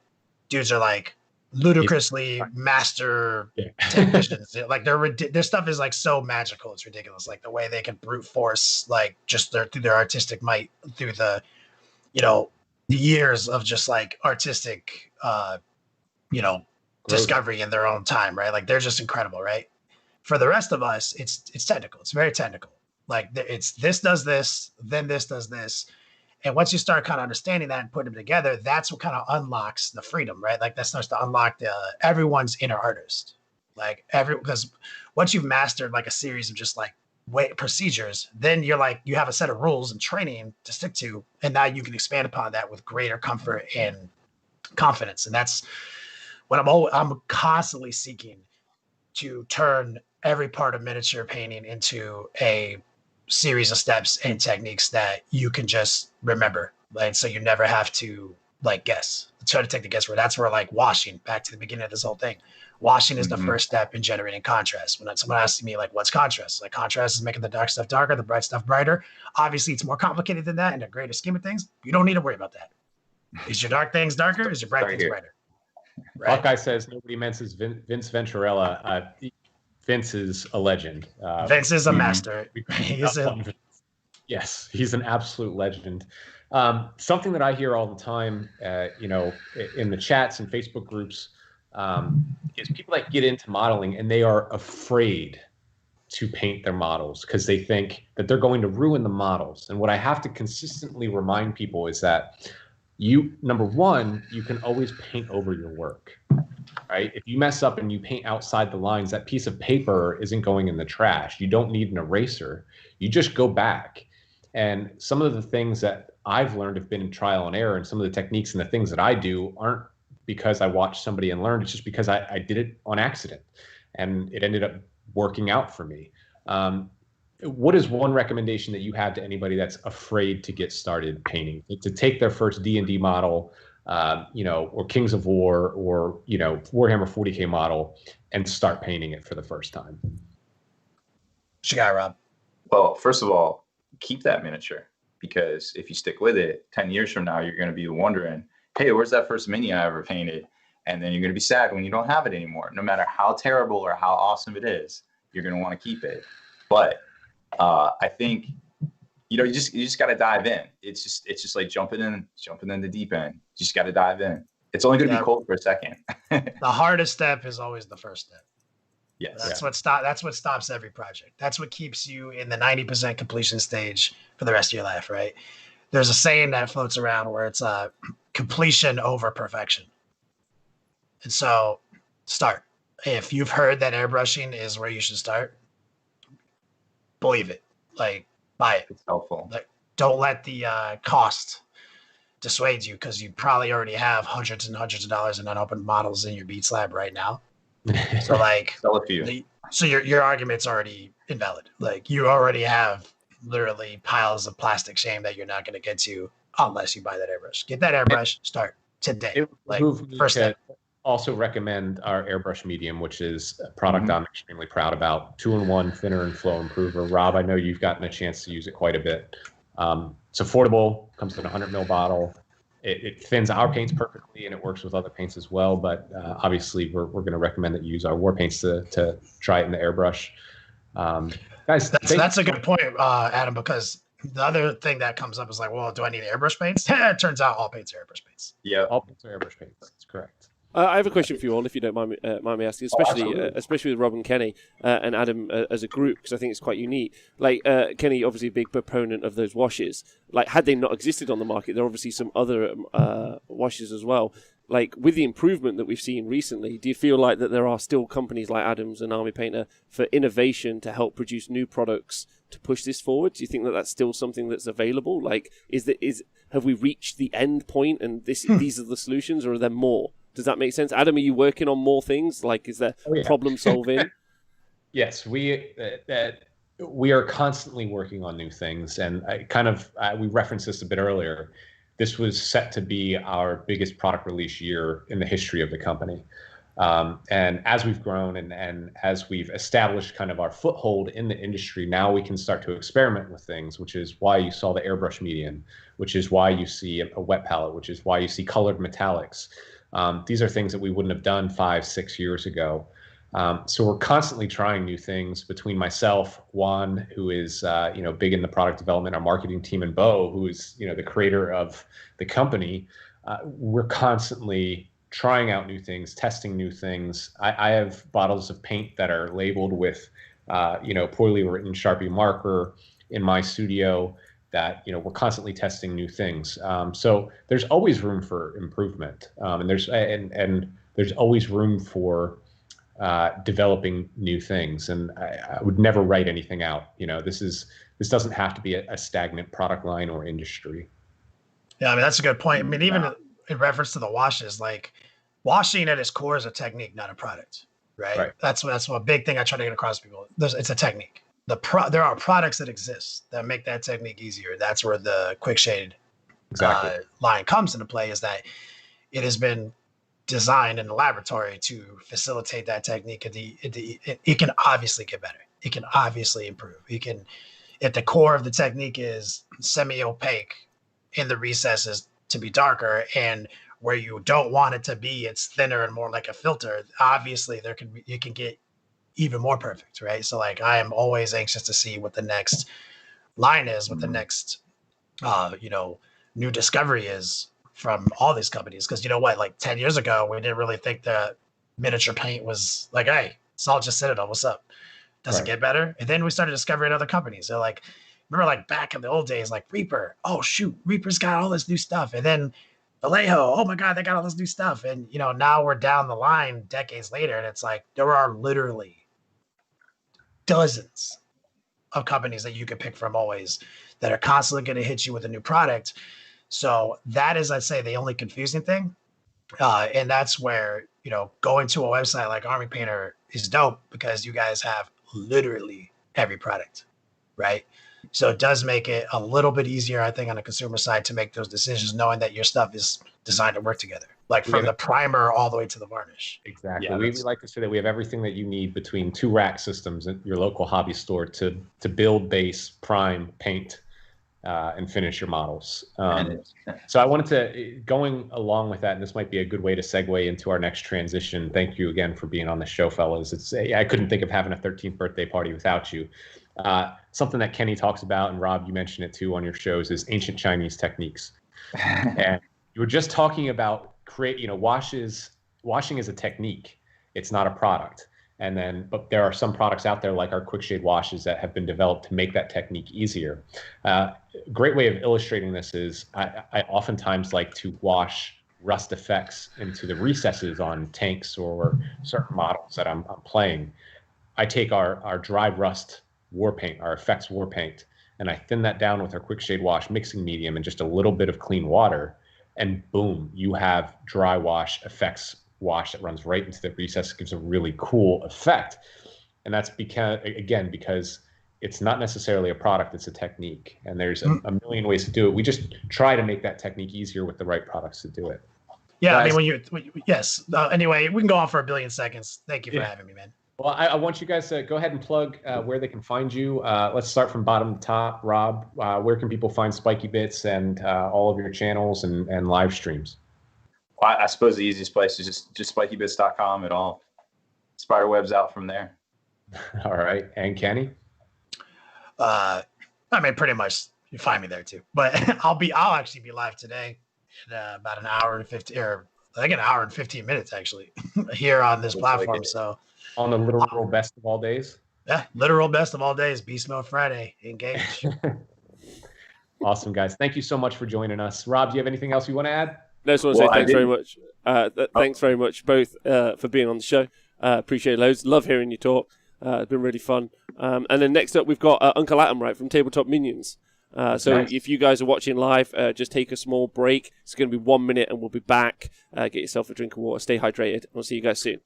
Dudes are like ludicrously master technicians. Like their stuff is like so magical, it's ridiculous. Like the way they can brute force like just through their artistic might through the, you know, the years of just like artistic you know, discovery in their own time, right? Like they're just incredible, right? For the rest of us, it's technical. It's very technical. Like it's this does this, then this does this. And once you start kind of understanding that and putting them together, that's what kind of unlocks the freedom, right? Like that starts to unlock everyone's inner artist. Like because once you've mastered like a series of just like procedures, then you're like, you have a set of rules and training to stick to. And now you can expand upon that with greater comfort and confidence. And that's what I'm constantly seeking, to turn every part of miniature painting into a series of steps and techniques that you can just remember. Like, so you never have to like guess, try to take the guesswork. That's where like washing, back to the beginning of this whole thing, washing is the first step in generating contrast. When someone asks me like, what's contrast? Like contrast is making the dark stuff darker, the bright stuff brighter. Obviously it's more complicated than that in the greater scheme of things. You don't need to worry about that. Is your dark things darker? Is your bright things brighter? Right? Hawkeye says nobody mentions Vince Venturella. Vince is a legend. Vince is a master. Yes, he's an absolute legend. Something that I hear all the time, you know, in the chats and Facebook groups, is people that get into modeling and they are afraid to paint their models because they think that they're going to ruin the models. And what I have to consistently remind people is that number one, you can always paint over your work. Right? If you mess up and you paint outside the lines, that piece of paper isn't going in the trash. You don't need an eraser. You just go back. And some of the things that I've learned have been in trial and error, and some of the techniques and the things that I do aren't because I watched somebody and learned. It's just because I did it on accident and it ended up working out for me. What is one recommendation that you have to anybody that's afraid to get started painting, to take their first D&D model, you know, or Kings of War, or, you know, Warhammer 40K model, and start painting it for the first time? What you got, Rob? Well, first of all, keep that miniature, because if you stick with it, 10 years from now, you're going to be wondering, hey, where's that first mini I ever painted? And then you're going to be sad when you don't have it anymore. No matter how terrible or how awesome it is, you're going to want to keep it. But I think, you know, you just got to dive in. It's just like jumping in the deep end. You just got to dive in. It's only going to be cold for a second. The hardest step is always the first step. Yes. That's what stops every project. That's what keeps you in the 90% completion stage for the rest of your life, right? There's a saying that floats around where it's completion over perfection. And so start. If you've heard that airbrushing is where you should start, believe it. Like, buy it. It's helpful. Like, don't let the cost dissuade you, because you probably already have hundreds and hundreds of dollars in unopened models in your Beats lab right now. So like, sell a few. So your argument's already invalid. Like, you already have literally piles of plastic shame that you're not going to get to unless you buy that airbrush. Get that airbrush. Start today. Like, first step. Also recommend our airbrush medium, which is a product I'm extremely proud about. 2-in-1 thinner and flow improver. Rob, I know you've gotten a chance to use it quite a bit. It's affordable, comes in a 100 ml bottle. it thins our paints perfectly, and it works with other paints as well. But obviously, we're going to recommend that you use our war paints to try it in the airbrush. Guys, that's a good point, Adam, because the other thing that comes up is like, well, do I need airbrush paints? It turns out all paints are airbrush paints. Yeah, all paints are airbrush paints. That's correct. I have a question for you all, if you don't mind me asking, especially with Rob and Kenny and Adam as a group, because I think it's quite unique. Like Kenny, obviously a big proponent of those washes. Like, had they not existed on the market, there are obviously some other washes as well. Like, with the improvement that we've seen recently, do you feel like that there are still companies like Adams and Army Painter for innovation to help produce new products to push this forward? Do you think that that's still something that's available? Like, have we reached the end point and these are the solutions, or are there more? Does that make sense? Adam, are you working on more things? Like, is there problem solving? Yes, we are constantly working on new things. And we referenced this a bit earlier. This was set to be our biggest product release year in the history of the company. And as we've grown and as we've established kind of our foothold in the industry, now we can start to experiment with things, which is why you saw the airbrush medium, which is why you see a wet palette, which is why you see colored metallics. These are things that we wouldn't have done 5-6 years ago. So we're constantly trying new things between myself, Juan, who is big in the product development, our marketing team, and Bo, who is the creator of the company. We're constantly trying out new things, testing new things. I have bottles of paint that are labeled with poorly written Sharpie marker in my studio that we're constantly testing new things. So there's always room for improvement, and there's always room for developing new things. And I would never write anything out. This doesn't have to be a stagnant product line or industry. Yeah, I mean, that's a good point. I mean, even in reference to the washes, like, washing at its core is a technique, not a product, right? That's a big thing I try to get across to people. It's a technique. There are products that exist that make that technique easier. That's where the quick shade line comes into play, is that it has been designed in the laboratory to facilitate that technique. It can obviously get better. It can obviously improve. At the core of the technique is semi-opaque in the recesses to be darker, and where you don't want it to be, it's thinner and more like a filter. Obviously, it can get even more perfect, right? So, like, I am always anxious to see what the next line is, what the next new discovery is from all these companies. Because like 10 years ago, we didn't really think that miniature paint was like, hey, it's all just Citadel, what's up? Does it get better? And then we started discovering other companies. They're like, remember, like, back in the old days, like Reaper, oh shoot, Reaper's got all this new stuff. And then Vallejo, oh my God, they got all this new stuff. And now we're down the line decades later, and it's like there are literally dozens of companies that you can pick from always that are constantly going to hit you with a new product. So that is, I'd say, the only confusing thing. And that's where, going to a website like Army Painter is dope, because you guys have literally every product, right? So it does make it a little bit easier, I think, on the consumer side to make those decisions, knowing that your stuff is designed to work together, like from the primer all the way to the varnish. Exactly. Yeah, we like to say that we have everything that you need between 2 rack systems at your local hobby store to build, base, prime, paint, and finish your models. So I wanted to, going along with that, and this might be a good way to segue into our next transition. Thank you again for being on the show, fellas. I couldn't think of having a 13th birthday party without you. Something that Kenny talks about, and Rob, you mentioned it too on your shows, is ancient Chinese techniques. And you were just talking about washing is a technique. It's not a product. But there are some products out there like our quick shade washes that have been developed to make that technique easier. Great way of illustrating this is I oftentimes like to wash rust effects into the recesses on tanks or certain models that I'm playing. I take our dry rust war paint, our effects war paint, and I thin that down with our quick shade wash mixing medium and just a little bit of clean water, and boom, you have dry wash effects wash that runs right into the recess, gives a really cool effect. And that's because it's not necessarily a product, it's a technique, and there's a million ways to do it. We just try to make that technique easier with the right products to do it. Yeah, guys, I mean, yes. Anyway, we can go on for a billion seconds. Thank you for having me, man. Well, I want you guys to go ahead and plug where they can find you. Let's start from bottom to top. Rob, where can people find Spiky Bits and all of your channels and live streams? Well, I suppose the easiest place is just spikybits.com. It all spiderwebs out from there. All right. And Kenny? I mean, pretty much you find me there too. But I'll actually be live today in about an hour and 50, or I think an hour and 15 minutes actually here on this platform. So on the literal best of all days. Yeah, literal best of all days. Beast Mode Friday. Engage. Awesome, guys. Thank you so much for joining us. Rob, do you have anything else you want to add? No, I just want to say thanks very much. Thanks very much, both, for being on the show. Appreciate it loads. Love hearing you talk. It's been really fun. And then next up, we've got Uncle Atom, right, from Tabletop Minions. So nice. If you guys are watching live, just take a small break. It's going to be 1 minute and we'll be back. Get yourself a drink of water. Stay hydrated. We'll see you guys soon.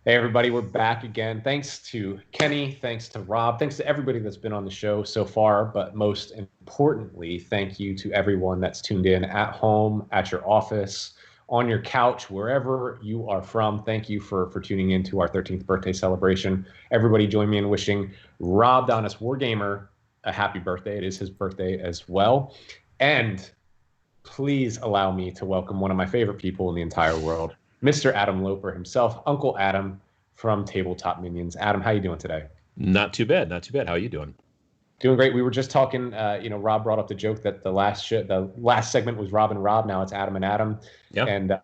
Hey, everybody, we're back again. Thanks to Kenny, thanks to Rob, thanks to everybody that's been on the show so far, but most importantly, thank you to everyone that's tuned in at home, at your office, on your couch, wherever you are from. Thank you for tuning in to our 13th birthday celebration. Everybody join me in wishing Rob Donis Wargamer a happy birthday. It is his birthday as well. And please allow me to welcome one of my favorite people in the entire world, Mr. Adam Loper himself, Uncle Adam from Tabletop Minions. Adam, how you doing today? Not too bad. Not too bad. How are you doing? Doing great. We were just talking, Rob brought up the joke that the last segment was Rob and Rob. Now it's Adam and Adam. Yeah. And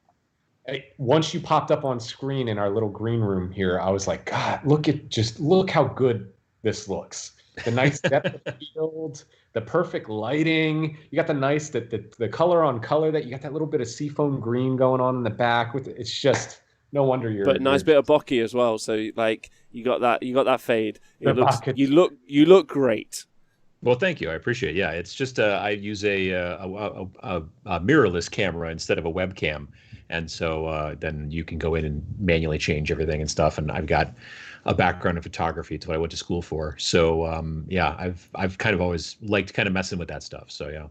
once you popped up on screen in our little green room here, I was like, God, look how good this looks. The nice depth of field, the perfect lighting. You got the nice the color on color that you got that little bit of seafoam green going on in the back. It's just no wonder you're. But nice bit of Bocky as well. So like you got that fade. You look great. Well, thank you. I appreciate it. Yeah, it's just I use a mirrorless camera instead of a webcam, and so then you can go in and manually change everything and stuff. And I've got a background in photography. It's what I went to school for. So yeah, I've kind of always liked kind of messing with that stuff. So yeah.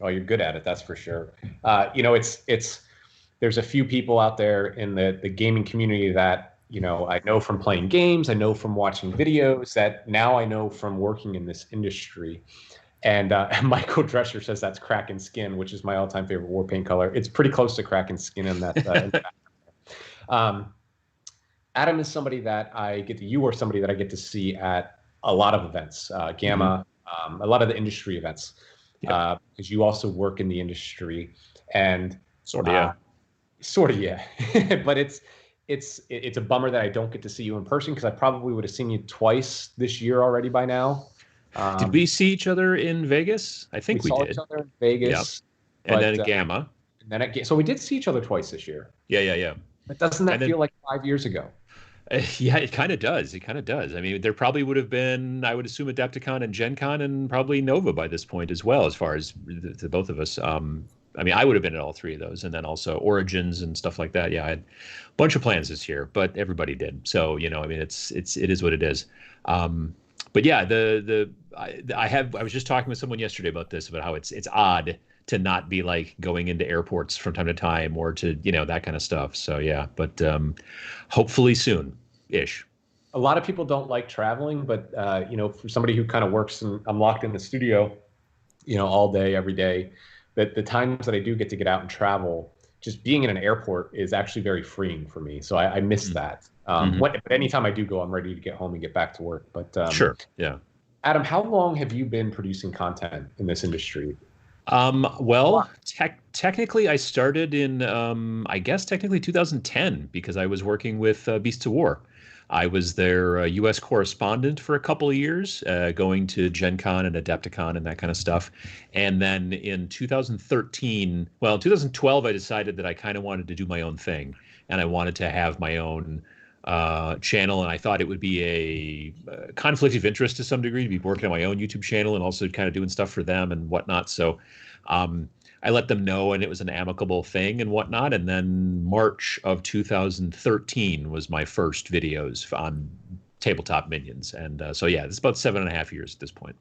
Oh, you're good at it. That's for sure. It's there's a few people out there in the gaming community that I know from playing games, I know from watching videos, that now I know from working in this industry. And Michael Drescher says that's Kraken Skin, which is my all-time favorite war paint color. It's pretty close to Kraken Skin in that. Adam is somebody that you are somebody that I get to see at a lot of events, Gamma, a lot of the industry events, because you also work in the industry. And sort of, yeah. Sort of, yeah. But it's a bummer that I don't get to see you in person, because I probably would have seen you twice this year already by now. Did we see each other in Vegas? I think we saw did. each other in Vegas. Yep. And then at Gamma. And then so we did see each other twice this year. Yeah. But doesn't that feel like 5 years ago? Yeah, it kind of does. It kind of does. I mean, there probably would have been, I would assume, Adepticon and Gen Con and probably Nova by this point as well, as far as the both of us. I mean, I would have been at all three of those, and then also Origins and stuff like that. Yeah, I had a bunch of plans this year, but everybody did. So, you know, I mean, it is what it is. But yeah, I was just talking with someone yesterday about this, about how it's odd to not be like going into airports from time to time, or to, you know, that kind of stuff. So yeah, but hopefully soon-ish. A lot of people don't like traveling, but you know, for somebody who kind of works, and I'm locked in the studio, you know, all day, every day, that the times that I do get to get out and travel, just being in an airport is actually very freeing for me. So I miss that. But anytime I do go, I'm ready to get home and get back to work. But sure, yeah. Adam, how long have you been producing content in this industry? Well, technically I started in, I guess technically 2010, because I was working with Beasts of War. I was their U.S. correspondent for a couple of years, going to Gen Con and Adepticon and that kind of stuff. And then in 2012, I decided that I kind of wanted to do my own thing, and I wanted to have my own channel, and I thought it would be a conflict of interest to some degree to be working on my own YouTube channel and also kind of doing stuff for them and whatnot. So I let them know, and it was an amicable thing and whatnot. And then March of 2013 was my first videos on Tabletop Minions. And so yeah, it's about 7.5 years at this point.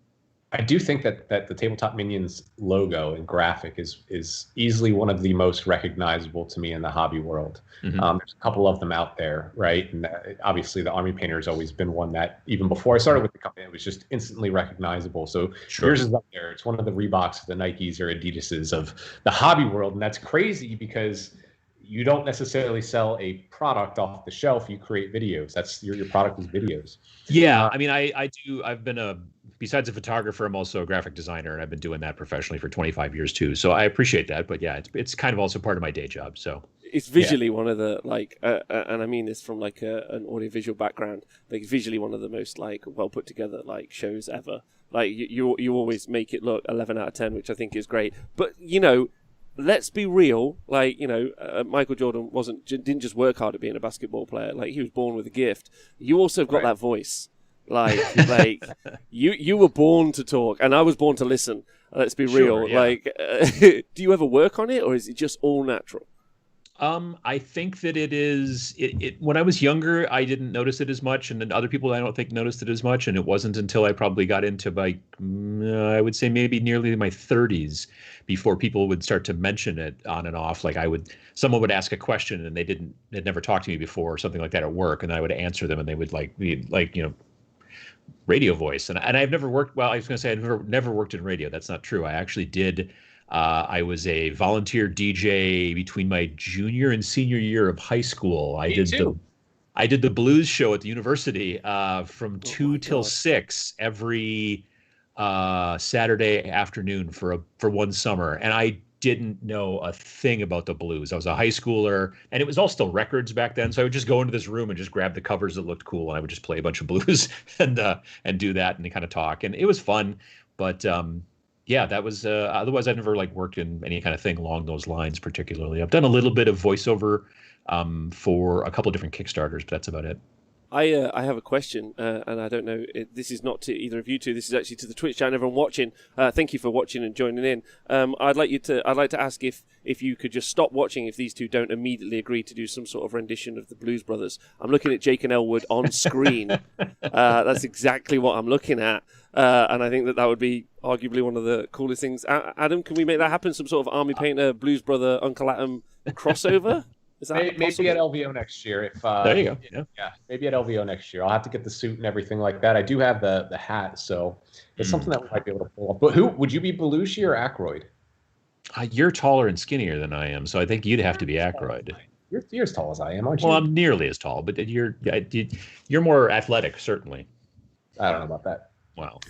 I do think that the Tabletop Minions logo and graphic is easily one of the most recognizable to me in the hobby world. There's a couple of them out there, right? And obviously the Army Painter has always been one that, even before I started with the company, it was just instantly recognizable. So yours is up there. It's one of the Reeboks, the Nikes, or Adidases of the hobby world. And that's crazy, because you don't necessarily sell a product off the shelf. You create videos. That's your product is videos. Yeah, I mean, I've been besides a photographer, I'm also a graphic designer, and I've been doing that professionally for 25 years too. So I appreciate that. But yeah, it's kind of also part of my day job. So it's visually one of the, like, and I mean this from like an audiovisual background, like visually one of the most like well put together like shows ever. Like you always make it look 11 out of 10, which I think is great. But you know, let's be real. Like, you know, Michael Jordan didn't just work hard at being a basketball player. Like, he was born with a gift. You also got that voice. Like you were born to talk, and I was born to listen. Let's be real. Yeah. Like, do you ever work on it, or is it just all natural? I think that it is. When I was younger, I didn't notice it as much, and then other people I don't think noticed it as much. And it wasn't until I probably got into I would say maybe nearly my 30s before people would start to mention it on and off. Like someone would ask a question and they'd never talked to me before or something like that at work, and I would answer them, and they would be like, you know, radio voice. And I've never worked. Well, I was going to say I've never worked in radio. That's not true. I actually did. I was a volunteer DJ between my junior and senior year of high school. I did the blues show at the university from 2 till 6 every Saturday afternoon for one summer, and I didn't know a thing about the blues. I was a high schooler, and it was all still records back then. So I would just go into this room and just grab the covers that looked cool, and I would just play a bunch of blues and do that and kind of talk, and it was fun. But yeah, that was otherwise I've never like worked in any kind of thing along those lines particularly. I've done a little bit of voiceover for a couple of different Kickstarters, but that's about it. I have a question, and I don't know. This is not to either of you two. This is actually to the Twitch chat. Everyone watching, thank you for watching and joining in. I'd like to ask if you could just stop watching if these two don't immediately agree to do some sort of rendition of the Blues Brothers. I'm looking at Jake and Elwood on screen. That's exactly what I'm looking at, and I think that would be arguably one of the coolest things. Adam, can we make that happen? Some sort of Army Painter, Blues Brother, Uncle Atom crossover? Maybe at LVO next year. There you go. Yeah, maybe at LVO next year. I'll have to get the suit and everything like that. I do have the hat, so it's something that we might be able to pull off. But who would you be, Belushi or Aykroyd? You're taller and skinnier than I am, so I think you'd have to be Aykroyd. You're as tall as I am, aren't you? Well, I'm nearly as tall, but you're more athletic, certainly. I don't know about that. Wow.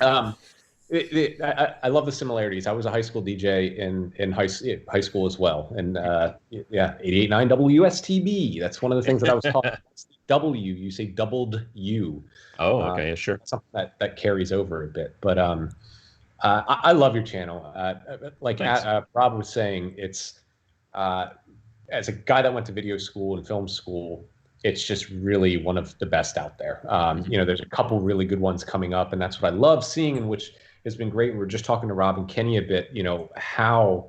I love the similarities. I was a high school DJ in high school as well, and yeah, 88.9 WSTB. That's one of the things that I was taught. W, you say doubled U. Oh, okay, yeah, sure. Something that carries over a bit, but I love your channel. Like Rob was saying, it's as a guy that went to video school and film school, it's just really one of the best out there. You know, there's a couple really good ones coming up, and that's what I love seeing, and which has been great. We were just talking to Rob and Kenny a bit, you know, how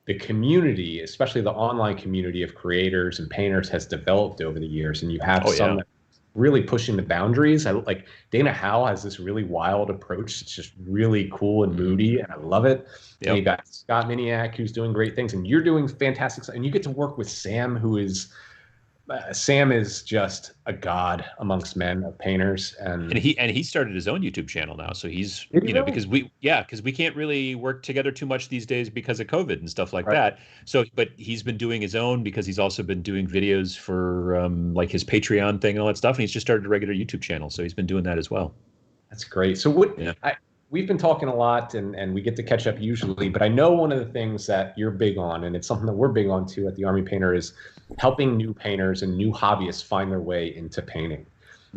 the community, especially the online community of creators and painters, has developed over the years. And you have some that really pushing the boundaries. I like Dana Howe has this really wild approach. It's just really cool and moody, and I love it. Yep. And you got Scott Miniak, who's doing great things, and you're doing fantastic stuff. And you get to work with Sam, who is Sam is just a god amongst men of painters, and he started his own YouTube channel now. So he's because we can't really work together too much these days because of COVID and stuff like that. So but he's been doing his own because he's also been doing videos for like his Patreon thing and all that stuff, and he's just started a regular YouTube channel. So he's been doing that as well. That's great. So we've been talking a lot, and we get to catch up usually, but I know one of the things that you're big on, and it's something that we're big on too at the Army Painter, is helping new painters and new hobbyists find their way into painting.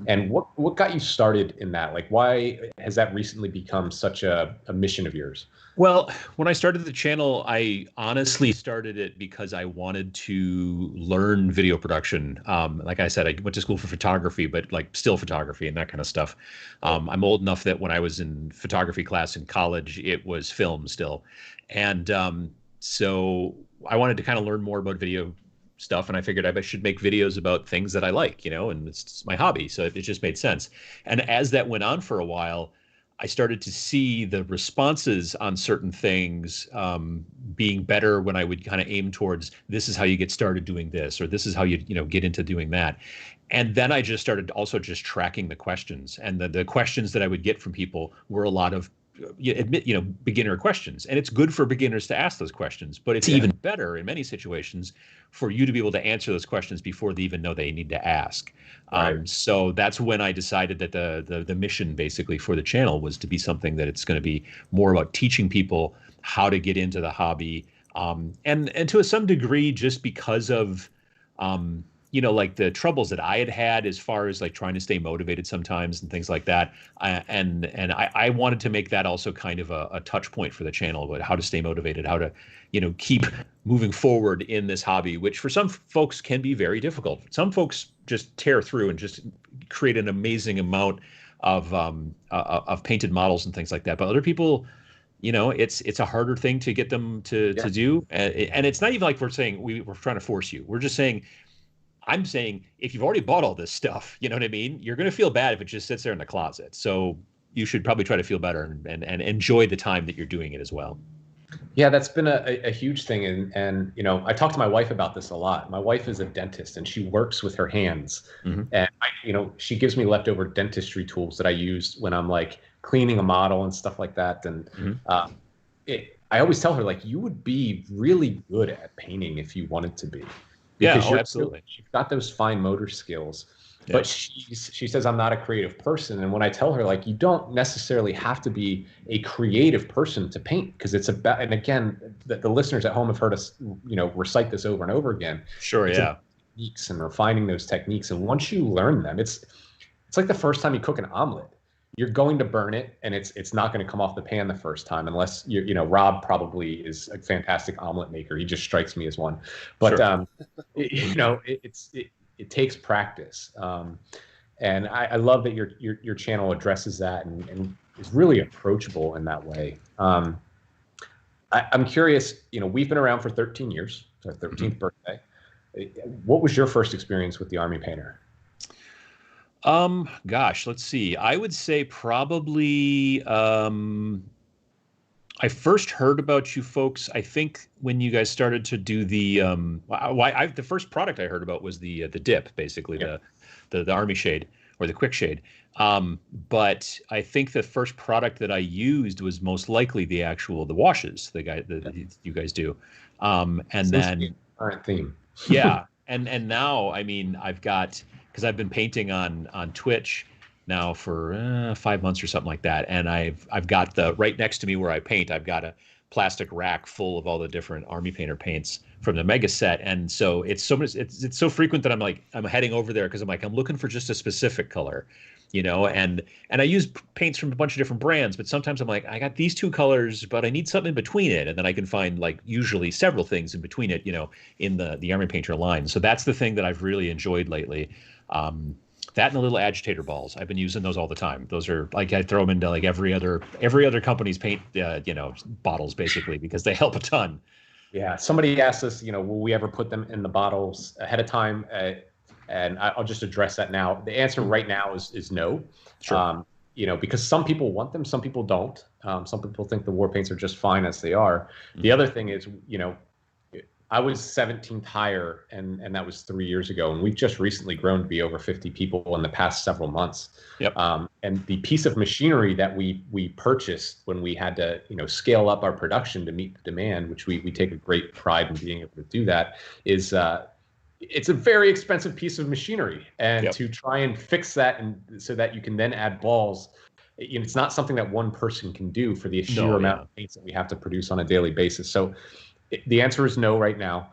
And what got you started in that? Like, why has that recently become such a mission of yours? Well, when I started the channel, I honestly started it because I wanted to learn video production. Like I said, I went to school for photography, but like still photography and that kind of stuff. I'm old enough that when I was in photography class in college, it was film still. And so I wanted to kind of learn more about video stuff, and I figured I should make videos about things that I like, you know, and it's my hobby. So it just made sense. And as that went on for a while, I started to see the responses on certain things being better when I would kind of aim towards, this is how you get started doing this, or this is how you get into doing that. And then I just started also just tracking the questions, and the questions that I would get from people were a lot of beginner questions. And it's good for beginners to ask those questions, but it's even better in many situations for you to be able to answer those questions before they even know they need to ask. So that's when I decided that the mission basically for the channel was to be something that it's going to be more about teaching people how to get into the hobby. And to some degree, just because of, like the troubles that I had as far as like trying to stay motivated sometimes and things like that. I wanted to make that also kind of a touch point for the channel, but how to stay motivated, how to, keep moving forward in this hobby, which for some folks can be very difficult. Some folks just tear through and just create an amazing amount of painted models and things like that. But other people, it's a harder thing to get them to do. And it's not even like we're saying we're trying to force you. We're just saying, I'm saying if you've already bought all this stuff, you know what I mean? You're going to feel bad if it just sits there in the closet. So you should probably try to feel better and enjoy the time that you're doing it as well. Yeah, that's been a huge thing. And I talk to my wife about this a lot. My wife is a dentist, and she works with her hands. Mm-hmm. And, she gives me leftover dentistry tools that I use when I'm like cleaning a model and stuff like that. And I always tell her, like, you would be really good at painting if you wanted to be. Because absolutely. You've got those fine motor skills, but she says I'm not a creative person. And when I tell her, like, you don't necessarily have to be a creative person to paint, because it's about, and again, the listeners at home have heard us, recite this over and over again. Sure, techniques and refining those techniques. And once you learn them, it's like the first time you cook an omelet. You're going to burn it, and it's not going to come off the pan the first time, unless Rob probably is a fantastic omelet maker. He just strikes me as one. But sure. It takes practice, and I love that your channel addresses that and is really approachable in that way. I'm curious. We've been around for 13 years. It's our 13th birthday. What was your first experience with the Army Painter? Gosh, let's see. I would say probably I first heard about you folks, I think, when you guys started to do the the first product I heard about was the dip, basically, the Army Shade or the Quick Shade. But I think the first product that I used was most likely the washes you guys do. And Seems then to be a current theme. Yeah. And now, I mean, I've got, because I've been painting on Twitch now for 5 months or something like that. And I've got right next to me where I paint, I've got a plastic rack full of all the different Army Painter paints from the mega set. And so it's so frequent that I'm heading over there because I'm looking for just a specific color, and I use paints from a bunch of different brands, but sometimes I'm like, I got these two colors, but I need something in between it. And then I can find usually several things in between it, in the Army Painter line. So that's the thing that I've really enjoyed lately. That and the little agitator balls. I've been using those all the time. Those are I throw them into every other company's paint, bottles basically, because they help a ton. Yeah. Somebody asked us, will we ever put them in the bottles ahead of time? And I'll just address that now. The answer right now is no. Sure. Because some people want them, some people don't. Some people think the war paints are just fine as they are. Mm-hmm. The other thing is, I was 17th hire, and that was 3 years ago. And we've just recently grown to be over 50 people in the past several months. Yep. And the piece of machinery that we purchased when we had to, scale up our production to meet the demand, which we take a great pride in being able to do that, is it's a very expensive piece of machinery. And yep. to try and fix that and so that you can then add balls, it's not something that one person can do for the sheer amount of paints that we have to produce on a daily basis. So the answer is no right now.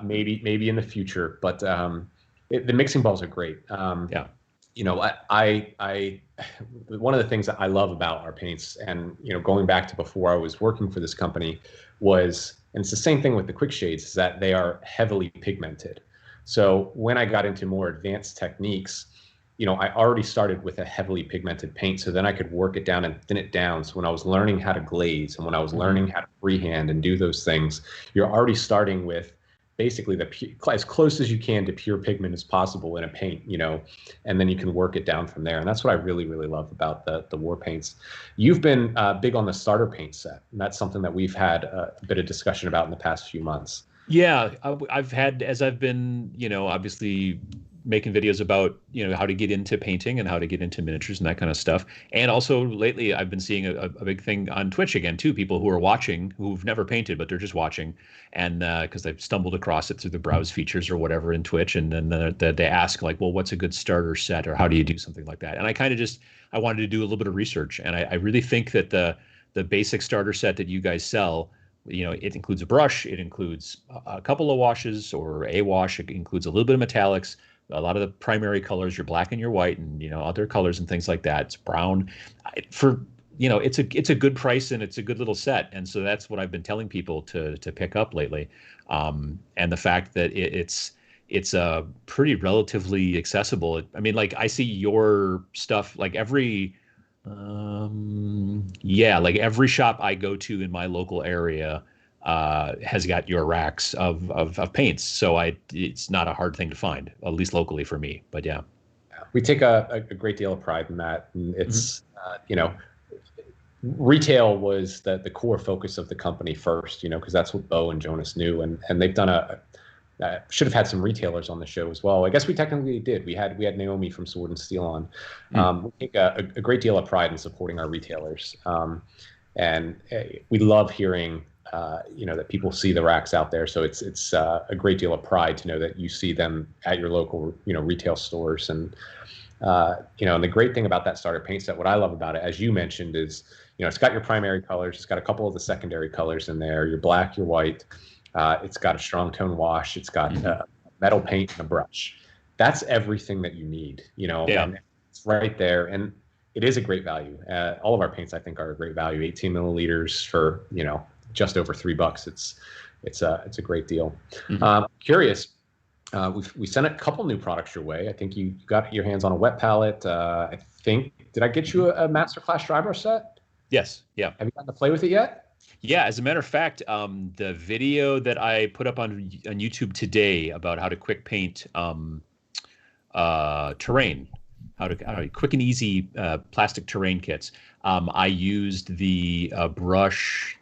Maybe in the future, but the mixing balls are great. I one of the things that I love about our paints, and going back to before I was working for this company, was, and it's the same thing with the quick shades, is that they are heavily pigmented. So when I got into more advanced techniques, I already started with a heavily pigmented paint, so then I could work it down and thin it down. So when I was learning how to glaze and when I was learning how to freehand and do those things, you're already starting with basically as close as you can to pure pigment as possible in a paint, and then you can work it down from there. And that's what I really, really love about the war paints. You've been big on the starter paint set, and that's something that we've had a bit of discussion about in the past few months. Yeah, I've had, as I've been, obviously making videos about, how to get into painting and how to get into miniatures and that kind of stuff. And also lately I've been seeing a big thing on Twitch again, too, people who are watching, who've never painted, but they're just watching. And because they've stumbled across it through the browse features or whatever in Twitch. And then they ask well, what's a good starter set, or how do you do something like that? And I wanted to do a little bit of research. And I really think that the basic starter set that you guys sell, it includes a brush, it includes a couple of washes or a wash, it includes a little bit of metallics, a lot of the primary colors, your black and your white, and other colors and things like that. It's brown. It's a good price, and it's a good little set. And so that's what I've been telling people to pick up lately. And the fact that it's pretty relatively accessible. I see your stuff every every shop I go to in my local area has got your racks of paints. So it's not a hard thing to find, at least locally for me. But yeah. We take a great deal of pride in that. And it's, retail was the core focus of the company first, because that's what Bo and Jonas knew. And they've done should have had some retailers on the show as well. I guess we technically did. We had Naomi from Sword and Steel on. We take a great deal of pride in supporting our retailers. And we love hearing, that people see the racks out there. So it's a great deal of pride to know that you see them at your local, retail stores. And, and the great thing about that starter paint set, what I love about it, as you mentioned, is, it's got your primary colors. It's got a couple of the secondary colors in there, your black, your white. It's got a strong tone wash. It's got metal paint and a brush. That's everything that you need, and it's right there. And it is a great value. All of our paints, I think, are a great value. 18 milliliters for, just over $3. It's a great deal. Curious, we sent a couple new products your way. I think you got your hands on a wet palette. Did I get you a Masterclass dry brush set? Yes. Yeah. Have you gotten to play with it yet? Yeah, as a matter of fact, the video that I put up on YouTube today about how to quick paint terrain, how to quick and easy plastic terrain kits. I used the brush,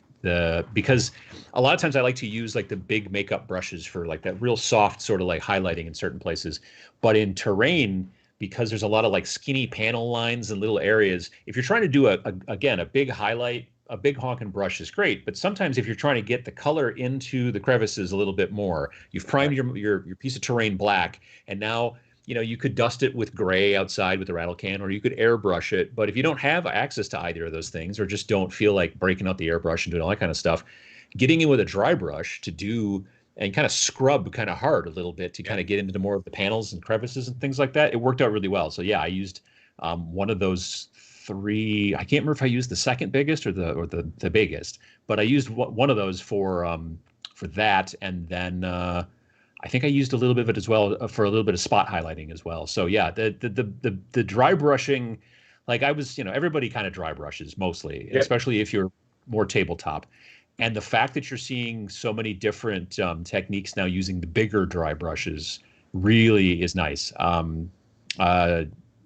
because a lot of times I like to use the big makeup brushes for that real soft sort of highlighting in certain places. But in terrain, because there's a lot of skinny panel lines and little areas, if you're trying to do a big highlight, a big honking brush is great, but sometimes if you're trying to get the color into the crevices a little bit more, you've primed your piece of terrain black, and now you could dust it with gray outside with a rattle can, or you could airbrush it. But if you don't have access to either of those things, or just don't feel like breaking out the airbrush and doing all that kind of stuff, getting in with a dry brush to do and kind of scrub kind of hard a little bit to kind of get into more of the panels and crevices and things like that, it worked out really well. So yeah, I used one of those 3. I can't remember if I used the second biggest or the biggest, but I used one of those for that, and then I think I used a little bit of it as well for a little bit of spot highlighting as well. So yeah, the dry brushing, like I was, everybody kind of dry brushes mostly, especially if you're more tabletop. And the fact that you're seeing so many different techniques now using the bigger dry brushes really is nice.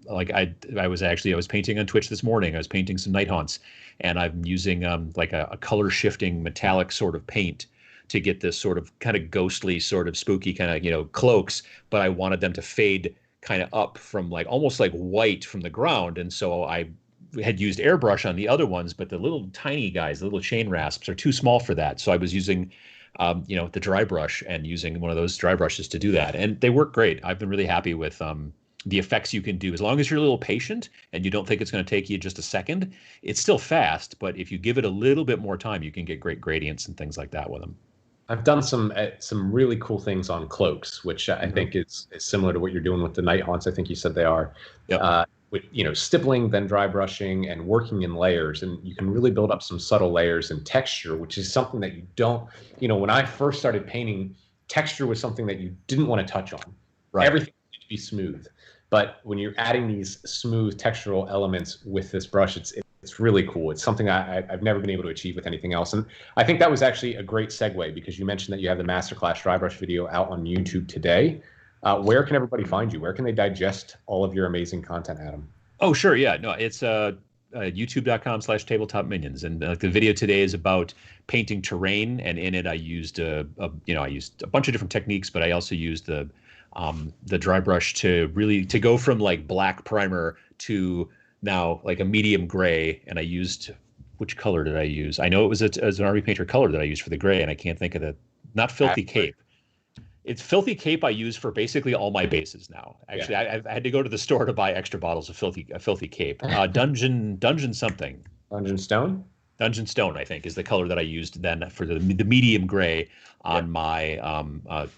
Like I was painting on Twitch this morning. I was painting some night haunts, and I'm using like a color shifting metallic sort of paint to get this sort of kind of ghostly, sort of spooky kind of cloaks. But I wanted them to fade kind of up from like almost like white from the ground, and so I had used airbrush on the other ones, but the little tiny guys, the little chain rasps, are too small for that. So I was using the dry brush and using one of those dry brushes to do that, and they work great. I've been really happy with the effects you can do. As long as you're a little patient and you don't think it's going to take you just a second, it's still fast, but if you give it a little bit more time, you can get great gradients and things like that with them. I've done some really cool things on cloaks, which I think is similar to what you're doing with the night haunts. I think you said they are. Yep. With stippling, then dry brushing, and working in layers, and you can really build up some subtle layers and texture, which is something that you don't. When I first started painting, texture was something that you didn't want to touch on. Right. Everything needed to be smooth. But when you're adding these smooth textural elements with this brush, it's really cool. It's something I've never been able to achieve with anything else. And I think that was actually a great segue, because you mentioned that you have the Masterclass Dry Brush video out on YouTube today. Where can everybody find you? Where can they digest all of your amazing content, Adam? Oh, sure. Yeah, no, it's youtube.com/tabletop minions. And the video today is about painting terrain. And in it, I used I used a bunch of different techniques, but I also used the dry brush to go from like black primer to now like a medium gray. And I used, which color did I use? I know it was an Army Painter color that I used for the gray, and I can't think of the, not Filthy Cape. It's Filthy Cape I use for basically all my bases now. Actually, I had to go to the store to buy extra bottles of Filthy Cape. Dungeon something. Dungeon Stone? Dungeon Stone, I think, is the color that I used then for the medium gray on my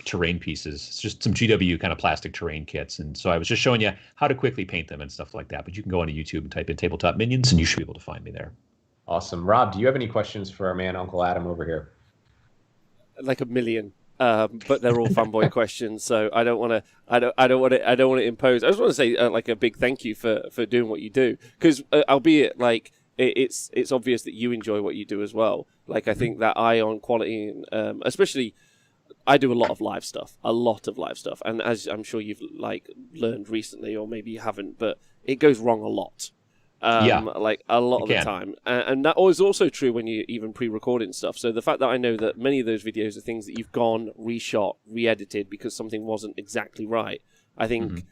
terrain pieces. It's just some GW kind of plastic terrain kits. And so I was just showing you how to quickly paint them and stuff like that. But you can go onto YouTube and type in Tabletop Minions, and you should be able to find me there. Awesome. Rob, do you have any questions for our man, Uncle Adam, over here? Like a million. But they're all fanboy questions, so I don't want to impose. I just want to say like a big thank you for doing what you do, because albeit like it's obvious that you enjoy what you do as well. Like I think that eye on quality, especially I do a lot of live stuff, and as I'm sure you've like learned recently, or maybe you haven't, but it goes wrong a lot. Like a lot of the time, and that is also true when you're even pre-recording stuff. So the fact that I know that many of those videos are things that you've gone, reshot, re-edited because something wasn't exactly right, I think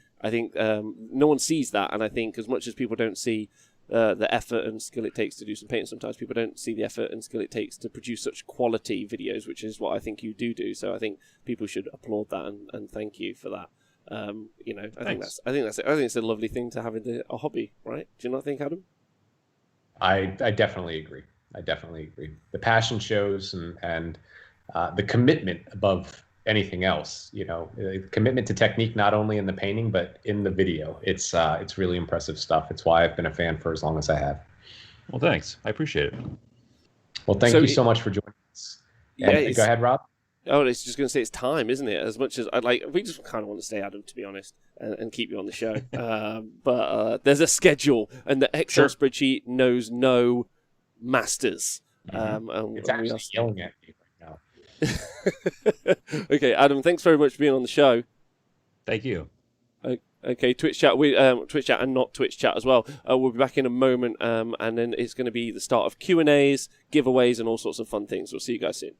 no one sees that, and I think as much as people don't see the effort and skill it takes to do some painting, sometimes people don't see the effort and skill it takes to produce such quality videos, which is what I think you do. So I think people should applaud that and thank you for that. I think it's a lovely thing to have in a hobby, right? Do you not think, Adam? I definitely agree. The passion shows, and the commitment above anything else. Commitment to technique, not only in the painting but in the video. It's really impressive stuff. It's why I've been a fan for as long as I have. Well, thanks. I appreciate it. Well, thank you so much for joining us. Go ahead, Rob. Oh, it's just going to say it's time, isn't it? As much as I'd like, we just kind of want to stay, Adam, to be honest, and keep you on the show. But there's a schedule, and the Excel spreadsheet knows no masters. It's actually yelling at me right now. Okay, Adam, thanks very much for being on the show. Thank you. Okay, Twitch chat, Twitch chat and not Twitch chat as well. We'll be back in a moment, and then it's going to be the start of Q&As, giveaways, and all sorts of fun things. We'll see you guys soon.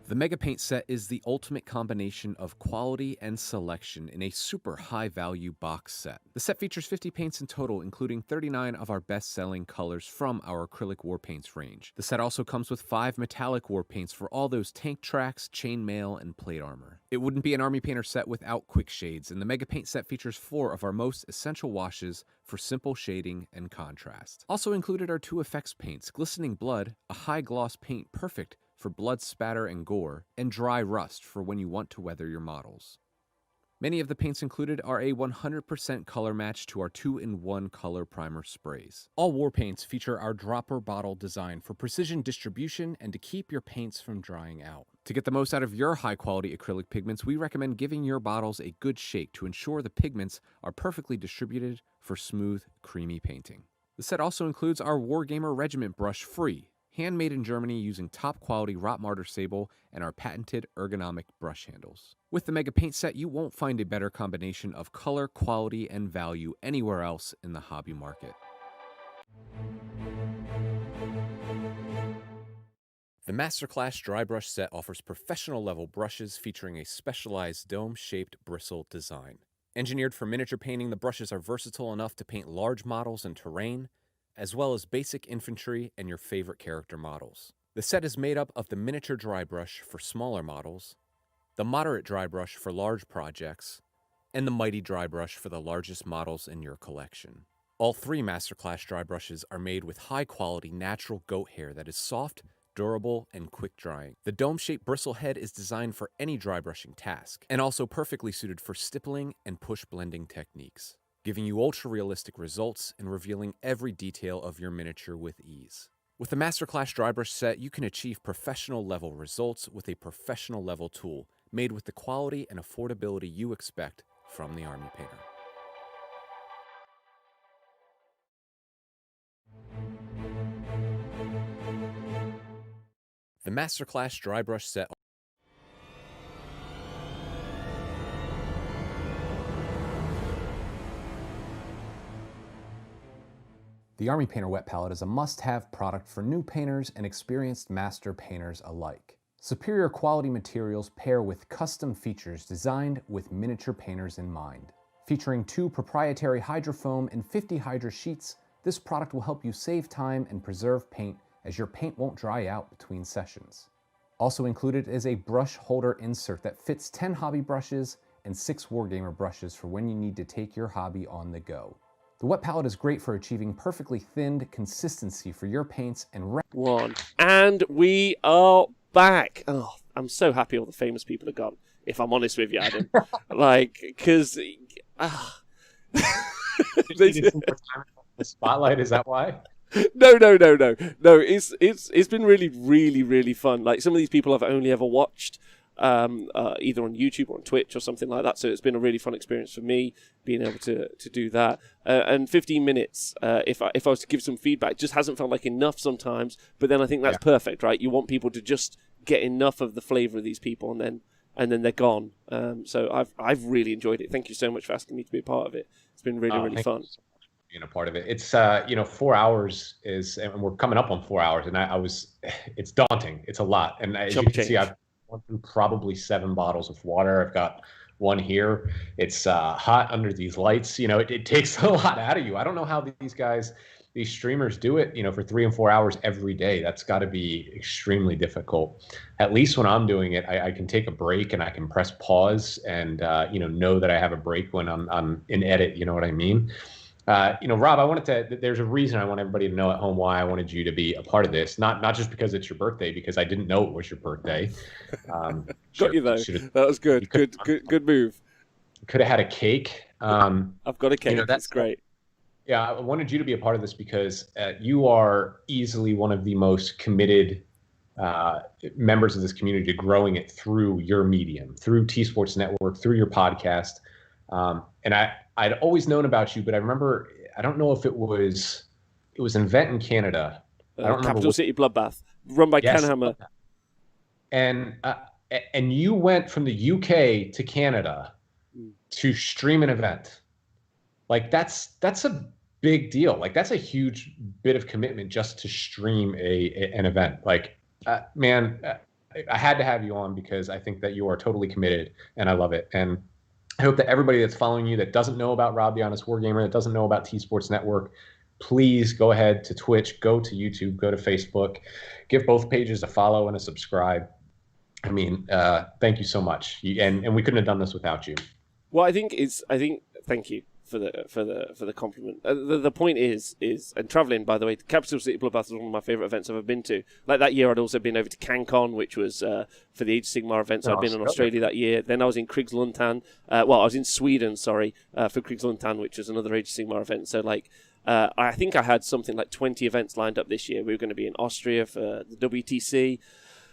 The Mega Paint set is the ultimate combination of quality and selection in a super high-value box set. The set features 50 paints in total, including 39 of our best-selling colors from our acrylic war paints range. The set also comes with 5 metallic war paints for all those tank tracks, chainmail, and plate armor. It wouldn't be an Army Painter set without quick shades, and the Mega Paint set features 4 of our most essential washes for simple shading and contrast. Also included are 2 effects paints, Glistening Blood, a high-gloss paint perfect for blood spatter and gore, and Dry Rust for when you want to weather your models. Many of the paints included are a 100% color match to our 2-in-1 color primer sprays. All war paints feature our dropper bottle design for precision distribution and to keep your paints from drying out. To get the most out of your high-quality acrylic pigments, we recommend giving your bottles a good shake to ensure the pigments are perfectly distributed for smooth, creamy painting. The set also includes our Wargamer Regiment brush free, handmade in Germany using top-quality Rottmarder sable and our patented ergonomic brush handles. With the Mega Paint set, you won't find a better combination of color, quality, and value anywhere else in the hobby market. The Masterclass Dry Brush set offers professional-level brushes featuring a specialized dome-shaped bristle design. Engineered for miniature painting, the brushes are versatile enough to paint large models and terrain, as well as basic infantry and your favorite character models. The set is made up of the miniature dry brush for smaller models, the moderate dry brush for large projects, and the mighty dry brush for the largest models in your collection. All 3 Masterclass dry brushes are made with high-quality natural goat hair that is soft, durable, and quick drying. The dome-shaped bristle head is designed for any dry brushing task, and also perfectly suited for stippling and push blending techniques, giving you ultra-realistic results and revealing every detail of your miniature with ease. With the Masterclass Dry Brush set, you can achieve professional-level results with a professional-level tool made with the quality and affordability you expect from the Army Painter. The Masterclass Dry Brush set. The Army Painter Wet Palette is a must-have product for new painters and experienced master painters alike. Superior quality materials pair with custom features designed with miniature painters in mind. Featuring 2 proprietary hydrofoam and 50 hydro sheets, this product will help you save time and preserve paint as your paint won't dry out between sessions. Also included is a brush holder insert that fits 10 hobby brushes and 6 Wargamer brushes for when you need to take your hobby on the go. The wet palette is great for achieving perfectly thinned consistency for your paints and And we are back. Oh, I'm so happy all the famous people are gone, if I'm honest with you, Adam. Because... The spotlight, is that why? No. It's been really fun. Like, some of these people I've only ever watched either on YouTube or on Twitch or something like that. So it's been a really fun experience for me being able to do that. And 15 minutes, if I was to give some feedback, just hasn't felt like enough sometimes. But then I think that's perfect, right? You want people to just get enough of the flavor of these people, and then they're gone. So I've really enjoyed it. Thank you so much for asking me to be a part of it. It's been really fun. Being a part of it. It's 4 hours and we're coming up on 4 hours, and it's daunting. It's a lot. And as you can see, I've gone through probably 7 bottles of water. I've got one here. It's hot under these lights. It takes a lot out of you. I don't know how these streamers do it, for 3 and 4 hours every day. That's got to be extremely difficult. At least when I'm doing it, I can take a break and I can press pause and, know that I have a break when I'm in edit. You know what I mean? Rob, there's a reason I want everybody to know at home why I wanted you to be a part of this. Not just because it's your birthday, because I didn't know it was your birthday. Got you though. That was good. Good move. Could have had a cake. I've got a cake. That's great. Yeah, I wanted you to be a part of this because you are easily one of the most committed members of this community to growing it through your medium, through T Sports Network, through your podcast. And I'd always known about you, but I remember, I don't know if it was an event in Canada. I don't remember. Capital City Bloodbath, run by Ken Hammer. And you went from the UK to Canada to stream an event. Like that's a big deal. Like that's a huge bit of commitment just to stream an event. Like, man, I had to have you on because I think that you are totally committed, and I love it. And I hope that everybody that's following you that doesn't know about Rob the Honest Wargamer, that doesn't know about T Sports Network, please go ahead to Twitch, go to YouTube, go to Facebook, give both pages a follow and a subscribe. I mean, thank you so much, and we couldn't have done this without you. Well, I think thank you for the compliment. The point is, and traveling, by the way, Capital City Bloodbath is one of my favorite events I've ever been to. Like that year, I'd also been over to CanCon, which was for the Age of Sigmar event. So I'd been in Australia that year. Then I was in Krigsluntan. I was in Sweden, for Krigsluntan, which was another Age of Sigmar event. So I think I had something like 20 events lined up this year. We were going to be in Austria for the WTC.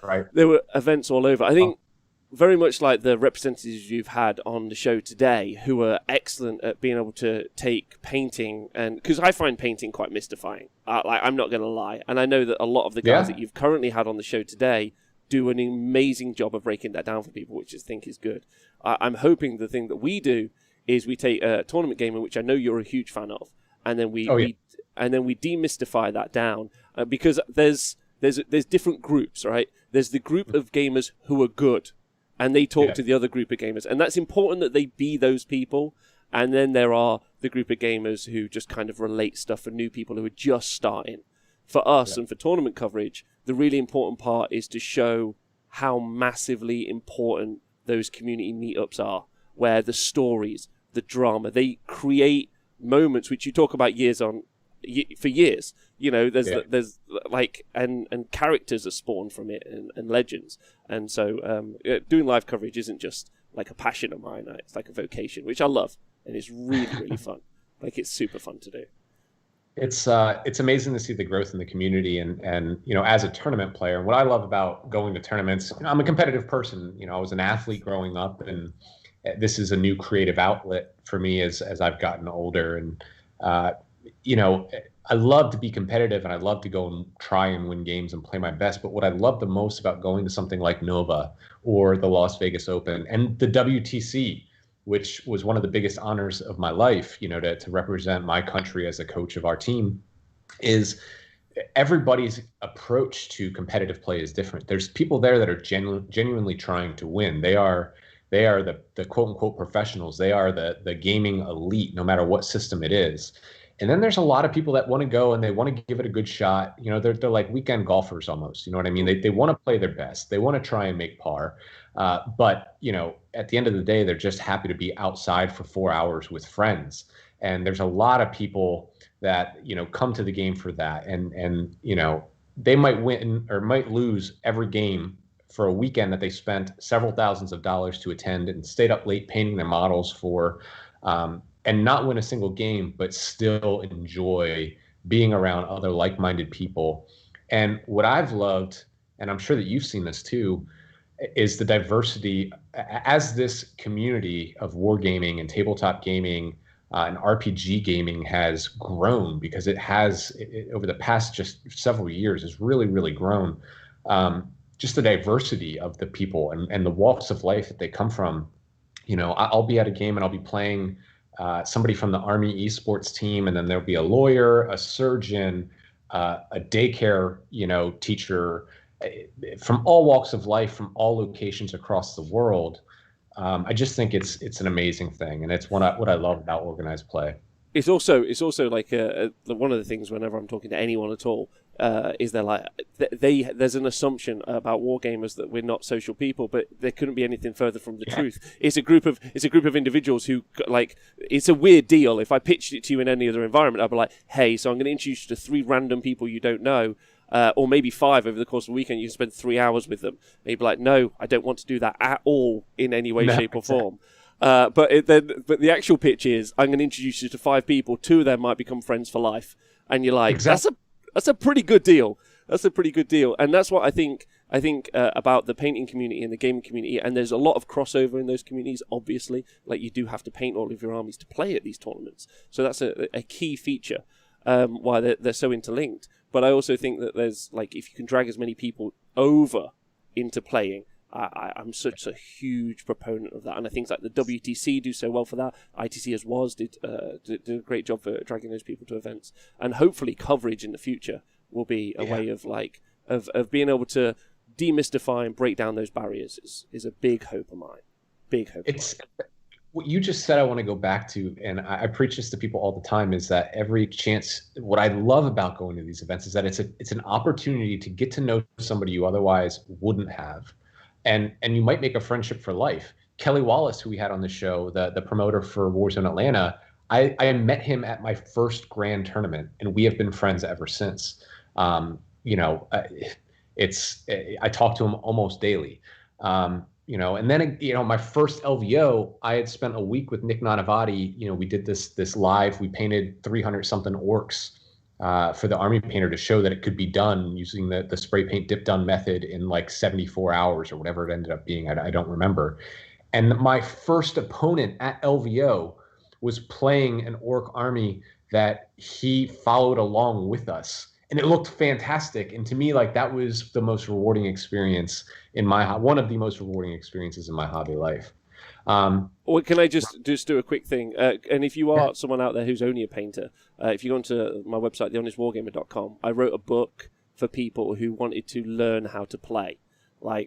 Right. There were events all over. I think very much like the representatives you've had on the show today, who are excellent at being able to take painting, and because I find painting quite mystifying. I'm not going to lie, and I know that a lot of the guys that you've currently had on the show today do an amazing job of breaking that down for people, which I think is good. I'm hoping the thing that we do is we take a tournament game, which I know you're a huge fan of, and then we demystify that down because there's different groups, right? There's the group of gamers who are good, and they talk to the other group of gamers. And that's important that they be those people. And then there are the group of gamers who just kind of relate stuff for new people who are just starting. For us and for tournament coverage, the really important part is to show how massively important those community meetups are, where the stories, the drama, they create moments which you talk about for years. You know, there's like and characters are spawned from it and legends. And so doing live coverage isn't just like a passion of mine. It's like a vocation, which I love, and it's really really fun. Like it's super fun to do. It's amazing to see the growth in the community, and you know, as a tournament player, and what I love about going to tournaments, you know, I'm a competitive person. You know, I was an athlete growing up, and this is a new creative outlet for me as I've gotten older. And you know, I love to be competitive, and I love to go and try and win games and play my best. But what I love the most about going to something like Nova or the Las Vegas Open and the WTC, which was one of the biggest honors of my life, you know, to represent my country as a coach of our team, is everybody's approach to competitive play is different. There's people there that are genuinely trying to win. They are the quote unquote professionals. They are the gaming elite, no matter what system it is. And then there's a lot of people that want to go and they want to give it a good shot. You know, they're like weekend golfers almost. You know what I mean? They want to play their best. They want to try and make par. But, you know, at the end of the day, they're just happy to be outside for 4 hours with friends. And there's a lot of people that, you know, come to the game for that. And you know, they might win or might lose every game for a weekend that they spent several thousands of dollars to attend and stayed up late painting their models for, and not win a single game, but still enjoy being around other like-minded people. And what I've loved, and I'm sure that you've seen this too, is the diversity as this community of wargaming and tabletop gaming and RPG gaming has grown, because it has over the past just several years has really, really grown. Just the diversity of the people and the walks of life that they come from. You know, I'll be at a game and I'll be playing somebody from the Army esports team, and then there'll be a lawyer, a surgeon, a daycare, you know, teacher, from all walks of life, from all locations across the world. I just think it's an amazing thing, and it's what I love about organized play. It's also like one of the things whenever I'm talking to anyone at all is they're like there's an assumption about wargamers that we're not social people, but there couldn't be anything further from the truth. It's a group of individuals who, like, it's a weird deal. If I pitched it to you in any other environment, I'd be like, hey, so I'm going to introduce you to 3 random people you don't know. Or maybe 5 over the course of the weekend. You can spend 3 hours with them. And you'd be like, no, I don't want to do that at all in any way, shape, or form. But the actual pitch is, I'm going to introduce you to 5 people. 2 of them might become friends for life. And you're like, that's a pretty good deal. That's a pretty good deal. And that's what I think about the painting community and the gaming community. And there's a lot of crossover in those communities, obviously. Like, you do have to paint all of your armies to play at these tournaments. So that's a key feature why they're so interlinked. But I also think that there's, like, if you can drag as many people over into playing, I'm such a huge proponent of that. And I think like the WTC do so well for that. ITC as was did a great job for dragging those people to events. And hopefully coverage in the future will be a way of, like, of being able to demystify and break down those barriers is a big hope of mine. Big hope. What you just said, I want to go back to, and I preach this to people all the time, is that every chance, what I love about going to these events is that it's an opportunity to get to know somebody you otherwise wouldn't have. And you might make a friendship for life. Kelly Wallace, who we had on the show, the promoter for Warzone Atlanta, I met him at my first grand tournament, and we have been friends ever since. I talk to him almost daily. And then, my first LVO, I had spent a week with Nick Nanavati. We did this live. We painted 300 something orcs for the Army Painter to show that it could be done using the spray paint dip done method in like 74 hours or whatever it ended up being. I don't remember. And my first opponent at LVO was playing an orc army that he followed along with us. And it looked fantastic. And to me, like, that was the most rewarding experience one of the most rewarding experiences in my hobby life. Or can I just do a quick thing? And if you are someone out there who's only a painter, if you go onto my website, thehonestwargamer.com, I wrote a book for people who wanted to learn how to play,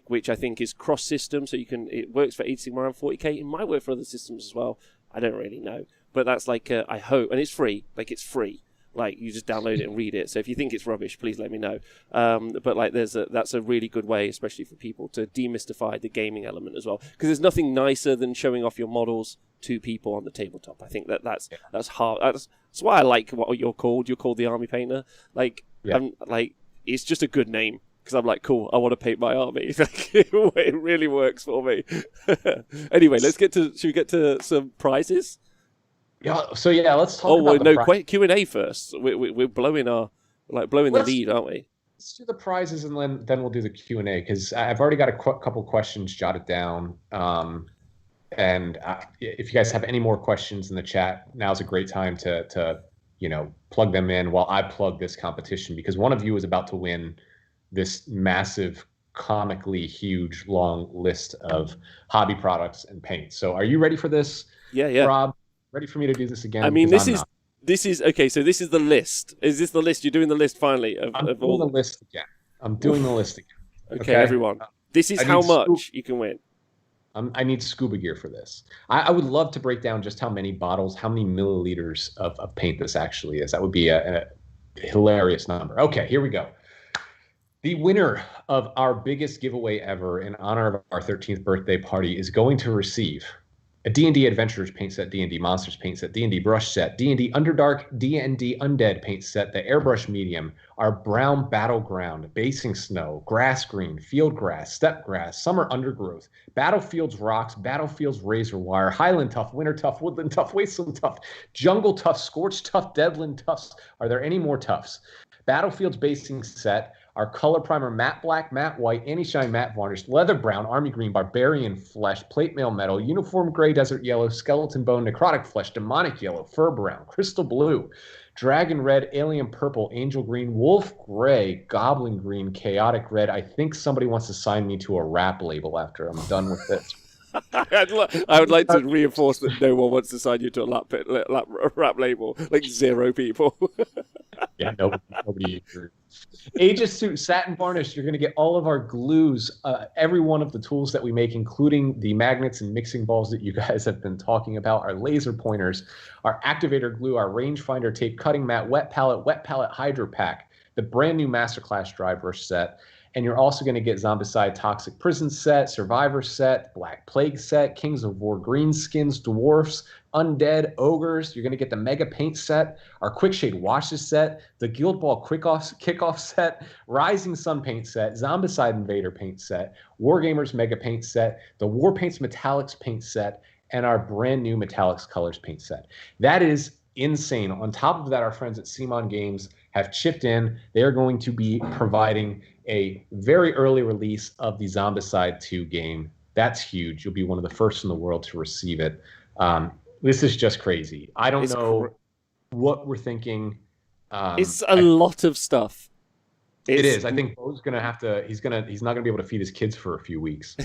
which I think is cross-system. So it works for Age of Sigmar around 40k. It might work for other systems as well. I don't really know. But that's I hope, and it's free. It's free. You just download it and read it. So if you think it's rubbish, please let me know. But that's a really good way, especially for people, to demystify the gaming element as well. Because there's nothing nicer than showing off your models to people on the tabletop. I think that's hard. That's why I like what you're called. You're called the Army Painter. It's just a good name. Because I'm cool, I want to paint my army. It really works for me. Anyway, should we get to some prizes? Yeah. So let's talk about Q&A first. We're blowing the lead, aren't we? Let's do the prizes and then we'll do the Q&A, because I've already got a couple questions jotted down. And if you guys have any more questions in the chat, now's a great time to plug them in while I plug this competition, because one of you is about to win this massive, comically huge, long list of hobby products and paints. So are you ready for this? Yeah. Rob, ready for me to do this again? I mean, this is okay. So this is the list. Is this the list? You're doing the list finally? I'm doing the list again. Okay, everyone. This is how much you can win. I need scuba gear for this. I would love to break down just how many bottles, how many milliliters of paint this actually is. That would be a hilarious number. Okay, here we go. The winner of our biggest giveaway ever in honor of our 13th birthday party is going to receive a D&D Adventurers paint set, D&D Monsters paint set, D&D Brush set, D&D Underdark, D&D Undead paint set, the Airbrush Medium, our Brown Battleground, Basing Snow, Grass Green, Field Grass, Steppe Grass, Summer Undergrowth, Battlefields Rocks, Battlefields Razor Wire, Highland Tough, Winter Tough, Woodland Tough, Wasteland Tough, Jungle Tough, Scorched Tough, Deadland Toughs. Are there any more Toughs? Battlefields Basing set, our Color Primer Matte Black, Matte White, Anti-Shine Matte Varnish, Leather Brown, Army Green, Barbarian Flesh, Plate Mail Metal, Uniform Gray, Desert Yellow, Skeleton Bone, Necrotic Flesh, Demonic Yellow, Fur Brown, Crystal Blue, Dragon Red, Alien Purple, Angel Green, Wolf Gray, Goblin Green, Chaotic Red. I think somebody wants to sign me to a rap label after I'm done with this. I would like to reinforce that no one wants to sign you to a rap label. 0 people. Yeah, nobody. Aegis Suit Satin Varnish. You're going to get all of our glues, every one of the tools that we make, including the magnets and mixing balls that you guys have been talking about, our laser pointers, our activator glue, our rangefinder tape, cutting mat, wet palette Hydro Pack, the brand new Masterclass Dry Brush set. And you're also going to get Zombicide Toxic Prison set, Survivor set, Black Plague set, Kings of War Greenskins, Dwarfs, Undead, Ogres. You're going to get the Mega Paint set, our Quickshade Washes set, the Guild Ball Kickoff set, Rising Sun Paint set, Zombicide Invader Paint set, Wargamers Mega Paint set, the War Paints Metallics Paint set, and our brand new Metallics Colors Paint set. That is insane. On top of that, our friends at Simon Games have chipped in. They're going to be providing a very early release of the Zombicide 2 game. That's huge. You'll be one of the first in the world to receive it. This is just crazy. I don't know what we're thinking. It's a lot of stuff. It is. I think Bo's gonna have to. He's not gonna be able to feed his kids for a few weeks.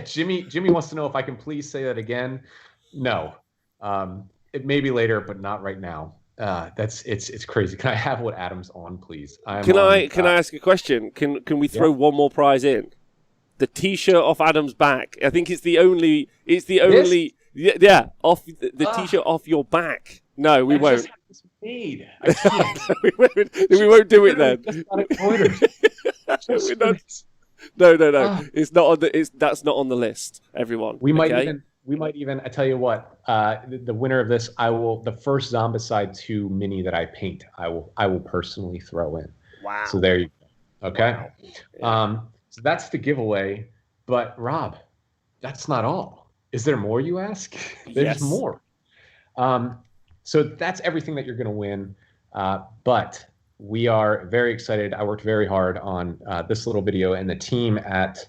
Jimmy wants to know if I can please say that again. No. It may be later, but not right now. It's crazy. Can I have what Adam's on, please? Can I ask a question? Can we throw one more prize in? The T-shirt off Adam's back. I think it's the only. Yeah, off the T-shirt off your back. No, we won't. Made. I can't. we won't do it then. No. It's not on the. That's not on the list. Everyone. We might even. I tell you what. The winner of this, the first Zombicide 2 mini that I paint, I will personally throw in. Wow. So there you go. Okay. Wow. Yeah. So that's the giveaway. But Rob, that's not all. Is there more, you ask? There's more. So that's everything that you're going to win. But we are very excited. I worked very hard on this little video, and the team at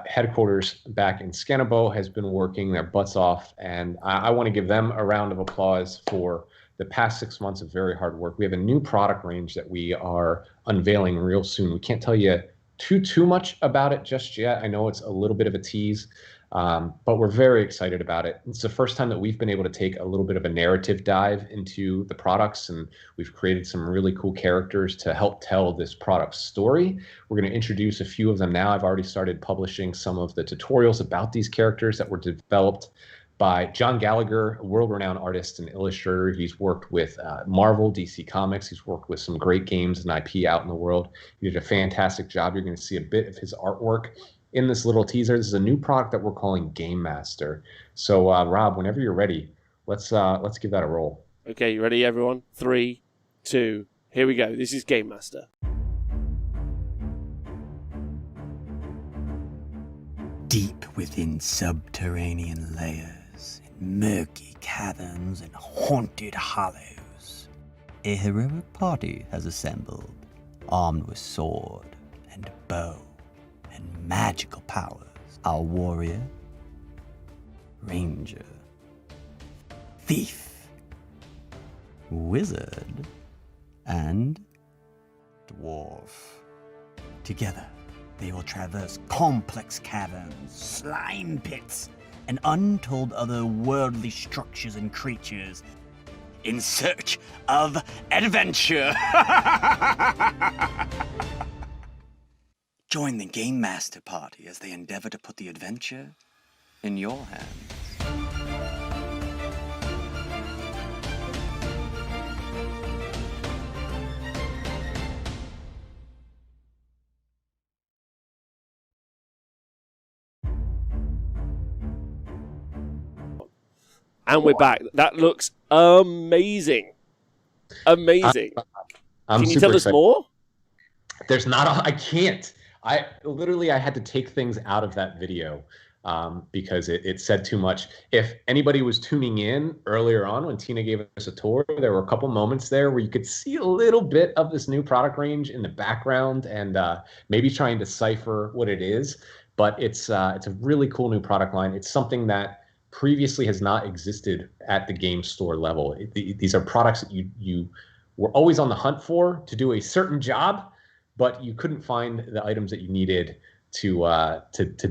headquarters back in Scanabo has been working their butts off. And I want to give them a round of applause for the past 6 months of very hard work. We have a new product range that we are unveiling real soon. We can't tell you too much about it just yet. I know it's a little bit of a tease. But we're very excited about it. It's the first time that we've been able to take a little bit of a narrative dive into the products, and we've created some really cool characters to help tell this product's story. We're going to introduce a few of them now. I've already started publishing some of the tutorials about these characters that were developed by John Gallagher, a world-renowned artist and illustrator. He's worked with Marvel, DC Comics. He's worked with some great games and IP out in the world. He did a fantastic job. You're going to see a bit of his artwork in this little teaser. This is a new product that we're calling Game Master. So Rob, whenever you're ready, let's give that a roll. Okay, you ready, everyone? 3, 2, here we go. This is Game Master. Deep within subterranean layers, in murky caverns and haunted hollows, a heroic party has assembled, armed with sword and bow and magical powers. Our warrior, ranger, thief, wizard, and dwarf. Together, they will traverse complex caverns, slime pits, and untold other worldly structures and creatures in search of adventure. Join the Game Master party as they endeavor to put the adventure in your hands. And we're back. That looks amazing. Amazing. I'm Can you tell us more? There's not. I can't. I had to take things out of that video because it said too much. If anybody was tuning in earlier on when Tina gave us a tour, there were a couple moments there where you could see a little bit of this new product range in the background and maybe trying to decipher what it is. But it's a really cool new product line. It's something that previously has not existed at the game store level. These are products that you were always on the hunt for to do a certain job, but you couldn't find the items that you needed to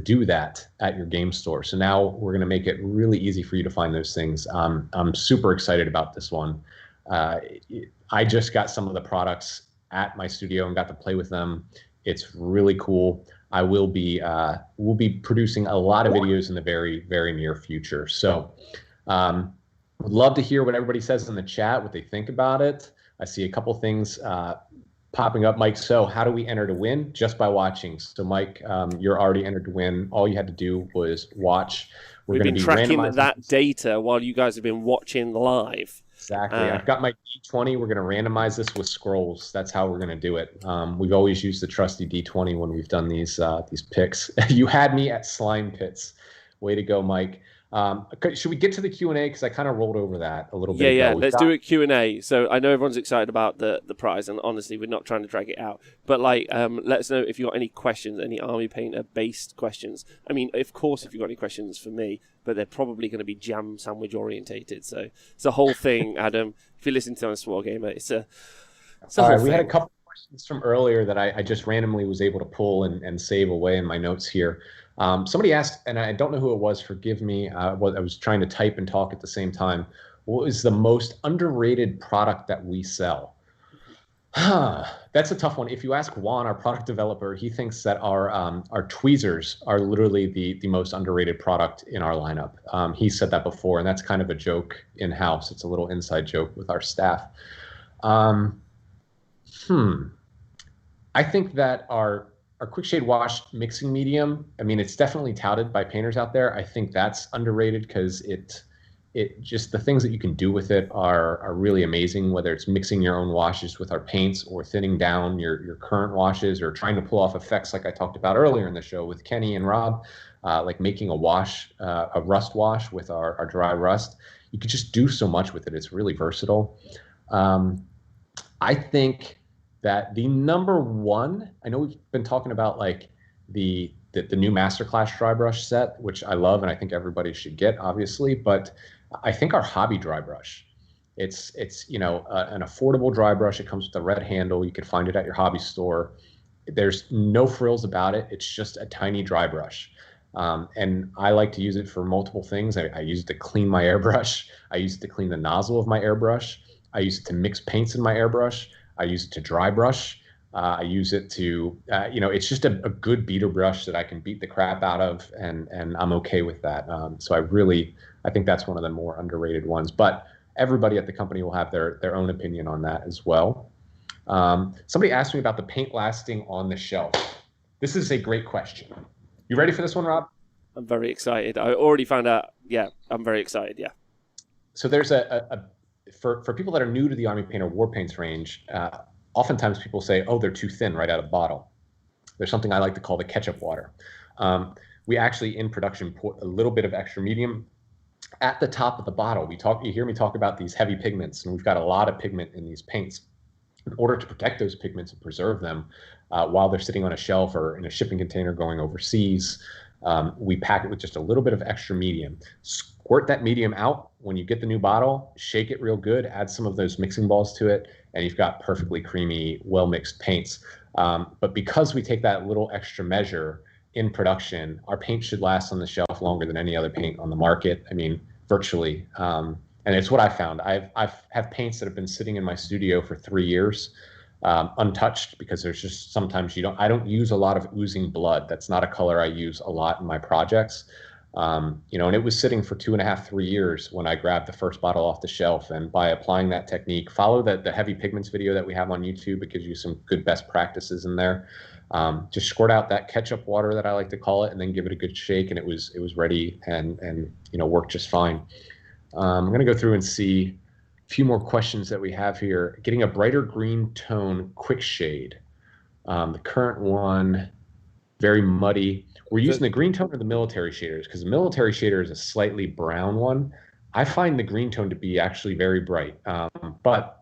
do that at your game store. So now we're going to make it really easy for you to find those things. I'm super excited about this one. I just got some of the products at my studio and got to play with them. It's really cool. I will be we'll be producing a lot of videos in the very, very near future. So would love to hear what everybody says in the chat, what they think about it. I see a couple things popping up. Mike, so how do we enter to win? Just by watching. So Mike, you're already entered to win. All you had to do was watch. We've been tracking that data while you guys have been watching live. Exactly. I've got my D20. We're going to randomize this with scrolls. That's how we're going to do it. We've always used the trusty D20 when we've done these picks. You had me at slime pits. Way to go, Mike. Should we get to the Q&A? Because I kind of rolled over that a little bit. Yeah. Let's do it Q&A. So I know everyone's excited about the prize, and honestly, we're not trying to drag it out. But let us know if you got any questions, any Army Painter based questions. I mean, of course, if you got any questions for me, but they're probably going to be jam sandwich orientated. So it's a whole thing, Adam. If you listen to Honest Wargamer, it's a whole thing. We had a couple of questions from earlier that I just randomly was able to pull and save away in my notes here. Somebody asked, and I don't know who it was, forgive me, I was trying to type and talk at the same time. what is the most underrated product that we sell? That's a tough one. If you ask Juan, our product developer, he thinks that our tweezers are literally the most underrated product in our lineup. He said that before, and that's kind of a joke in-house. It's a little inside joke with our staff. I think that our quick shade wash mixing medium, I mean, it's definitely touted by painters out there. I think that's underrated because it just, the things that you can do with it are really amazing, whether it's mixing your own washes with our paints or thinning down your current washes or trying to pull off effects like I talked about earlier in the show with Kenny and Rob, like making a rust wash with our dry rust. You could just do so much with it. It's really versatile. I think that the number one, I know we've been talking about like the new Masterclass dry brush set, which I love and I think everybody should get, obviously, but I think our hobby dry brush, it's an affordable dry brush. It comes with a red handle. You can find it at your hobby store. There's no frills about it. It's just a tiny dry brush. And I like to use it for multiple things. I use it to clean my airbrush. I use it to clean the nozzle of my airbrush. I use it to mix paints in my airbrush. I use it to dry brush. I use it to, it's just a good beater brush that I can beat the crap out of, and I'm okay with that. So I think that's one of the more underrated ones. But everybody at the company will have their own opinion on that as well. Somebody asked me about the paint lasting on the shelf. This is a great question. You ready for this one, Rob? I'm very excited. I already found out. Yeah, I'm very excited. Yeah. So there's for people that are new to the Army Painter War Paints range, oftentimes people say, oh, they're too thin right out of the bottle. There's something I like to call the ketchup water. We actually, in production, put a little bit of extra medium at the top of the bottle. You hear me talk about these heavy pigments, and we've got a lot of pigment in these paints. In order to protect those pigments and preserve them while they're sitting on a shelf or in a shipping container going overseas, we pack it with just a little bit of extra medium. Squirt that medium out when you get the new bottle, shake it real good, add some of those mixing balls to it, and you've got perfectly creamy, well-mixed paints. But because we take that little extra measure in production, our paint should last on the shelf longer than any other paint on the market. I mean, virtually. And it's what I found. I've have paints that have been sitting in my studio for 3 years, untouched, because there's just sometimes I don't use a lot of oozing blood. That's not a color I use a lot in my projects. And it was sitting for 2.5, 3 years when I grabbed the first bottle off the shelf. And by applying that technique, follow the heavy pigments video that we have on YouTube. It gives you some good best practices in there. Just squirt out that ketchup water that I like to call it, and then give it a good shake, and it was ready and worked just fine. I'm going to go through and see a few more questions that we have here. Getting a brighter green tone quick shade. The current one, very muddy. We're using the green tone or the military shaders, because the military shader is a slightly brown one. I find the green tone to be actually very bright, but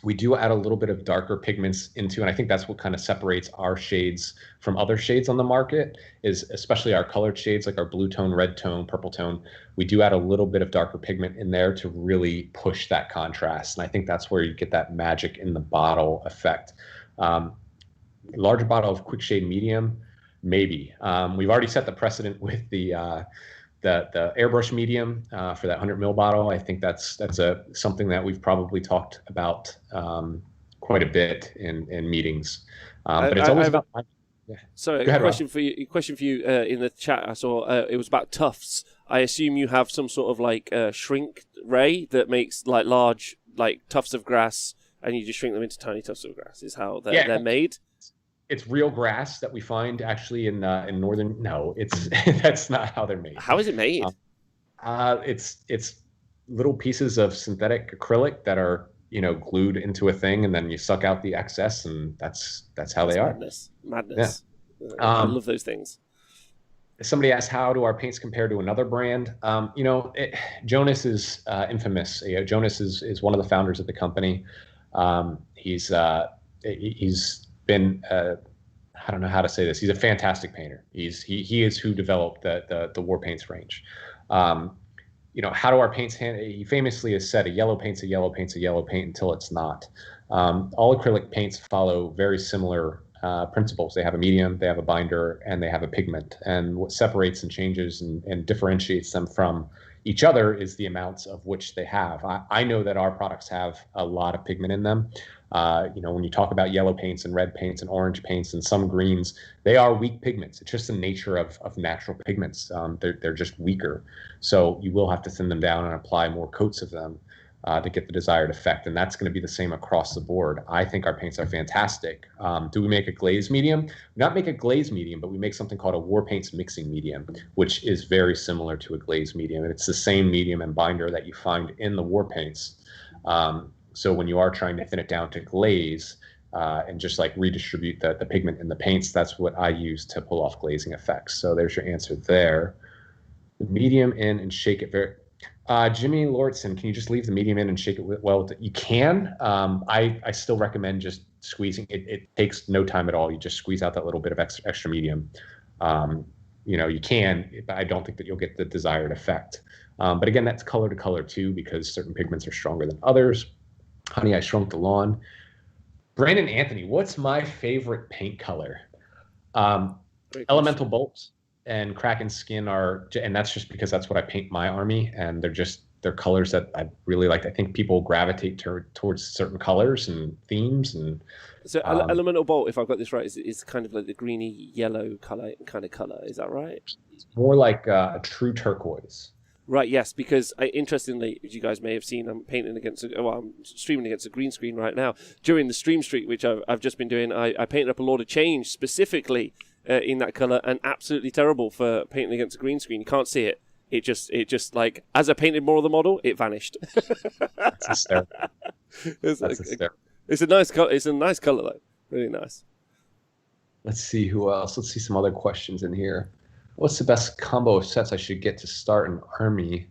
we do add a little bit of darker pigments into, and I think that's what kind of separates our shades from other shades on the market, is especially our colored shades, like our blue tone, red tone, purple tone. We do add a little bit of darker pigment in there to really push that contrast. And I think that's where you get that magic in the bottle effect. Larger bottle of quick shade medium, maybe. We've already set the precedent with the airbrush medium for that 100 ml bottle. I think that's something that we've probably talked about quite a bit in meetings. But it's always about. Yeah. Sorry, Go ahead, question for you in the chat. I saw it was about tufts. I assume you have some sort of like shrink ray that makes like large tufts of grass, and you just shrink them into tiny tufts of grass. Is how they're made. It's real grass that we find actually in northern. No, it's that's not how they're made. How is it made? It's little pieces of synthetic acrylic that are glued into a thing, and then you suck out the excess, and that's how they are. Madness. Yeah. I love those things. Somebody asked, how do our paints compare to another brand? Jonas is infamous. Jonas is one of the founders of the company. He's been I don't know how to say this. He's a fantastic painter. He is who developed the war paints range. How do our paints he famously has said, a yellow paint's a yellow paint's a yellow paint until it's not. All acrylic paints follow very similar principles. They have a medium, they have a binder, and they have a pigment. And what separates and changes and differentiates them from each other is the amounts of which they have. I know that our products have a lot of pigment in them. When you talk about yellow paints and red paints and orange paints and some greens, they are weak pigments. It's just the nature of natural pigments. They're just weaker. So you will have to thin them down and apply more coats of them to get the desired effect. And that's going to be the same across the board. I think our paints are fantastic. Do we make a glaze medium? Not make a glaze medium, but we make something called a war paints mixing medium, which is very similar to a glaze medium. And it's the same medium and binder that you find in the war paints. So when you are trying to thin it down to glaze and just like redistribute the pigment in the paints, that's what I use to pull off glazing effects. So there's your answer there. The medium in and shake it very. Jimmy Lortson, can you just leave the medium in and shake it well? You can. I still recommend just squeezing. It takes no time at all. You just squeeze out that little bit of extra medium. You can, but I don't think that you'll get the desired effect. But again, that's color to color too, because certain pigments are stronger than others. Honey, I Shrunk the Lawn. Brandon Anthony, what's my favorite paint color? Elemental Bolts and Kraken Skin are, and that's just because that's what I paint my army, and they're colors that I really like. I think people gravitate towards certain colors and themes. And so Elemental Bolt, if I've got this right, is kind of like the greeny yellow color. Is that right? It's more like a true turquoise. Right, yes, because interestingly, as you guys may have seen, I'm streaming against a green screen right now. During the stream streak, which I've just been doing, I painted up a Lord of Change specifically in that color, and absolutely terrible for painting against a green screen. You can't see it. It just like, as I painted more of the model, it vanished. That's hysterical. It's a nice color. It's a nice color though, really nice. Let's see who else. Let's see some other questions in here. What's the best combo of sets I should get to start an army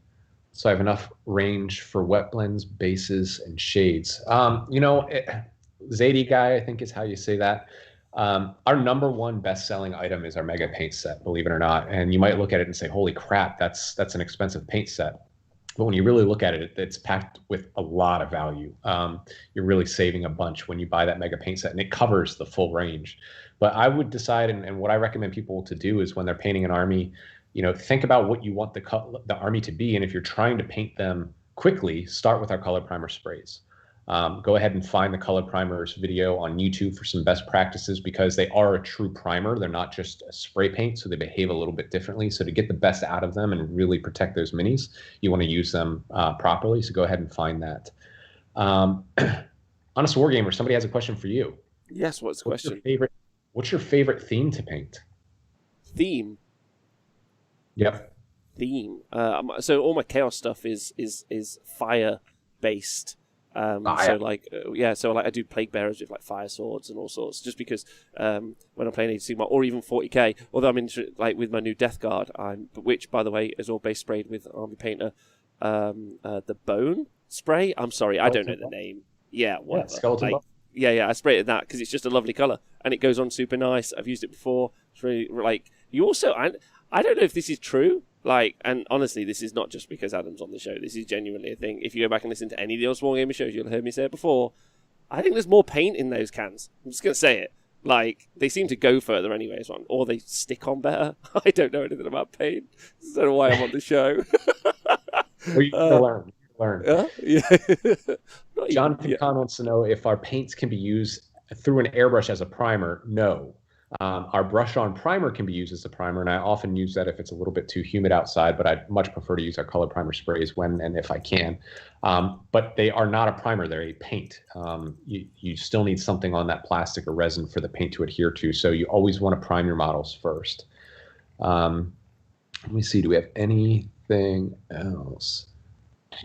so I have enough range for wet blends, bases, and shades? Zadie guy, I think is how you say that. Our number one best-selling item is our Mega Paint set, believe it or not. And you might look at it and say, holy crap, that's an expensive paint set. But when you really look at it, it's packed with a lot of value. You're really saving a bunch when you buy that Mega Paint set, and it covers the full range. But I would decide, and what I recommend people to do is when they're painting an army, think about what you want the army to be. And if you're trying to paint them quickly, start with our color primer sprays. Go ahead and find the color primers video on YouTube for some best practices, because they are a true primer. They're not just a spray paint, so they behave a little bit differently. So to get the best out of them and really protect those minis, you want to use them properly. So go ahead and find that. Honest Wargamer, somebody has a question for you. Yes, what's the question? What's your favorite theme to paint? Theme? Yep. Theme. So all my chaos stuff is fire based. So I do plague bearers with like fire swords and all sorts, just because when I'm playing Age of Sigmar or even 40k, although I'm with my new Death Guard, which by the way is all base sprayed with Army Painter, the bone spray. I'm sorry, I don't know the name. Yeah, whatever. Yeah, skeleton. I sprayed that because it's just a lovely color and it goes on super nice. I've used it before. It's really like you also. I don't know if this is true. And honestly, this is not just because Adam's on the show. This is genuinely a thing. If you go back and listen to any of the old Small Gamer shows, you'll have heard me say it before. I think there's more paint in those cans. I'm just going to say it. They seem to go further anyway, or they stick on better. I don't know anything about paint. I don't know why I'm on the show. Well, you can learn. Yeah. John Picon wants to know if our paints can be used through an airbrush as a primer. No. Our brush-on primer can be used as a primer, and I often use that if it's a little bit too humid outside, but I'd much prefer to use our color primer sprays when and if I can. But they are not a primer, they're a paint. You still need something on that plastic or resin for the paint to adhere to, so you always want to prime your models first. Let me see, do we have anything else?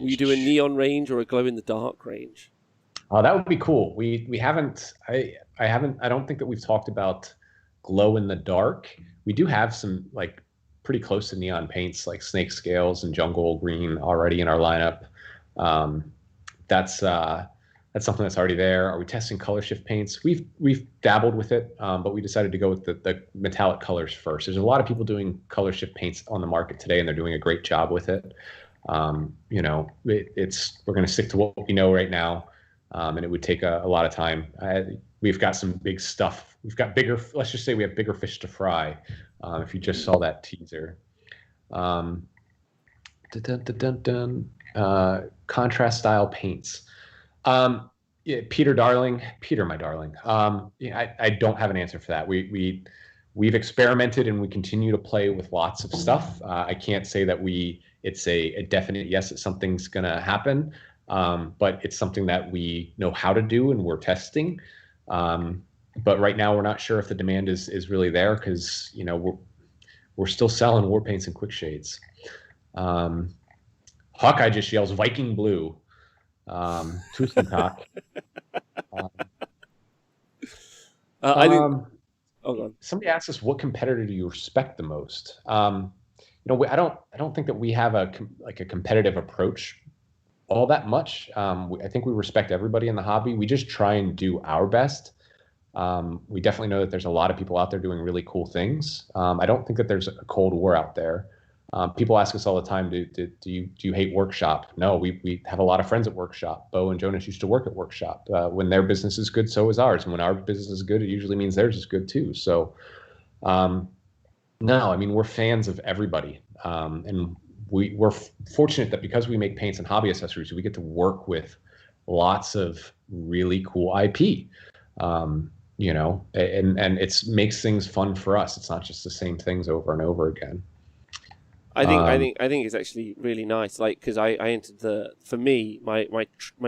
Will you do a neon range or a glow-in-the-dark range? That would be cool. We haven't. I don't think that we've talked about glow in the dark. We do have some pretty close to neon paints like Snake Scales and Jungle Green already in our lineup. That's something that's already there. Are we testing color shift paints? We've dabbled with it, but we decided to go with the metallic colors first. There's a lot of people doing color shift paints on the market today, and they're doing a great job with it. We're going to stick to what we know right now, and it would take a lot of time. We've got some big stuff. Let's just say we have bigger fish to fry. If you just saw that teaser. contrast style paints. Yeah, Peter, my darling. Yeah, I don't have an answer for that. We've experimented and we continue to play with lots of stuff. I can't say that it's a definite yes that something's gonna happen, but it's something that we know how to do and we're testing. But right now we're not sure if the demand is really there because we're still selling war paints and quick shades. Hawkeye just yells Viking blue. Tusen Talk. I think. Somebody asked us, what competitor do you respect the most? I don't think that we have a competitive approach all that much. I think we respect everybody in the hobby. We just try and do our best. We definitely know that there's a lot of people out there doing really cool things. I don't think that there's a cold war out there. People ask us all the time, do you hate Workshop? No, we have a lot of friends at Workshop. Bo and Jonas used to work at Workshop. When their business is good, so is ours. And when our business is good, it usually means theirs is good too. So, no, I mean, we're fans of everybody. And we're fortunate that because we make paints and hobby accessories, we get to work with lots of really cool IP. And it makes things fun for us. It's not just the same things over and over again. I think it's actually really nice. Like, because I entered for me, my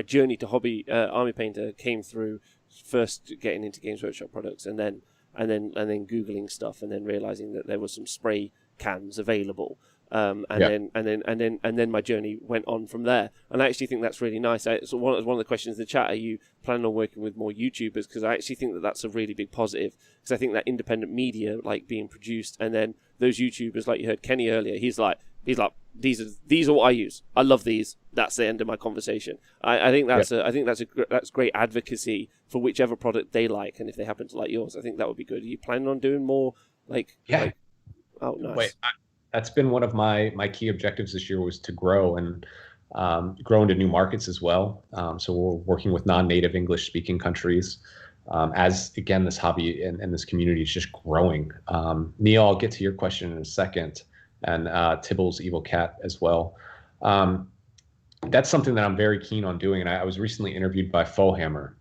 journey to hobby army painter came through first getting into Games Workshop products, and then Googling stuff, and then realizing that there were some spray cans available. Then my journey went on from there, and I actually think that's really nice. So one of the questions in the chat: are you planning on working with more YouTubers? Because I actually think that that's a really big positive. Because I think that independent media, like being produced, and then those YouTubers, like you heard Kenny earlier, he's like these are what I use. I love these. That's the end of my conversation. I think that's great advocacy for whichever product they like, and if they happen to like yours, I think that would be good. Are you planning on doing more? Oh, nice. That's been one of my key objectives this year, was to grow and grow into new markets as well. So we're working with non-native English speaking countries as, again, this hobby and this community is just growing. Neil, I'll get to your question in a second, and Tibble's Evil Cat as well. That's something that I'm very keen on doing. And I was recently interviewed by Fohammer,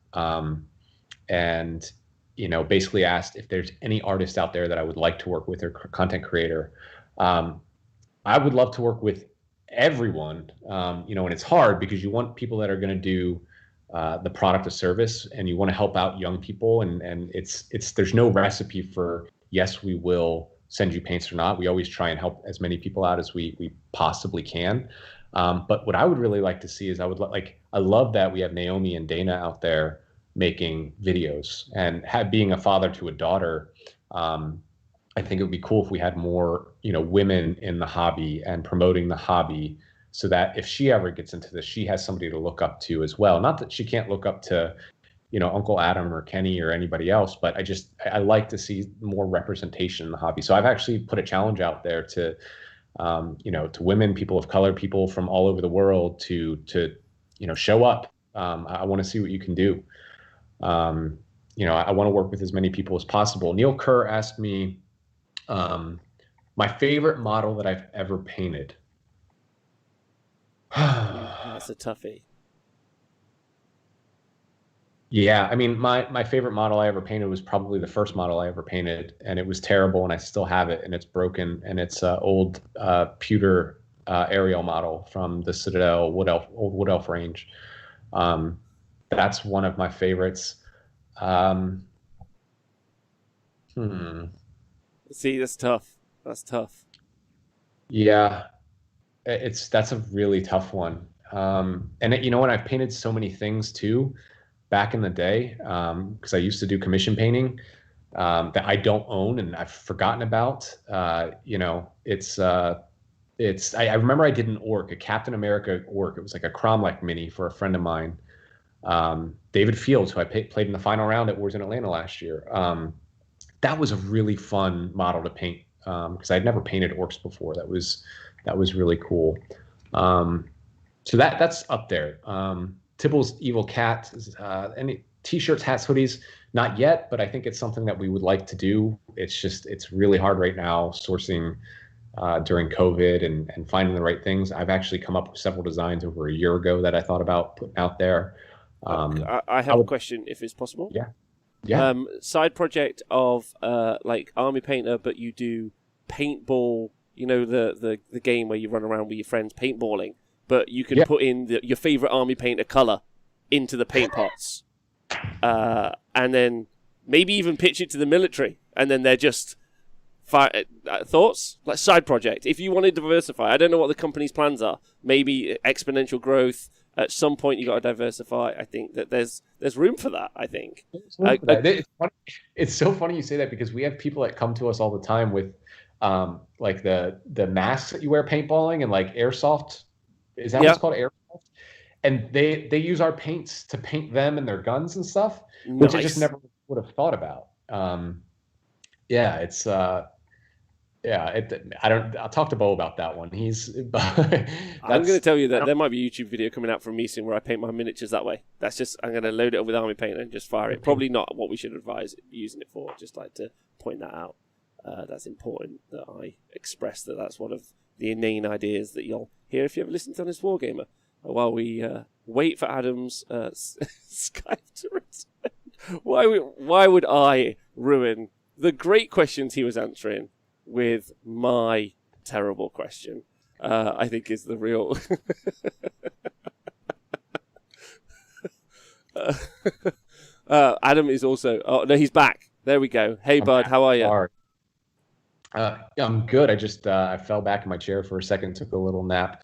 and basically asked if there's any artist out there that I would like to work with, or content creator. I would love to work with everyone, and it's hard because you want people that are going to do the product of service, and you want to help out young people, and there's no recipe for yes, we will send you paints or not. We always try and help as many people out as we possibly can. But what I would really like to see is I love that we have Naomi and Dana out there making videos, and being a father to a daughter. I think it would be cool if we had more, women in the hobby and promoting the hobby, so that if she ever gets into this, she has somebody to look up to as well. Not that she can't look up to, Uncle Adam or Kenny or anybody else, but I like to see more representation in the hobby. So I've actually put a challenge out there to, to women, people of color, people from all over the world to show up. I want to see what you can do. I want to work with as many people as possible. Neil Kerr asked me, my favorite model that I've ever painted. That's a toughie. Yeah, I mean, my favorite model I ever painted was probably the first model I ever painted, and it was terrible, and I still have it, and it's broken, and it's an old pewter aerial model from the Citadel old Wood Elf range. That's one of my favorites. See, that's tough. That's tough. Yeah, that's a really tough one. And I've painted so many things too, back in the day, because I used to do commission painting that I don't own and I've forgotten about. I remember I did an orc, a Captain America orc. It was like a Cromlech mini for a friend of mine, David Fields, who I played in the final round at Wars in Atlanta last year. That was a really fun model to paint, because I'd never painted orcs before. That was really cool. So that's up there. Tibble's Evil Cat, any t-shirts, hats, hoodies, not yet, but I think it's something that we would like to do. It's really hard right now sourcing during COVID and finding the right things. I've actually come up with several designs over a year ago that I thought about putting out there. I have a question, if it's possible. Yeah. Yeah. Side project of like Army Painter, but you do paintball. You know the game where you run around with your friends paintballing, but you can put in your favorite Army Painter color into the paint pots, and then maybe even pitch it to the military, and then they're just thoughts like side project. If you want to diversify, I don't know what the company's plans are. Maybe exponential growth. At some point, you got to diversify. I think that there's room for that. I think it's so funny you say that, because we have people that come to us all the time with like the masks that you wear paintballing and like airsoft. Is that what it's called, airsoft? And they use our paints to paint them and their guns and stuff, which I just never would have thought about. It's I'll talk to Bo about that one. I'm going to tell you that there might be a YouTube video coming out from me soon where I paint my miniatures that way. That's just, I'm going to load it up with Army Painter and just fire it. Probably not what we should advise using it for. Just like to point that out. That's important that I express that. That's one of the inane ideas that you'll hear if you ever listen to this Wargamer. While we wait for Adam's Skype to return. Why would I ruin the great questions he was answering with my terrible question? I think is the real. Adam is also. Oh no, he's back. There we go. Hey, bud, how are you? I'm good. I just I fell back in my chair for a second, took a little nap.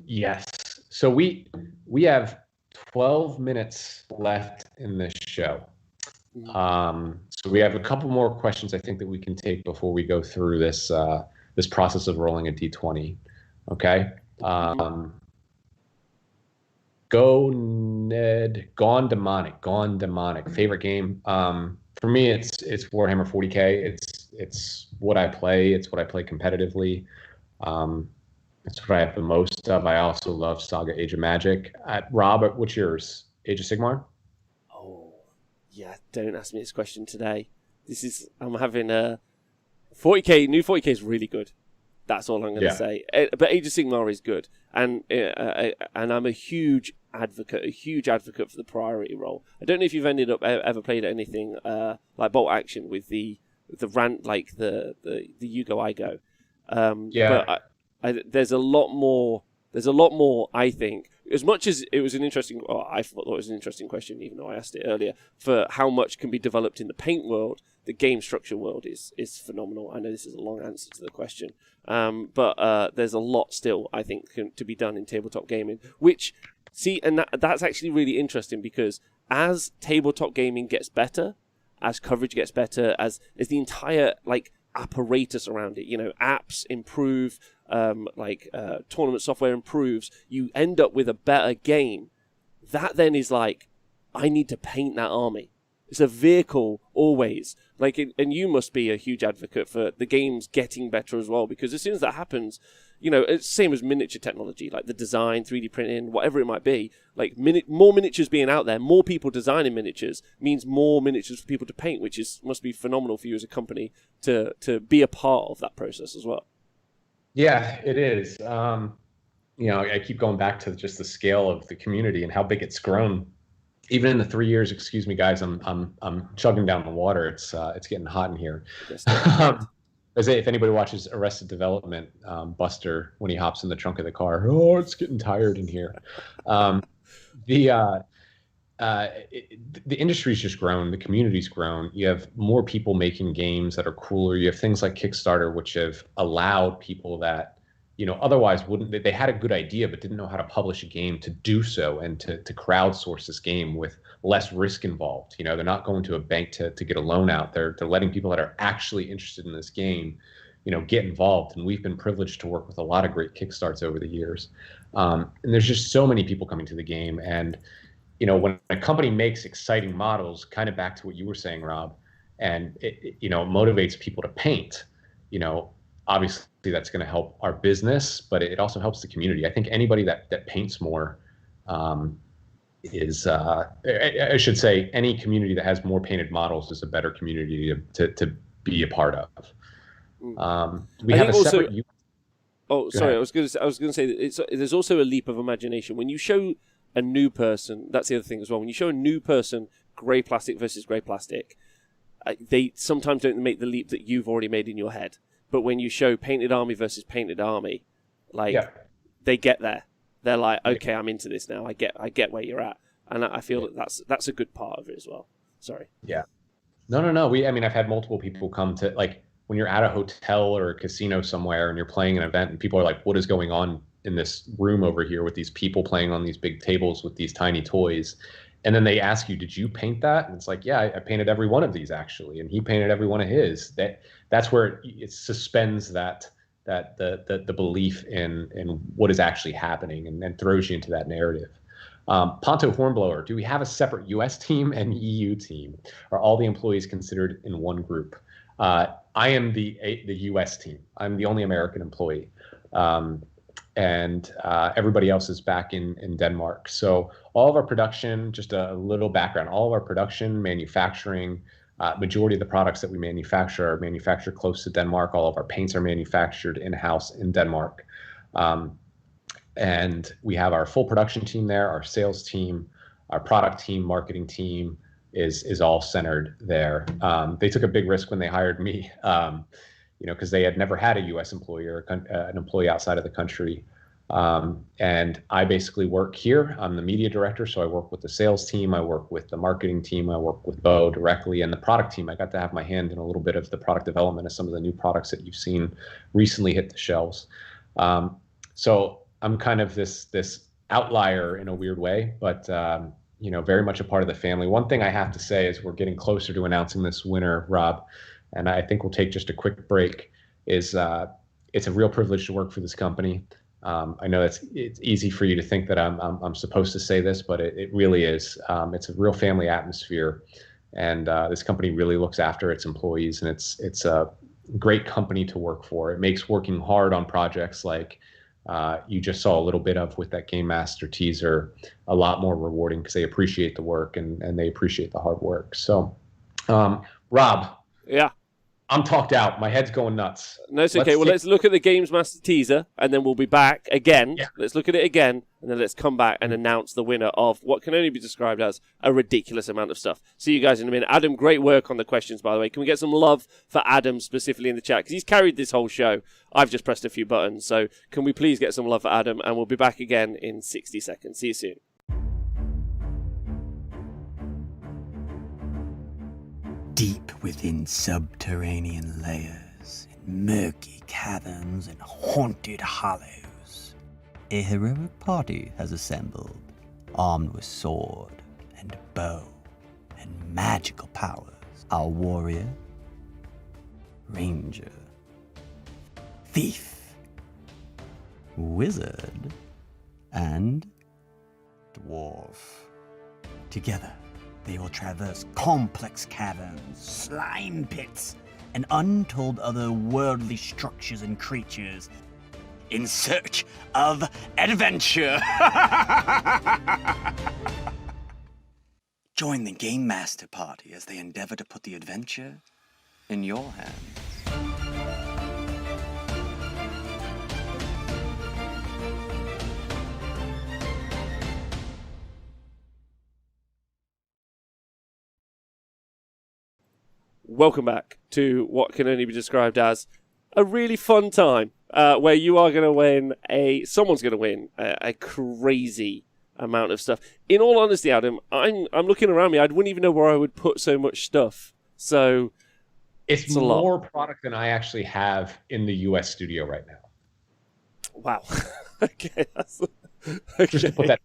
Yes. So we have 12 minutes left in this show. So we have a couple more questions I think that we can take before we go through this this process of rolling a d20. Okay. Go Ned. Gone Demonic. Favorite game. For me, it's Warhammer 40K. It's what I play. It's what I play competitively. It's what I have the most of. I also love Saga Age of Magic. Rob, what's yours? Age of Sigmar? Oh, yeah. Don't ask me this question today. I'm having a 40K. New 40K is really good. That's all I'm going to say. But Age of Sigmar is good, and I'm a huge advocate for the priority role. I don't know if you've ended up ever played anything like Bolt Action with the rant, like the You Go I Go. But there's a lot more. There's a lot more. I think, as much as it was an interesting, I thought it was an interesting question, even though I asked it earlier, for how much can be developed in the paint world. The game structure world is phenomenal. I know this is a long answer to the question, but there's a lot still, I think, to be done in tabletop gaming. Which, and that's actually really interesting, because as tabletop gaming gets better, as coverage gets better, as the entire apparatus around it, apps improve, tournament software improves, you end up with a better game. That then is I need to paint that army. It's a vehicle always. And you must be a huge advocate for the games getting better as well, because as soon as that happens, it's the same as miniature technology, like the design, 3D printing, whatever it might be. More miniatures being out there, more people designing miniatures means more miniatures for people to paint, which must be phenomenal for you as a company to be a part of that process as well. Yeah, it is. I keep going back to just the scale of the community and how big it's grown. Even in the 3 years, excuse me, guys, I'm chugging down the water. It's getting hot in here. If anybody watches Arrested Development, Buster, when he hops in the trunk of the car, it's getting tired in here. The industry's just grown. The community's grown. You have more people making games that are cooler. You have things like Kickstarter, which have allowed people that otherwise wouldn't. They had a good idea but didn't know how to publish a game to do so, and to crowdsource this game with less risk involved. They're not going to a bank to get a loan out. They're letting people that are actually interested in this game, get involved. And we've been privileged to work with a lot of great Kickstarts over the years. And there's just so many people coming to the game. And when a company makes exciting models, kind of back to what you were saying, Rob, and it motivates people to paint, obviously that's going to help our business, but it also helps the community. I think anybody that paints more I should say, any community that has more painted models is a better community to be a part of. We have a separate. Oh, sorry. I was going to say that there's also a leap of imagination when you show a new person. That's the other thing as well. When you show a new person grey plastic versus grey plastic, they sometimes don't make the leap that you've already made in your head. But when you show painted army versus painted army, they get there. They're like, okay, I'm into this now. I get where you're at, and I feel that's a good part of it as well. Sorry. Yeah. No. I've had multiple people come to, like, when you're at a hotel or a casino somewhere and you're playing an event and people are like, what is going on in this room over here with these people playing on these big tables with these tiny toys? And then they ask you, did you paint that? And it's like, yeah, I painted every one of these actually. And he painted every one of his. That's where it suspends the belief in what is actually happening and throws you into that narrative. Ponto Hornblower, do we have a separate US team and EU team? Are all the employees considered in one group? I am the US team. I'm the only American employee. And everybody else is back in Denmark. So all of our production, just a little background, all of our production, manufacturing, majority of the products that we manufacture are manufactured close to Denmark. All of our paints are manufactured in-house in Denmark. And we have our full production team there, our sales team, our product team, marketing team is all centered there. They took a big risk when they hired me, because they had never had a U.S. employee or an employee outside of the country. And I basically work here. I'm the media director, so I work with the sales team, I work with the marketing team, I work with Bo directly, and the product team. I got to have my hand in a little bit of the product development of some of the new products that you've seen recently hit the shelves. So I'm kind of this outlier in a weird way, but very much a part of the family. One thing I have to say is we're getting closer to announcing this winner, Rob, and I think we'll take just a quick break. It's a real privilege to work for this company. I know it's easy for you to think that I'm supposed to say this, but it really is. It's a real family atmosphere, and this company really looks after its employees, and it's a great company to work for. It makes working hard on projects like you just saw a little bit of with that Game Master teaser a lot more rewarding because they appreciate the work and they appreciate the hard work. So, Rob. Yeah. I'm talked out. My head's going nuts. No, it's okay. Let's look at the Games Master teaser, and then we'll be back again. Yeah. Let's look at it again, and then let's come back and announce the winner of what can only be described as a ridiculous amount of stuff. See you guys in a minute. Adam, great work on the questions, by the way. Can we get some love for Adam specifically in the chat? Because he's carried this whole show. I've just pressed a few buttons. So can we please get some love for Adam? And we'll be back again in 60 seconds. See you soon. Deep within subterranean layers, in murky caverns and haunted hollows, a heroic party has assembled, armed with sword and bow and magical powers. Our warrior, ranger, thief, wizard, and dwarf. Together, they will traverse complex caverns, slime pits, and untold other worldly structures and creatures in search of adventure. Join the Game Master party as they endeavor to put the adventure in your hands. Welcome back to what can only be described as a really fun time, where you are going to win someone's going to win a crazy amount of stuff. In all honesty, Adam, I'm looking around me. I wouldn't even know where I would put so much stuff. So it's more product than I actually have in the US studio right now. Wow. Okay. Just to put that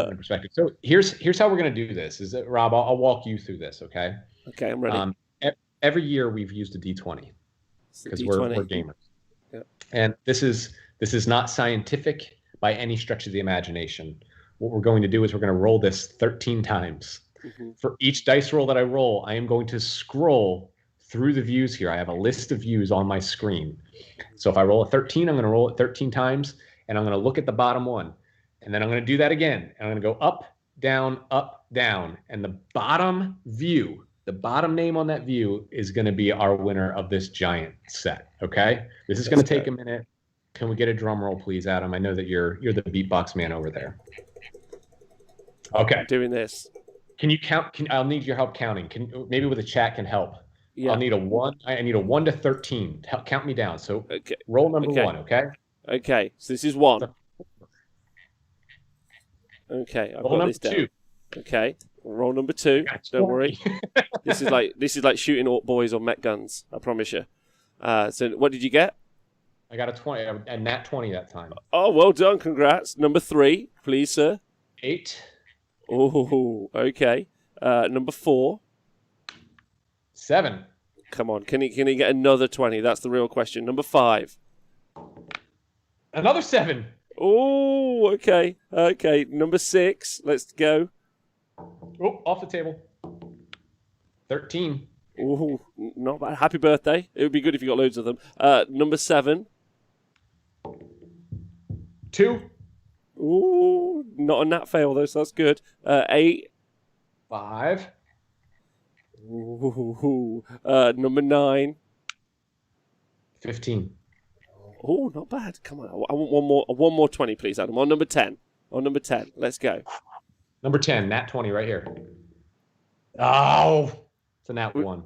in perspective. So here's how we're going to do this. Is that, Rob, I'll walk you through this, okay? Okay, I'm ready. Every year we've used a D20 because we're gamers. Yep. And this is not scientific by any stretch of the imagination. What we're going to do is we're going to roll this 13 times. Mm-hmm. For each dice roll that I roll, I am going to scroll through the views here. I have a list of views on my screen. So if I roll a 13, I'm going to roll it 13 times, and I'm going to look at the bottom one. And then I'm going to do that again. And I'm going to go up, down, and the bottom view The bottom name on that view is going to be our winner of this giant set. Okay, this is going to take a minute. Can we get a drum roll, please, Adam? I know that you're the beatbox man over there. Okay, I'm doing this. Can you count? I'll need your help counting. Maybe with the chat can help. Yeah. I'll need a 1. I need a 1 to 13. Count me down. So roll number 1. Okay. Okay. So this is 1. Okay, I've got this down. 2. Okay, roll number 2. Don't worry. This is like shooting boys on mech guns. I promise you. So what did you get? I got a 20, a nat 20 that time. Oh, well done. Congrats. Number 3, please, sir. 8. Oh, okay. Number 4. 7. Come on, can he get another 20? That's the real question. Number 5. Another 7. Oh, okay. Okay, number 6. Let's go. Oh, off the table. 13. Oh, not bad. Happy birthday. It would be good if you got loads of them. Number 7. 2. Ooh, not a nat fail though, so that's good. 8. 5. Ooh, number 9. 15. Oh, not bad. Come on, I want one more 20, please, Adam. On number 10. On number 10. Let's go. Number 10, nat 20 right here. Oh, it's a nat 1.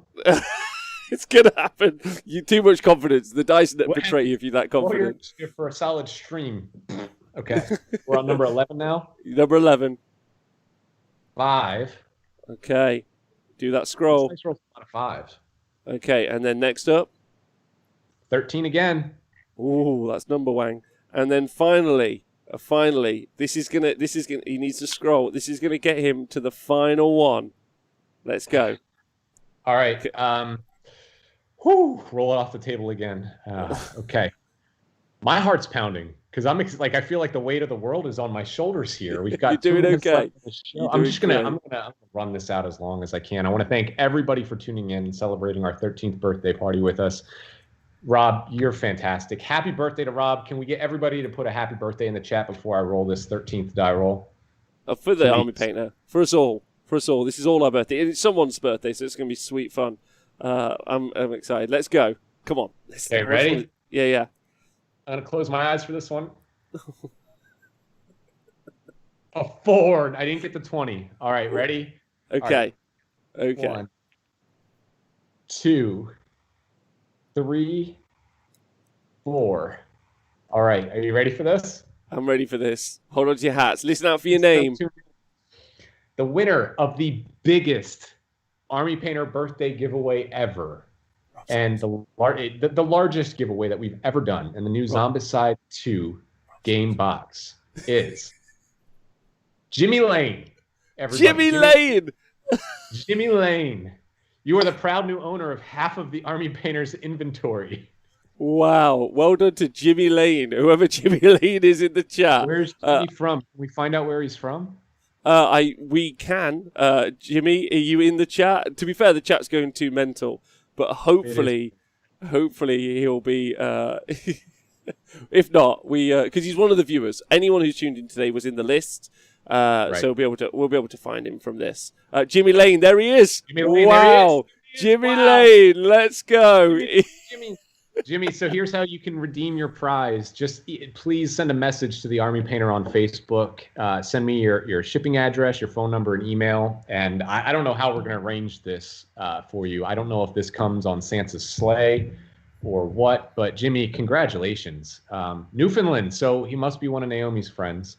It's gonna happen. You too much confidence. The dice betray you if you're that confident. You're for a solid stream. Okay, we're on number 11 now. Number 11. 5. Okay, do that scroll. Nice roll, a lot of 5s. Okay, and then next up, 13 again. Ooh, that's number Wang. And then finally, this is gonna. He needs to scroll. This is gonna get him to the final one. Let's go. All right. Roll it off the table again. Okay. My heart's pounding because I feel like the weight of the world is on my shoulders here. We've got You're doing okay. I'm gonna run this out as long as I can. I want to thank everybody for tuning in and celebrating our 13th birthday party with us. Rob, you're fantastic. Happy birthday to Rob. Can we get everybody to put a happy birthday in the chat before I roll this 13th die roll? For the Army Painter. For us all. This is all our birthday. It's someone's birthday, so it's going to be sweet fun. I'm excited. Let's go. Come on. Okay, ready? Yeah. I'm going to close my eyes for this one. A 4. I didn't get the 20. All right, ready? Okay. Right. Okay. 1, 2, 3, 4. All right, are you ready for this? I'm ready for this. Hold on to your hats. Listen out for your name. The winner of the biggest Army Painter birthday giveaway ever, and the largest giveaway that we've ever done in the new Zombicide 2 game box is Jimmy Lane. Jimmy Lane! Jimmy Lane. You are the proud new owner of half of the Army Painter's inventory. Wow. Well done to Jimmy Lane, whoever Jimmy Lane is in the chat. Where's Jimmy from? Can we find out where he's from? We can. Jimmy, are you in the chat? To be fair, the chat's going too mental, but hopefully he'll be. If not, because he's one of the viewers. Anyone who's tuned in today was in the list, right. So we'll be able to find him from this. Jimmy Lane, there he is. Jimmy Lane, wow, Jimmy Lane, let's go. Jimmy, so here's how you can redeem your prize. Just please send a message to the Army Painter on Facebook. Send me your shipping address, your phone number, and email. And I don't know how we're going to arrange this for you. I don't know if this comes on Santa's sleigh or what. But Jimmy, congratulations. Newfoundland, so he must be one of Naomi's friends.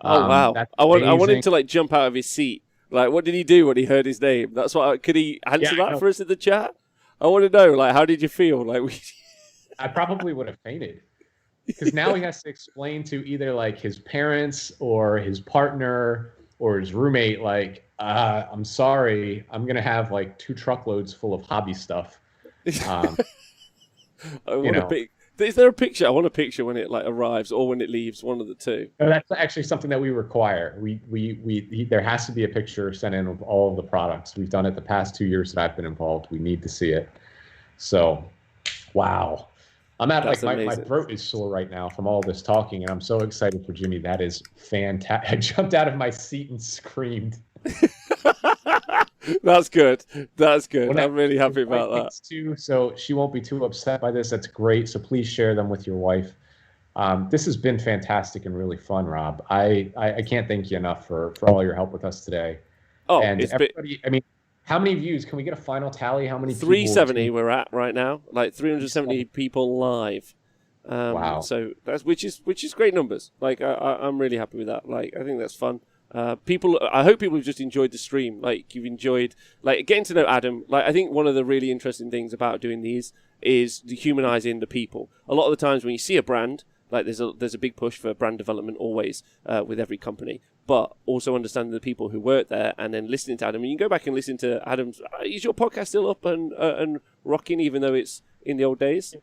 Oh, wow. I want him to jump out of his seat. What did he do when he heard his name? That's what. Could he answer that for us in the chat? I want to know. How did you feel? I probably would have fainted because now he has to explain to either his parents or his partner or his roommate, I'm sorry, I'm going to have 2 truckloads full of hobby stuff. Is there a picture? I want a picture when it arrives or when it leaves, one of the two. No, that's actually something that we require. There has to be a picture sent in of all of the products. We've done it the past 2 years that I've been involved. We need to see it. So, wow. I'm at my throat is sore right now from all this talking, and I'm so excited for Jimmy. That is fantastic. I jumped out of my seat and screamed. That's good. That's good. Well, I'm really happy about that. Too, so she won't be too upset by this. That's great. So please share them with your wife. This has been fantastic and really fun, Rob. I can't thank you enough for all your help with us today. Oh, and everybody, I mean, how many views? Can we get a final tally? How many? 370 we're at right now. Like 370 people live. Wow. So that's which is great numbers. Like I'm really happy with that. Like I think that's fun. People, I hope people have just enjoyed the stream. Like you've enjoyed, like getting to know Adam. Like I think one of the really interesting things about doing these is dehumanizing the people. A lot of the times when you see a brand, like there's a big push for brand development always with every company, but also understanding the people who work there and then listening to Adam. And you can go back and listen to Adam's. Is your podcast still up and rocking, even though it's in the old days?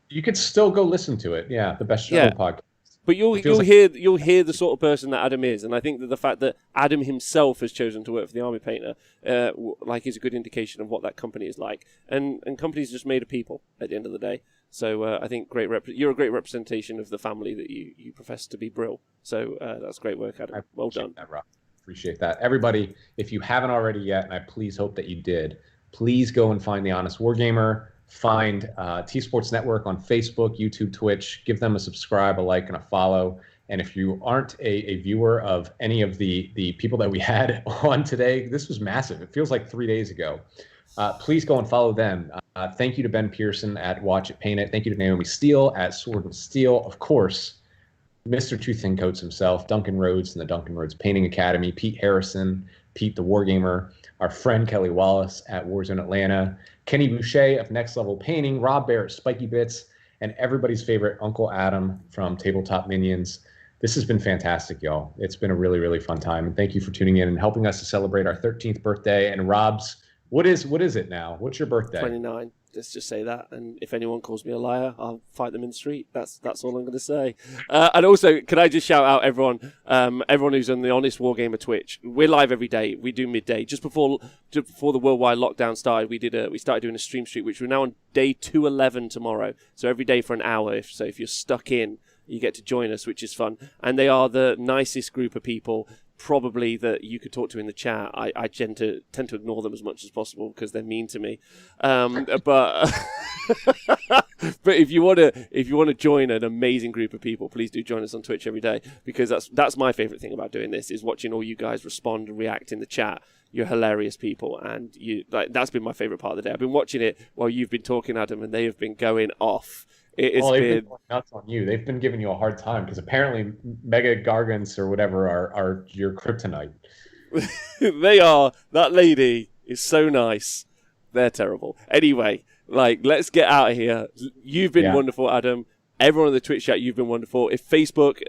You could still go listen to it. Yeah, the best show podcast. But you'll hear the sort of person that Adam is, and I think that the fact that Adam himself has chosen to work for the Army Painter, is a good indication of what that company is like. And companies are just made of people at the end of the day. So I think you're a great representation of the family that you profess to be, Brill. So that's great work, Adam. Well done. That, Rob. Appreciate that. Everybody, if you haven't already yet, and I please hope that you did, please go and find the Honest Wargamer. Find T Sports Network on Facebook, YouTube, Twitch. Give them a subscribe, a like, and a follow. And if you aren't a viewer of any of the people that we had on today, this was massive. It feels like 3 days ago. Please go and follow them. Thank you to Ben Pearson at Watch It Paint It. Thank you to Naomi Steele at Sword and Steel. Of course, Mr. Two Thin Coats himself, Duncan Rhodes and the Duncan Rhodes Painting Academy, Pete Harrison, Pete the Wargamer, our friend Kelly Wallace at Warzone Atlanta, Kenny Boucher of Next Level Painting, Rob Barrett, Spiky Bits, and everybody's favorite Uncle Adam from Tabletop Minions. This has been fantastic, y'all. It's been a really, really fun time. And thank you for tuning in and helping us to celebrate our 13th birthday. And Rob's, what is it now? What's your birthday? 29. Let's just say that. And if anyone calls me a liar, I'll fight them in the street. That's all I'm going to say. And also, can I just shout out everyone who's on the Honest Wargamer Twitch? We're live every day. We do midday. Just before the worldwide lockdown started, we started doing a stream streak, which we're now on day 211 tomorrow. So every day for an hour. So if you're stuck in, you get to join us, which is fun. And they are the nicest group of people probably that you could talk to in the chat. I tend to ignore them as much as possible because they're mean to me. But if you want to join an amazing group of people, please do join us on Twitch every day, because that's my favorite thing about doing this, is watching all you guys respond and react in the chat. You're hilarious people, and that's been my favorite part of the day. I've been watching it while you've been talking, Adam, and they have been going off. They've been going nuts on you. They've been giving you a hard time because apparently Mega Gargants or whatever are your kryptonite. They are. That lady is so nice. They're terrible. Anyway, let's get out of here. You've been wonderful, Adam. Everyone in the Twitch chat, you've been wonderful. If Facebook,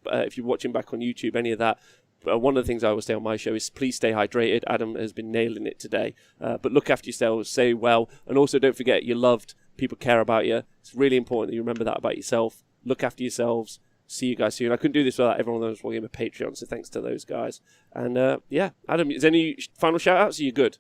if you're watching back on YouTube, any of that, one of the things I always say on my show is please stay hydrated. Adam has been nailing it today. But look after yourselves, stay well, and also don't forget you're loved. People care about you. It's really important that you remember that about yourself. Look after yourselves. See you guys soon. I couldn't do this without everyone on the Patreon, so thanks to those guys. And Adam, is there any final shout outs? Are you good?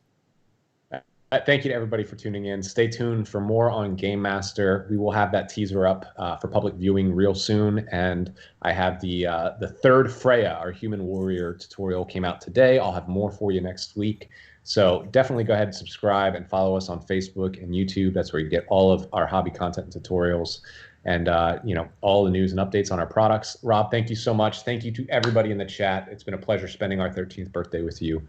Thank you to everybody for tuning in. Stay tuned for more on Game Master. We will have that teaser up for public viewing real soon. And I have the third Freya, our human warrior tutorial, came out today. I'll have more for you next week. So definitely go ahead and subscribe and follow us on Facebook and YouTube. That's where you get all of our hobby content and tutorials and all the news and updates on our products. Rob, thank you so much. Thank you to everybody in the chat. It's been a pleasure spending our 13th birthday with you.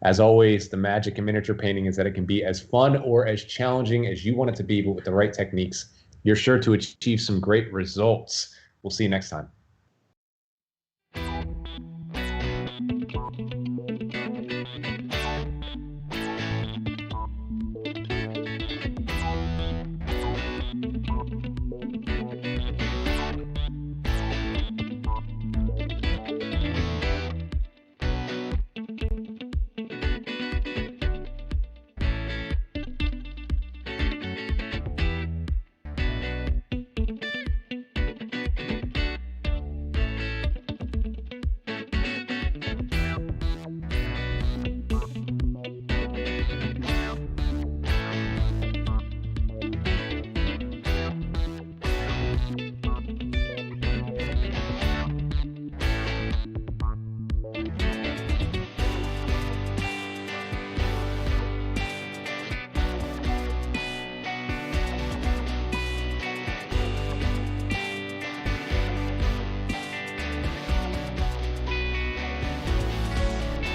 As always, the magic in miniature painting is that it can be as fun or as challenging as you want it to be, but with the right techniques, you're sure to achieve some great results. We'll see you next time.